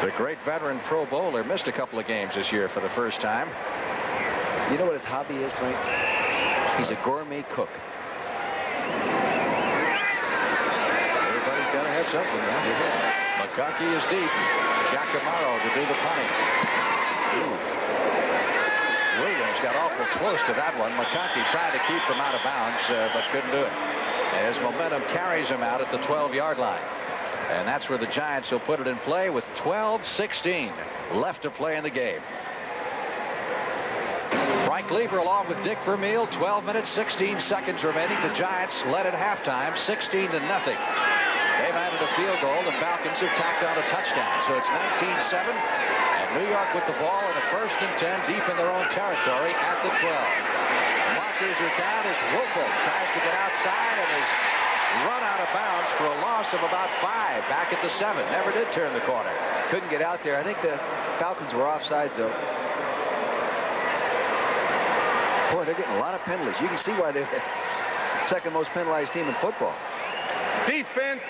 Speaker 1: The great veteran Pro Bowler missed a couple of games this year for the first time.
Speaker 2: You know what his hobby is, Frank? He's a gourmet cook.
Speaker 1: Everybody's got to have something, huh? Yeah. McConkey is deep. Shacamaro to do the punting. Ooh. Williams got awful close to that one. McConkey tried to keep from out of bounds, but couldn't do it. As momentum carries him out at the 12-yard line. And that's where the Giants will put it in play with 12-16 left to play in the game. Frank Lever along with Dick Vermeil. 12 minutes, 16 seconds remaining. The Giants led at halftime, 16-0. They've added a field goal. The Falcons have tacked on a touchdown. So it's 19-7. New York with the ball in a 1st and 10 deep in their own territory at the 12. The markers are down as Wolfel tries to get outside and is run out of bounds for a loss of about 5 back at the 7. Never did turn the corner.
Speaker 2: Couldn't get out there. I think the Falcons were offsides, though. Boy, they're getting a lot of penalties. You can see why they're the 2nd most penalized team in football.
Speaker 3: Defense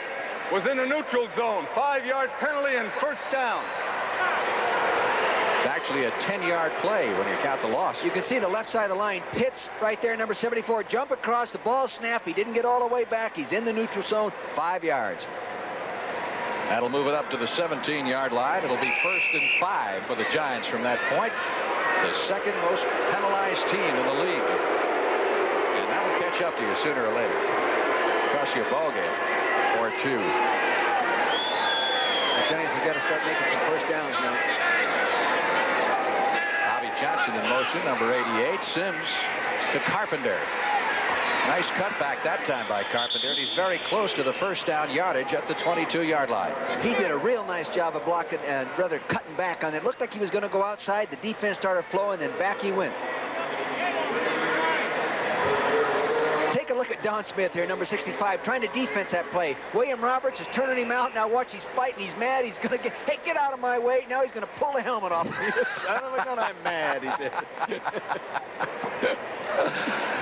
Speaker 3: was in the neutral zone. 5-yard penalty and 1st down.
Speaker 1: It's actually a 10-yard play when you count the loss.
Speaker 2: You can see the left side of the line. Pitts right there, number 74. Jump across, the ball snap. He didn't get all the way back. He's in the neutral zone. 5 yards.
Speaker 1: That'll move it up to the 17-yard line. It'll be 1st and 5 for the Giants from that point. The 2nd most penalized team in the league. And that'll catch up to you sooner or later. Cost you a ball game or 2.
Speaker 2: The Giants have got to start making some 1st downs now.
Speaker 1: Johnson in motion, number 88. Sims to Carpenter. Nice cutback that time by Carpenter, and he's very close to the 1st down yardage at the 22-yard line.
Speaker 2: He did a real nice job of blocking and rather cutting back on it. Looked like he was going to go outside. The defense started flowing, and back he went. Take a look at Don Smith here, number 65, trying to defense that play. William Roberts is turning him out. Now watch, he's fighting. He's mad. He's going to get, hey, get out of my way. Now he's going to pull the helmet off. Son of a gun, I'm mad, he said.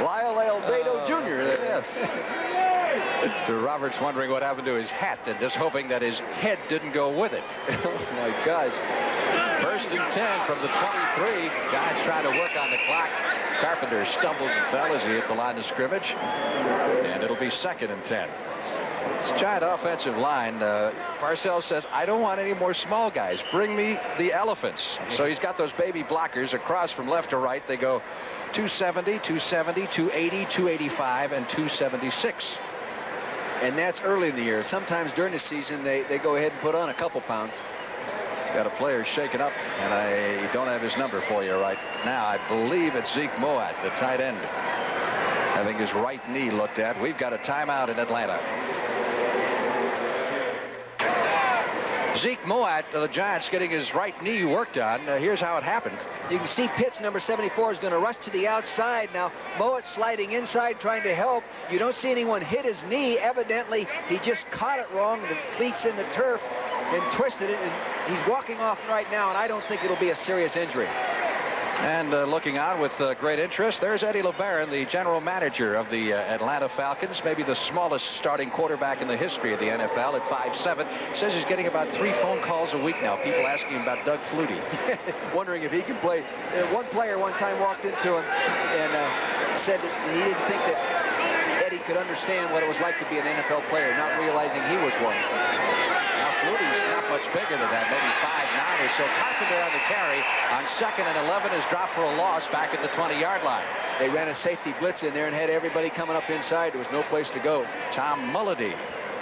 Speaker 1: Lyle Alzado Jr. Yes. Mr. Roberts wondering what happened to his hat and just hoping that his head didn't go with it.
Speaker 2: Oh, my gosh.
Speaker 1: 1st and 10 from the 23. Giants trying to work on the clock. Carpenter stumbled and fell as he hit the line of scrimmage. And it'll be 2nd and 10. This giant offensive line, Parcells says, I don't want any more small guys. Bring me the elephants. So he's got those baby blockers across from left to right. They go 270, 270, 280, 285, and 276.
Speaker 2: And that's early in the year. Sometimes during the season, they go ahead and put on a couple pounds.
Speaker 1: Got a player shaken up, and I don't have his number for you right now. I believe it's Zeke Moat, the tight end, having his right knee looked at. We've got a timeout in Atlanta. Zeke Moat, the Giants, getting his right knee worked on. Here's how it happened.
Speaker 2: You can see Pitts, number 74, is going to rush to the outside. Now, Moat sliding inside, trying to help. You don't see anyone hit his knee. Evidently, he just caught it wrong. The cleats in the turf and twisted it, and he's walking off right now, and I don't think it'll be a serious injury.
Speaker 1: And looking on with great interest, there's Eddie LeBaron, the general manager of the Atlanta Falcons, maybe the smallest starting quarterback in the history of the NFL at 5'7". Says he's getting about 3 phone calls a week now. People asking him about Doug Flutie.
Speaker 2: Wondering if he can play. One player one time walked into him and said that he didn't think that Eddie could understand what it was like to be an NFL player, not realizing he was one.
Speaker 1: Now Flutie's not much bigger than that, maybe 5'9" or so. Carpenter on the carry on 2nd and 11 is dropped for a loss back at the 20-yard line.
Speaker 2: They ran a safety blitz in there and had everybody coming up inside. There was no place to go.
Speaker 1: Tom Mulledy,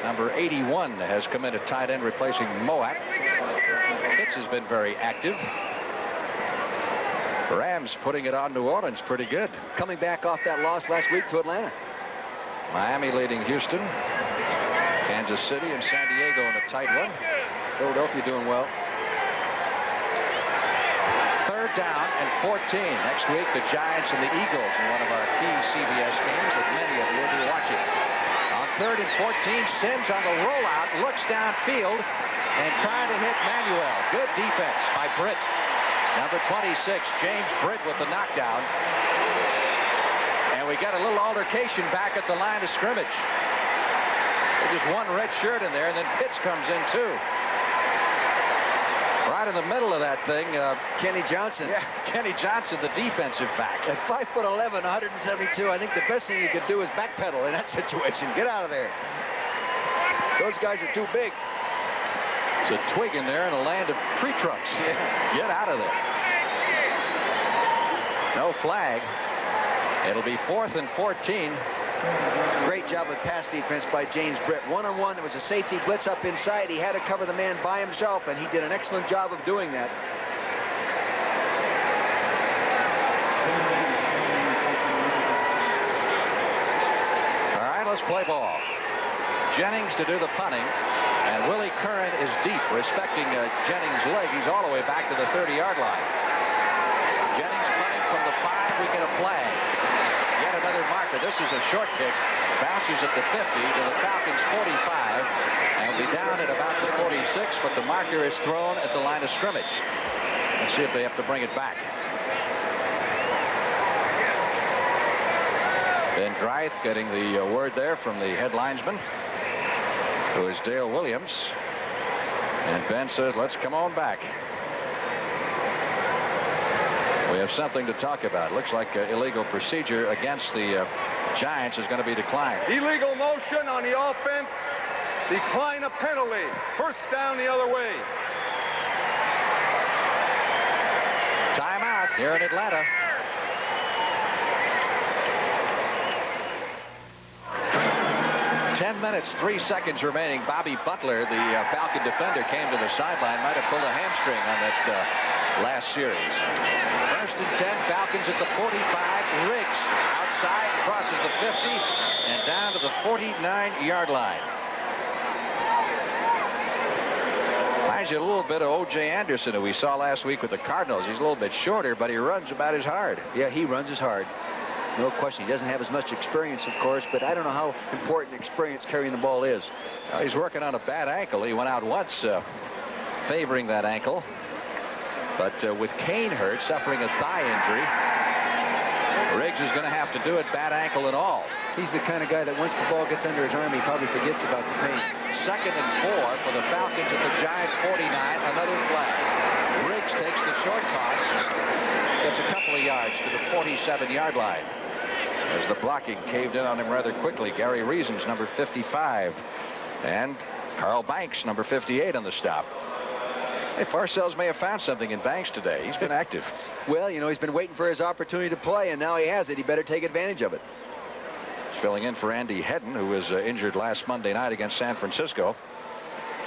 Speaker 1: number 81, has come in at tight end, replacing Moat. Pitts has been very active. The Rams putting it on New Orleans pretty good.
Speaker 2: Coming back off that loss last week to Atlanta.
Speaker 1: Miami leading Houston. Kansas City and San Diego in a tight one.
Speaker 2: Philadelphia doing well.
Speaker 1: 3rd down and 14. Next week, the Giants and the Eagles in one of our key CBS games that many of you will be watching. On 3rd and 14, Sims on the rollout, looks downfield and trying to hit Manuel. Good defense by Britt. Number 26, James Britt with the knockdown. And we got a little altercation back at the line of scrimmage. There's just one red shirt in there, and then Pitts comes in too. Right in the middle of that thing,
Speaker 2: Kenny Johnson.
Speaker 1: Yeah, Kenny Johnson, the defensive back.
Speaker 2: At 5'11", 172, I think the best thing you could do is backpedal in that situation. Get out of there. Those guys are too big.
Speaker 1: It's a twig in there in a land of tree trunks. Yeah. Get out of there. No flag. It'll be 4th and 14.
Speaker 2: Great job of pass defense by James Britt. One-on-one, there was a safety blitz up inside. He had to cover the man by himself, and he did an excellent job of doing that.
Speaker 1: All right, let's play ball. Jennings to do the punting, and Willie Curran is deep, respecting Jennings' leg. He's all the way back to the 30-yard line. Jennings punting from the 5. We get a flag. Yet another marker. This is a short kick. Bounces at the 50 to the Falcons' 45. And will be down at about the 46, but the marker is thrown at the line of scrimmage. Let's see if they have to bring it back. Ben Dreith getting the word there from the head linesman, who is Dale Williams. And Ben says, let's come on back. We have something to talk about. Looks like illegal procedure against the Giants is going to be declined.
Speaker 3: Illegal motion on the offense. Decline a penalty. 1st down the other way.
Speaker 1: Timeout here in Atlanta. Ten minutes, 3 seconds remaining. Bobby Butler, the Falcon defender, came to the sideline. Might have pulled a hamstring on that last series. 1st and 10, Falcons at the 45. Riggs outside, crosses the 50, and down to the 49-yard line. Reminds you a little bit of O.J. Anderson, who we saw last week with the Cardinals. He's a little bit shorter, but he runs about as hard.
Speaker 2: Yeah, he runs as hard. No question. He doesn't have as much experience, of course, but I don't know how important experience carrying the ball is.
Speaker 1: He's working on a bad ankle. He went out once favoring that ankle. But with Kane hurt, suffering a thigh injury, Riggs is going to have to do it, bad ankle and all.
Speaker 2: He's the kind of guy that once the ball gets under his arm, he probably forgets about the pain.
Speaker 1: 2nd and 4 for the Falcons at the Giants' 49. Another flag. Riggs takes the short toss. Gets a couple of yards to the 47-yard line. As the blocking caved in on him rather quickly. Gary Reasons, number 55. And Carl Banks, number 58 on the stop. Hey, Parcells may have found something in Banks today. He's been active.
Speaker 2: Well, you know, he's been waiting for his opportunity to play, and now he has it. He better take advantage of it.
Speaker 1: He's filling in for Andy Hedden, who was injured last Monday night against San Francisco.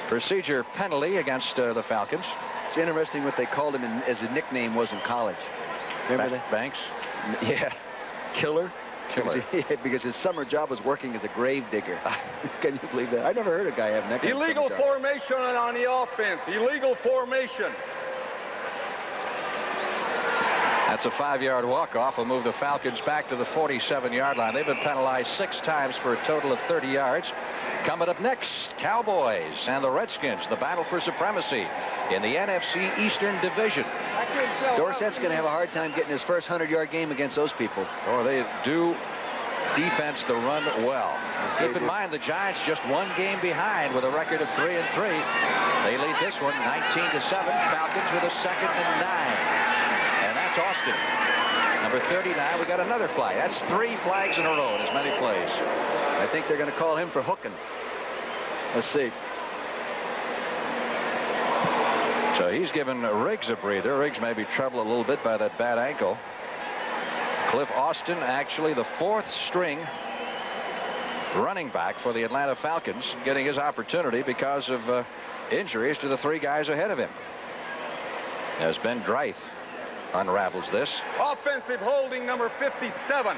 Speaker 1: Procedure penalty against the Falcons.
Speaker 2: It's interesting what they called him as his nickname was in college. Remember that?
Speaker 1: Banks?
Speaker 2: Yeah. Killer.
Speaker 1: Killer.
Speaker 2: Because his summer job was working as a grave digger. Can you believe that? I never heard a guy having that kind of
Speaker 3: illegal formation on the offense. Illegal formation.
Speaker 1: That's a 5-yard walk-off. Will move the Falcons back to the 47-yard line. They've been penalized 6 times for a total of 30 yards. Coming up next, Cowboys and the Redskins, the battle for supremacy in the NFC Eastern Division.
Speaker 2: Dorsett's going to have a hard time getting his first 100-yard game against those people.
Speaker 1: Oh, they do defense the run well. Keep in mind, the Giants just 1 game behind with a record of 3-3. They lead this one 19-7. Falcons with a 2nd and 9. And that's Austin. Number 39, we got another flag. That's 3 flags in a row in as many plays.
Speaker 2: I think they're going to call him for hooking. Let's see.
Speaker 1: So he's given Riggs a breather. Riggs may be troubled a little bit by that bad ankle. Cliff Austin, actually the 4th string running back for the Atlanta Falcons, getting his opportunity because of injuries to the 3 guys ahead of him. As Ben Dreith unravels this.
Speaker 3: Offensive holding number 57.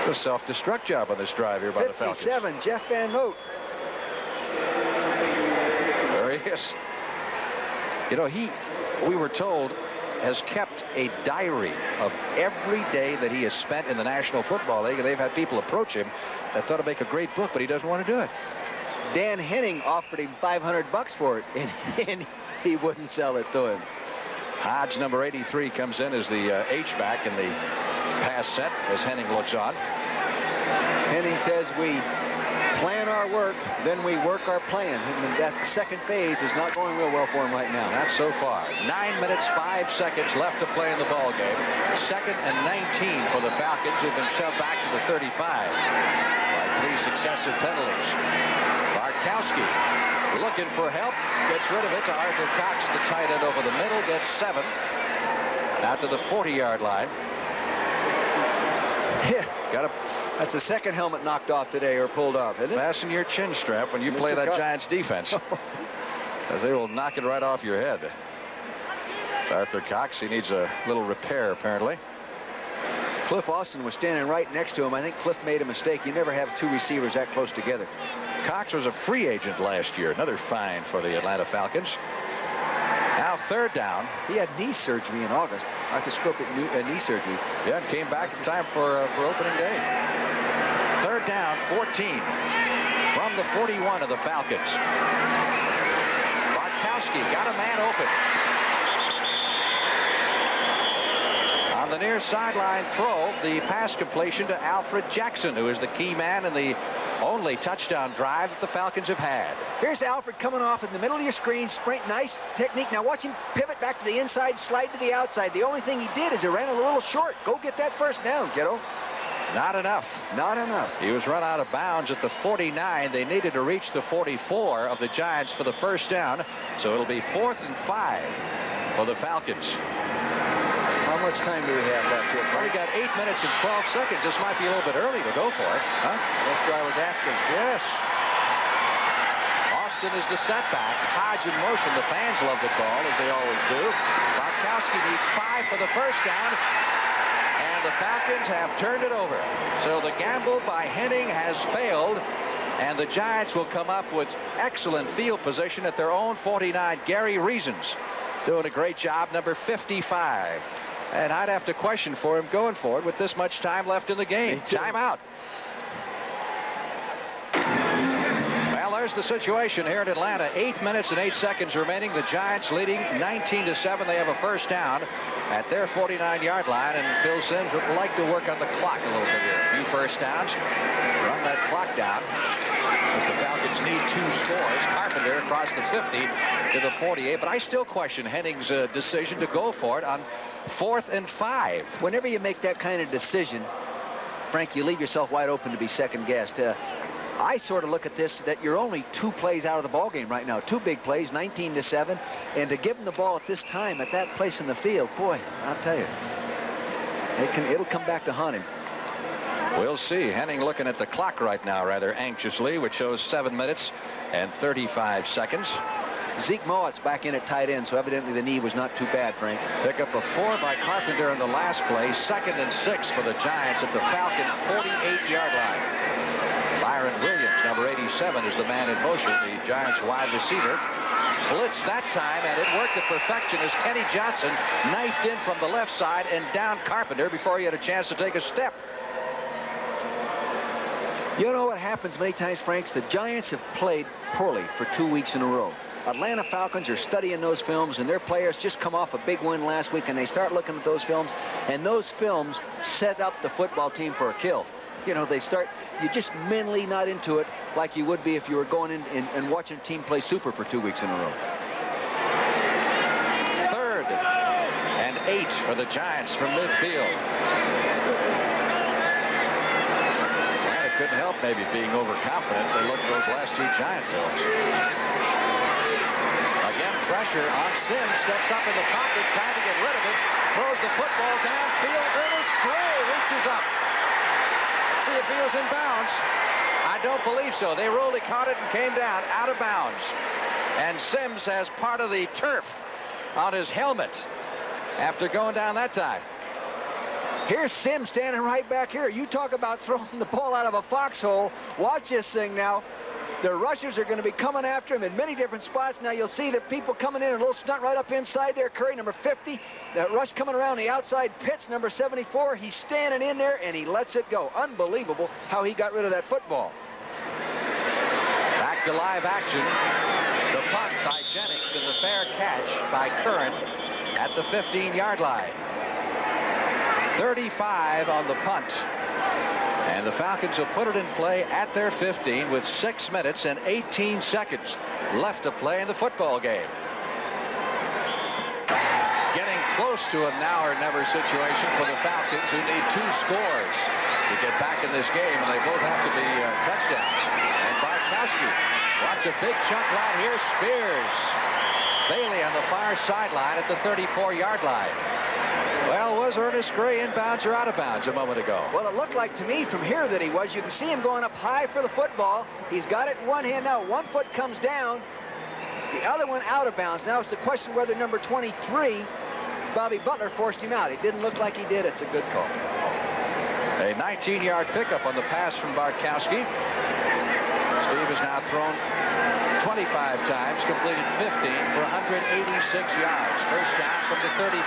Speaker 1: The self-destruct job on this drive here by the Falcons.
Speaker 2: 57, Jeff Van Moot.
Speaker 1: There he is. You know, we were told, has kept a diary of every day that he has spent in the National Football League, and they've had people approach him that thought to make a great book, but he doesn't want to do it.
Speaker 2: Dan Henning offered him $500 for it, and he wouldn't sell it to him.
Speaker 1: Hodge, number 83, comes in as the H-back in the pass set as Henning looks on.
Speaker 2: Henning says we plan our work, then we work our plan. And that second phase is not going real well for him right now.
Speaker 1: Not so far. 9 minutes, 5 seconds left to play in the ball game. 2nd and 19 for the Falcons, who've been shoved back to the 35 by 3 successive penalties. Barkowski looking for help, gets rid of it to Arthur Cox, the tight end over the middle, gets 7. Out to the 40-yard line.
Speaker 2: Yeah, that's the 2nd helmet knocked off today or pulled off, isn't it?
Speaker 1: Fasten your chin strap when you play that Giants defense, as they will knock it right off your head. It's Arthur Cox. He needs a little repair, apparently.
Speaker 2: Cliff Austin was standing right next to him. I think Cliff made a mistake. You never have 2 receivers that close together.
Speaker 1: Cox was a free agent last year. Another fine for the Atlanta Falcons. Now 3rd down.
Speaker 2: He had knee surgery in August. Arthroscopic knee surgery.
Speaker 1: Yeah, and came back in time for opening day. 3rd down, 14 from the 41 of the Falcons. Barkowski got a man open. On the near sideline throw, the pass completion to Alfred Jackson, who is the key man in the only touchdown drive that the Falcons have had.
Speaker 2: Here's Alfred coming off in the middle of your screen, sprint, nice technique. Now watch him pivot back to the inside, slide to the outside. The only thing he did is he ran a little short. Go get that 1st down, kiddo.
Speaker 1: Not enough.
Speaker 2: Not enough.
Speaker 1: He was run out of bounds at the 49. They needed to reach the 44 of the Giants for the 1st down. So it'll be 4th and 5 for the Falcons.
Speaker 2: How much time do we have left here?
Speaker 1: Well, we got 8 minutes and 12 seconds. This might be a little bit early to go for it. Huh?
Speaker 2: That's what I was asking.
Speaker 1: Yes. Austin is the setback. Hodge in motion. The fans love the call, as they always do. Barkowski needs 5 for the 1st down. And the Falcons have turned it over. So the gamble by Henning has failed. And the Giants will come up with excellent field position at their own 49. Gary Reasons doing a great job, number 55. And I'd have to question for him going forward with this much time left in the game. Timeout. Well, there's the situation here in Atlanta. 8 minutes and 8 seconds remaining. The Giants leading 19-7. They have a 1st down at their 49-yard line. And Phil Simms would like to work on the clock a little bit here. A few 1st downs. Run that clock down. Because the Falcons need 2 scores. Carpenter across the 50 to the 48. But I still question Henning's decision to go for it on 4th and 5.
Speaker 2: Whenever you make that kind of decision, Frank, you leave yourself wide open to be second-guessed. I sort of look at this that you're only 2 plays out of the ball game right now. 2 big plays, 19-7, and to give him the ball at this time at that place in the field, boy, I'll tell you, it'll come back to haunt him.
Speaker 1: We'll see. Henning looking at the clock right now rather anxiously, which shows 7 minutes and 35 seconds.
Speaker 2: Zeke Mowat's back in at tight end, so evidently the knee was not too bad, Frank.
Speaker 1: Pick up a 4 by Carpenter in the last play. 2nd and 6 for the Giants at the Falcon 48-yard line. Byron Williams, number 87, is the man in motion, the Giants wide receiver. Blitz that time, and it worked at perfection as Kenny Johnson knifed in from the left side and down Carpenter before he had a chance to take a step.
Speaker 2: You know what happens many times, Frank? The Giants have played poorly for 2 weeks in a row. Atlanta Falcons are studying those films, and their players just come off a big win last week, and they start looking at those films, and those films set up the football team for a kill. You know, you're just mentally not into it like you would be if you were going in and watching a team play super for 2 weeks in a row.
Speaker 1: 3rd and 8 for the Giants from midfield. And it couldn't help maybe being overconfident. They looked those last 2 Giant films. Again, pressure on Sims. Steps up in the pocket, trying to get rid of it. Throws the football downfield. Ernest Gray reaches up. See if he was in bounds. I don't believe so. They rolled, he caught it and came down out of bounds. And Sims has part of the turf on his helmet after going down that time.
Speaker 2: Here's Sims standing right back here. You talk about throwing the ball out of a foxhole. Watch this thing now. The rushers are going to be coming after him in many different spots. Now you'll see that people coming in a little stunt right up inside there. Curry, number 50. That rush coming around the outside. Pitts, number 74. He's standing in there, and he lets it go. Unbelievable how he got rid of that football.
Speaker 1: Back to live action. The punt by Jennings and the fair catch by Curran at the 15-yard line. 35 on the punt. And the Falcons will put it in play at their 15 with 6 minutes and 18 seconds left to play in the football game. Getting close to a now or never situation for the Falcons, who need 2 scores to get back in this game, and they both have to be touchdowns. And Bartkowski wants a big chunk right here. Spears. Bailey on the far sideline at the 34-yard line. Well, was Ernest Gray in bounds or out of bounds a moment ago?
Speaker 2: Well, it looked like to me from here that he was. You can see him going up high for the football. He's got it in one hand now. One foot comes down. The other one out of bounds. Now it's the question whether number 23, Bobby Butler, forced him out. It didn't look like he did. It's a good call.
Speaker 1: A 19-yard pickup on the pass from Bartkowski. Steve has now thrown 25 times, completed 15 for 186 yards. First down from the 35.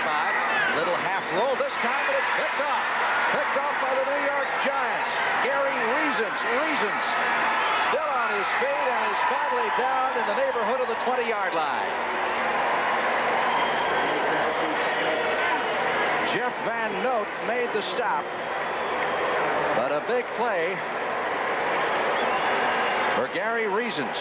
Speaker 1: Little half roll this time, but it's picked off. Picked off by the New York Giants. Gary Reasons still on his feet and is finally down in the neighborhood of the 20-yard line. Jeff Van Note made the stop, but a big play for Gary Reasons.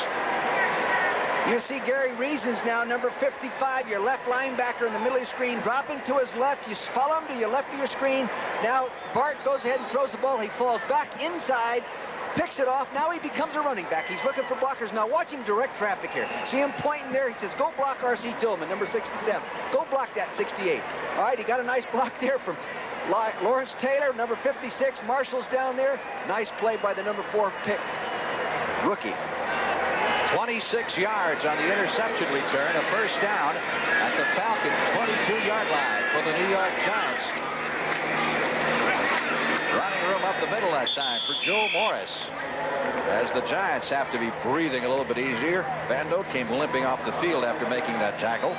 Speaker 2: You see Gary Reasons now, number 55, your left linebacker in the middle of your screen, dropping to his left. You follow him to your left of your screen. Now Bart goes ahead and throws the ball. He falls back inside, picks it off. Now he becomes a running back. He's looking for blockers. Now watch him direct traffic here. See him pointing there. He says, go block R.C. Tillman, number 67. Go block that 68. All right, he got a nice block there from Lawrence Taylor, number 56. Marshall's down there. Nice play by the number 4 pick rookie.
Speaker 1: 26 yards on the interception return, a first down at the Falcon 22-yard line for the New York Giants. Running room up the middle that time for Joe Morris, as the Giants have to be breathing a little bit easier. Van Note came limping off the field after making that tackle.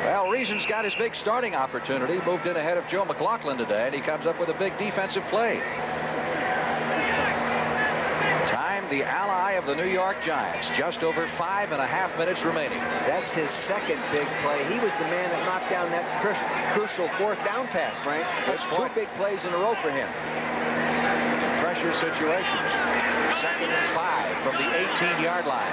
Speaker 1: Well, Reasons got his big starting opportunity, moved in ahead of Joe McLaughlin today, and he comes up with a big defensive play. The ally of the New York Giants, just over 5.5 minutes remaining.
Speaker 2: That's his second big play. He was the man that knocked down that crucial 4th down pass, Frank. That's 2 big plays in a row for him.
Speaker 1: pressure situations. 2nd and 5 from the 18-yard line.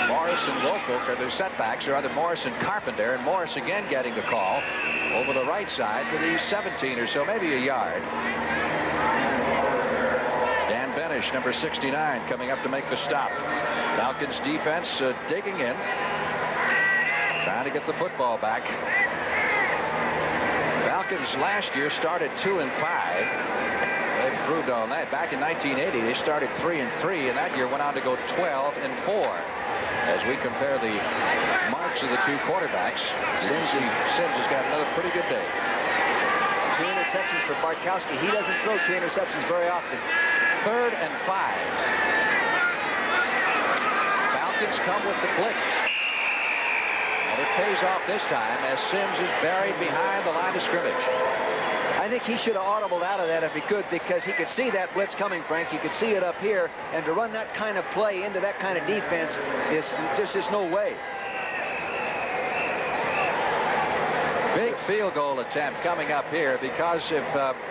Speaker 1: Morris and Wofolk are their setbacks, or rather Morris and Carpenter, and Morris again getting the call over the right side to the 17 or so, maybe a yard. Dan Benish, number 69, coming up to make the stop. Falcons defense digging in, trying to get the football back. Falcons last year started 2-5. They've improved on that. Back in 1980, they started 3-3, and that year went on to go 12-4. As we compare the marks of the two quarterbacks, Sims has got another pretty good day.
Speaker 2: 2 interceptions for Bartkowski. He doesn't throw 2 interceptions very often.
Speaker 1: 3rd and 5. Falcons come with the blitz. And it pays off this time as Sims is buried behind the line of scrimmage.
Speaker 2: I think he should have audibled out of that if he could, because he could see that blitz coming, Frank. You could see it up here, and to run that kind of play into that kind of defense is just no way.
Speaker 1: Big field goal attempt coming up here, because if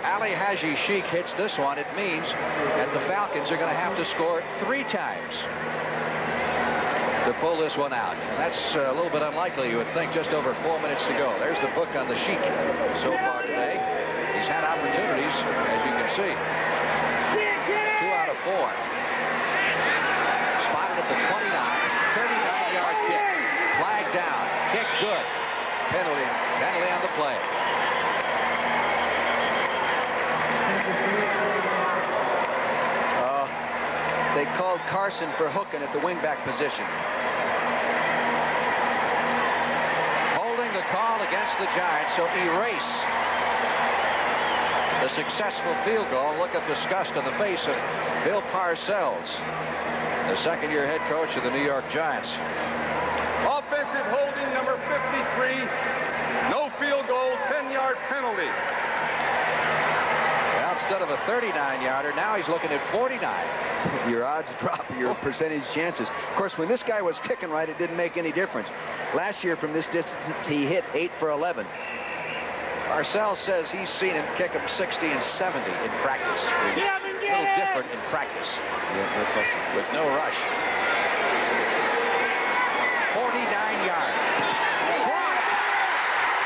Speaker 1: Ali Haji Sheikh hits this one, it means that the Falcons are going to have to score 3 times to pull this one out. And that's a little bit unlikely, you would think, just over 4 minutes to go. There's the book on the Sheikh so far today. He's had opportunities, as you can see. 2 out of 4. Spotted at the 29, 39-yard kick. Flag down. Kick good.
Speaker 2: Penalty
Speaker 1: on the play.
Speaker 2: They called Carson for hooking at the wingback position.
Speaker 1: Holding the call against the Giants, so erase the successful field goal. Look at the disgust on the face of Bill Parcells, the second-year head coach of the New York Giants.
Speaker 3: Offensive holding number 53. No field goal, 10-yard penalty.
Speaker 1: Well, instead of a 39-yarder, now he's looking at 49.
Speaker 2: Your odds drop, your percentage chances. Of course, when this guy was kicking right, it didn't make any difference. Last year from this distance, he hit 8 for 11.
Speaker 1: Parcells says he's seen him kick him 60 and 70 in practice. A little different in practice. With no rush. 49 yards.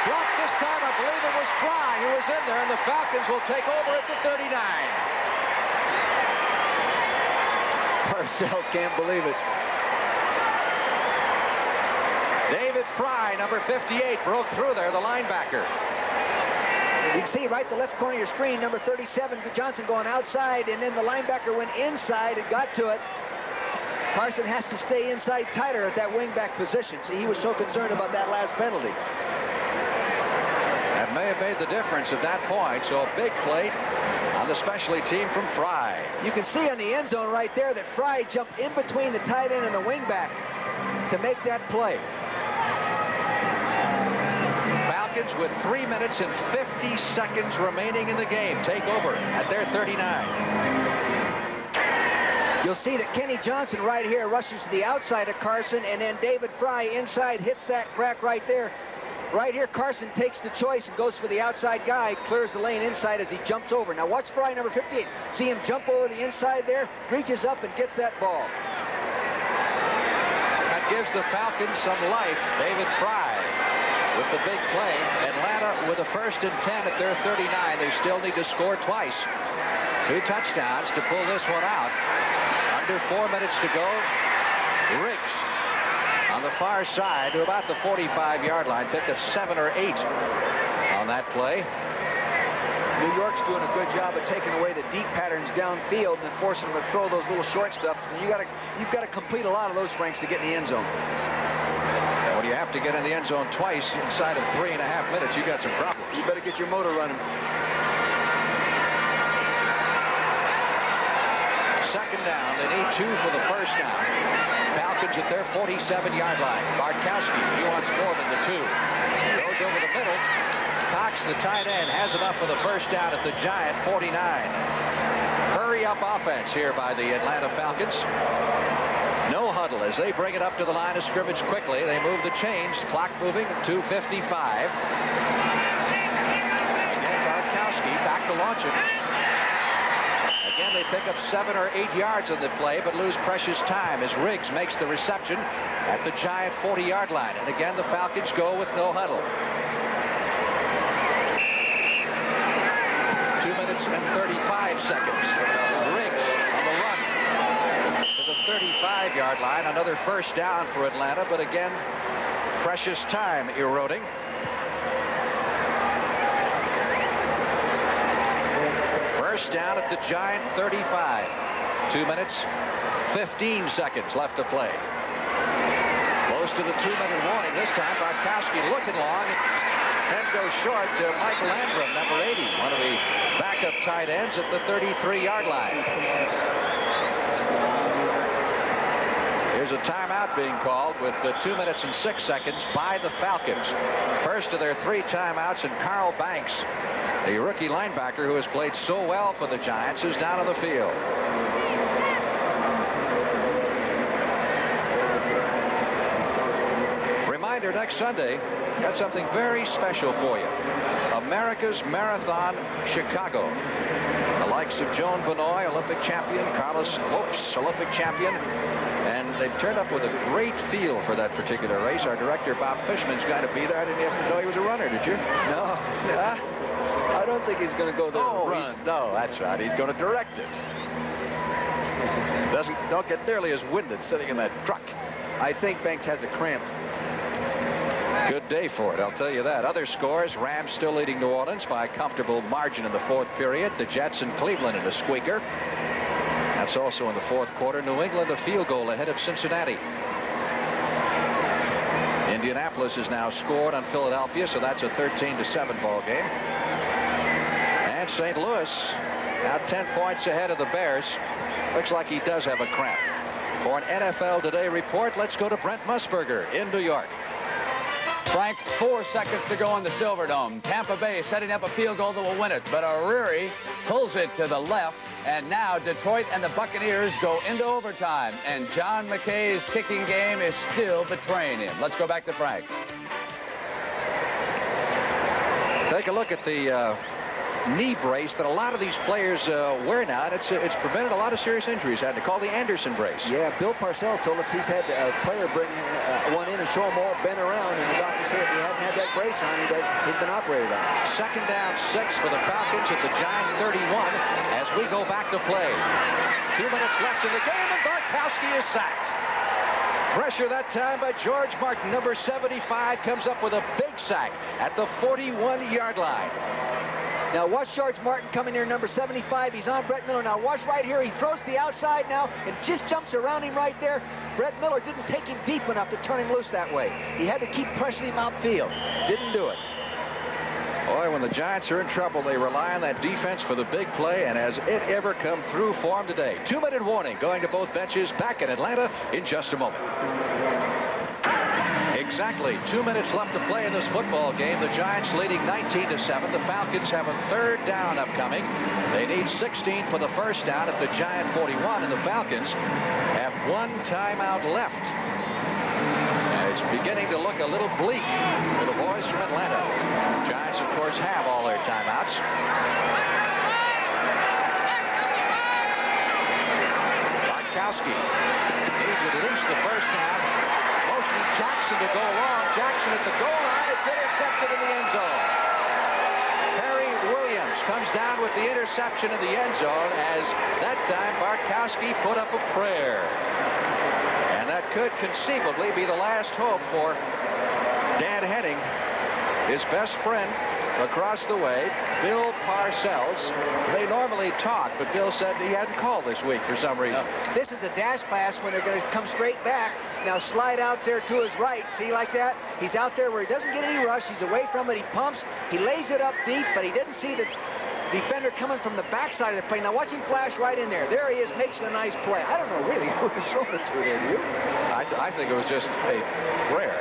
Speaker 1: Blocked this time. I believe it was Fry who was in there, and the Falcons will take over at the 39.
Speaker 2: Parcells can't believe it.
Speaker 1: David Fry, number 58, broke through there, the linebacker.
Speaker 2: You can see right the left corner of your screen, number 37, Johnson going outside, and then the linebacker went inside and got to it. Carson has to stay inside tighter at that wingback position. See, he was so concerned about that last penalty.
Speaker 1: That may have made the difference at that point, so a big play on the specialty team from Fry.
Speaker 2: You can see on the end zone right there that Fry jumped in between the tight end and the wingback to make that play.
Speaker 1: Falcons with 3 minutes and 50 seconds remaining in the game take over at their 39.
Speaker 2: You'll see that Kenny Johnson right here rushes to the outside of Carson, and then David Fry inside hits that crack right there. Right here, Carson takes the choice and goes for the outside guy, clears the lane inside as he jumps over. Now watch Fry, number 58. See him jump over the inside there, reaches up and gets that ball.
Speaker 1: That gives the Falcons some life. David Fry with the big play. Atlanta with a 1st and 10 at their 39. They still need to score twice. 2 touchdowns to pull this one out. Under 4 minutes to go. Riggs on the far side to about the 45-yard line. Picked up 7 or 8 on that play.
Speaker 2: New York's doing a good job of taking away the deep patterns downfield and forcing them to throw those little short stuff. And you've got to complete a lot of those, Franks, to get in the end zone.
Speaker 1: And when you have to get in the end zone twice inside of 3.5 minutes, you got some problems.
Speaker 2: You better get your motor running.
Speaker 1: 2nd down. They need 2 for the 1st down. Falcons at their 47-yard line. Bartkowski, he wants more than the 2. Goes over the middle. Cox, the tight end, has enough for the 1st down at the Giant 49. Hurry-up offense here by the Atlanta Falcons. No huddle as they bring it up to the line of scrimmage quickly. They move the chains. Clock moving. 2:55. back to launch it. Again, they pick up 7 or 8 yards on the play, but lose precious time as Riggs makes the reception at the Giant 40-yard line. And again, the Falcons go with no huddle. 2 minutes and 35 seconds. Riggs on the run to the 35-yard line. Another first down for Atlanta, but again, precious time eroding. First down at the Giant 35. 2 minutes, 15 seconds left to play. Close to the 2-minute warning this time. Bartkowski looking long and goes short to Michael Landrum, number 80, one of the backup tight ends at the 33-yard line. Here's a timeout being called with 2 minutes and 6 seconds by the Falcons. First of their 3 timeouts, and Carl Banks, the rookie linebacker who has played so well for the Giants, is down on the field. Reminder, next Sunday, got something very special for you. America's Marathon Chicago. The likes of Joan Benoit, Olympic champion, Carlos Lopes, Olympic champion, and they've turned up with a great feel for that particular race. Our director, Bob Fishman's going to be there. I didn't even know he was a runner, did you?
Speaker 2: No. Yeah. I don't think he's going to go there and run.
Speaker 1: No, that's right. He's going to direct it. Don't get nearly as winded sitting in that truck.
Speaker 2: I think Banks has a cramp.
Speaker 1: Good day for it, I'll tell you that. Other scores, Rams still leading New Orleans by a comfortable margin in the 4th period. The Jets and Cleveland in a squeaker. That's also in the 4th quarter. New England a field goal ahead of Cincinnati. Indianapolis has now scored on Philadelphia, so that's a 13-7 ball game. And St. Louis now 10 points ahead of the Bears. Looks like he does have a cramp. For an NFL Today report, let's go to Brent Musburger in New York.
Speaker 4: Frank, 4 seconds to go in the Silverdome. Tampa Bay setting up a field goal that will win it, but O'Reary pulls it to the left, and now Detroit and the Buccaneers go into overtime, and John McKay's kicking game is still betraying him. Let's go back to Frank.
Speaker 1: Take a look at the knee brace that a lot of these players wear now, and it's prevented a lot of serious injuries. Had to call the Anderson brace.
Speaker 2: Yeah, Bill Parcells told us he's had a player bring one in and show him all bent around, and the doctor said if he hadn't had that brace on, he'd been operated on.
Speaker 1: Second down 6 for the Falcons at the Giant 31 as we go back to play. 2 minutes left in the game, and Bartkowski is sacked. Pressure that time by George Martin. Number 75 comes up with a big sack at the 41-yard line.
Speaker 2: Now watch George Martin coming here, number 75. He's on Brett Miller. Now watch right here. He throws to the outside now and just jumps around him right there. Brett Miller didn't take him deep enough to turn him loose that way. He had to keep pressuring him outfield. Didn't do it.
Speaker 1: Boy, when the Giants are in trouble, they rely on that defense for the big play, and has it ever come through for them today? 2-minute warning going to both benches. Back in Atlanta in just a moment. Exactly 2 minutes left to play in this football game. The Giants leading 19-7. The Falcons have a 3rd down upcoming. They need 16 for the first down at the Giant 41, and the Falcons have 1 timeout left. And it's beginning to look a little bleak for the boys from Atlanta. The Giants, of course, have all their timeouts. Bartkowski needs at least the first down. Jackson to go long. Jackson at the goal line. It's intercepted in the end zone. Perry Williams comes down with the interception in the end zone, as that time Bartkowski put up a prayer. And that could conceivably be the last hope for Dan Henning, his best friend across the way, Bill Parcells. They normally talk, but Bill said he hadn't called this week for some reason.
Speaker 2: This is a dash pass when they're going to come straight back. Now slide out there to his right. See, like that? He's out there where he doesn't get any rush. He's away from it. He pumps. He lays it up deep, but he didn't see the defender coming from the backside of the play. Now watch him flash right in there. There he is, makes a nice play. I don't know really who was showing it to there, do you?
Speaker 1: I think it was just a prayer.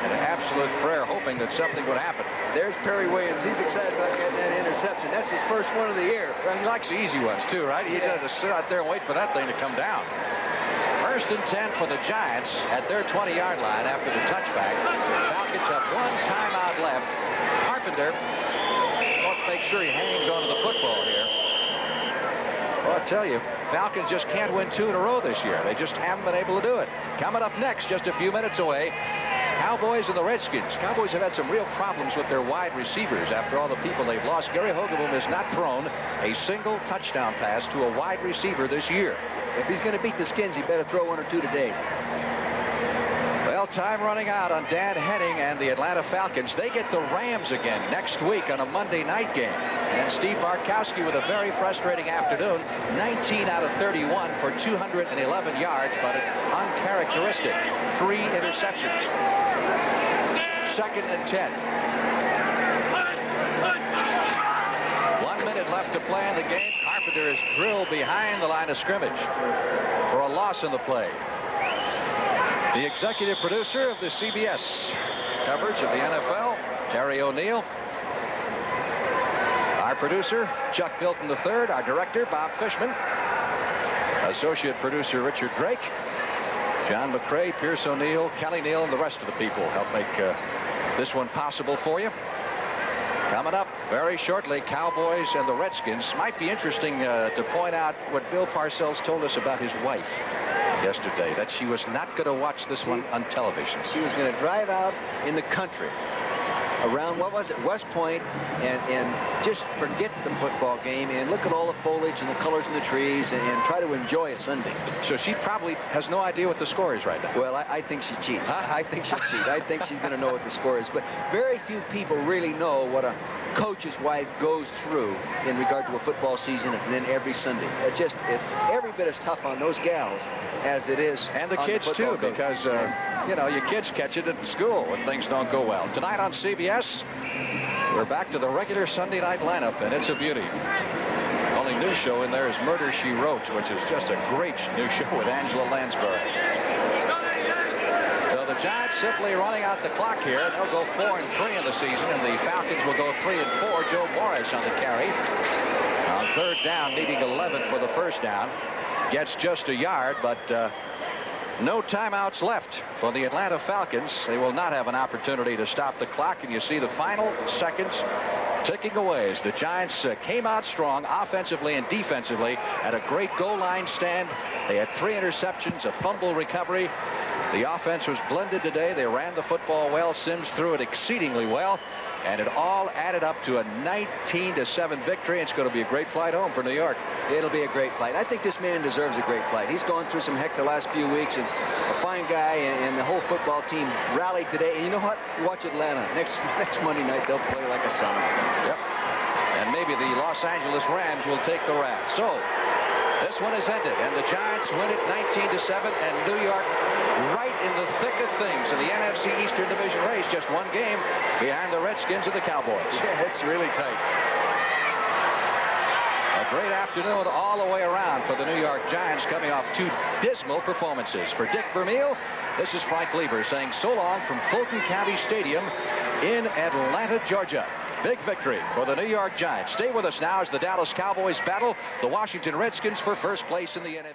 Speaker 1: An absolute prayer, hoping that something would happen.
Speaker 2: There's Perry Williams. He's excited about getting that interception. That's his first one of the year.
Speaker 1: Well, he likes the easy ones, too, right? He doesn't sit out there and wait for that thing to come down. 1st and 10 for the Giants at their 20-yard line after the touchback. Falcons have 1 timeout left. Carpenter wants to make sure he hangs onto the football. I'll tell you, Falcons just can't win 2 in a row this year. They just haven't been able to do it. Coming up next, just a few minutes away, Cowboys and the Redskins. Cowboys have had some real problems with their wide receivers after all the people they've lost. Gary Hogeboom has not thrown a single touchdown pass to a wide receiver this year.
Speaker 2: If he's going to beat the Skins, he better throw 1 or 2 today.
Speaker 1: Well, time running out on Dan Henning and the Atlanta Falcons. They get the Rams again next week on a Monday night game. And Steve Bartkowski with a very frustrating afternoon. 19 out of 31 for 211 yards, but uncharacteristic. 3 interceptions. 2nd and 10. 1 minute left to play in the game. Carpenter is drilled behind the line of scrimmage for a loss in the play. The executive producer of the CBS coverage of the NFL, Terry O'Neill. Our producer, Chuck Milton III. Our director, Bob Fishman. Associate producer, Richard Drake. John McCrae, Pierce O'Neill, Kelly Neal, and the rest of the people help make this one possible for you. Coming up very shortly, Cowboys and the Redskins. Might be interesting to point out what Bill Parcells told us about his wife yesterday, that she was not going to watch this one on television.
Speaker 2: She was going to drive out in the country around, what was it, West Point, and just forget the football game and look at all the foliage and the colors in the trees and try to enjoy it Sunday.
Speaker 1: So she probably has no idea what the score is right now.
Speaker 2: Well, I think she cheats. I think she'll cheat. I think she's going to know what the score is. But very few people really know what a coach's wife goes through in regard to a football season and then every Sunday. It's every bit as tough on those gals as it is
Speaker 1: and the kids too, because you know, your kids catch it at school when things don't go well. Tonight on CBS, we're back to the regular Sunday night lineup, and it's a beauty. Only new show in there is Murder, She Wrote, which is just a great new show with Angela Lansbury. So the Giants simply running out the clock here. They'll go 4-3 in the season, and the Falcons will go 3-4. Joe Morris on the carry. On 3rd down, needing 11 for the first down. Gets just a yard, but no timeouts left for the Atlanta Falcons. They will not have an opportunity to stop the clock, and you see the final seconds ticking away as the Giants came out strong offensively and defensively at a great goal line stand. They had 3 interceptions, a fumble recovery. The offense was blended today. They ran the football well. Sims threw it exceedingly well, and it all added up to a 19-7 victory. It's going to be a great flight home for New York.
Speaker 2: It'll be a great flight. I think this man deserves a great flight. He's gone through some heck the last few weeks, and a fine guy, and the whole football team rallied today. And you know what? Watch Atlanta. Next Monday night, they'll play like a son of a.
Speaker 1: Yep. And maybe the Los Angeles Rams will take the wrath. So this one is ended, and the Giants win it 19-7, and New York right in the thick of things in the NFC Eastern Division race. Just 1 game behind the Redskins and the Cowboys.
Speaker 2: Yeah, it's really tight.
Speaker 1: A great afternoon all the way around for the New York Giants, coming off 2 dismal performances. For Dick Vermeil, this is Frank Lieber saying so long from Fulton County Stadium in Atlanta, Georgia. Big victory for the New York Giants. Stay with us now as the Dallas Cowboys battle the Washington Redskins for first place in the NFC.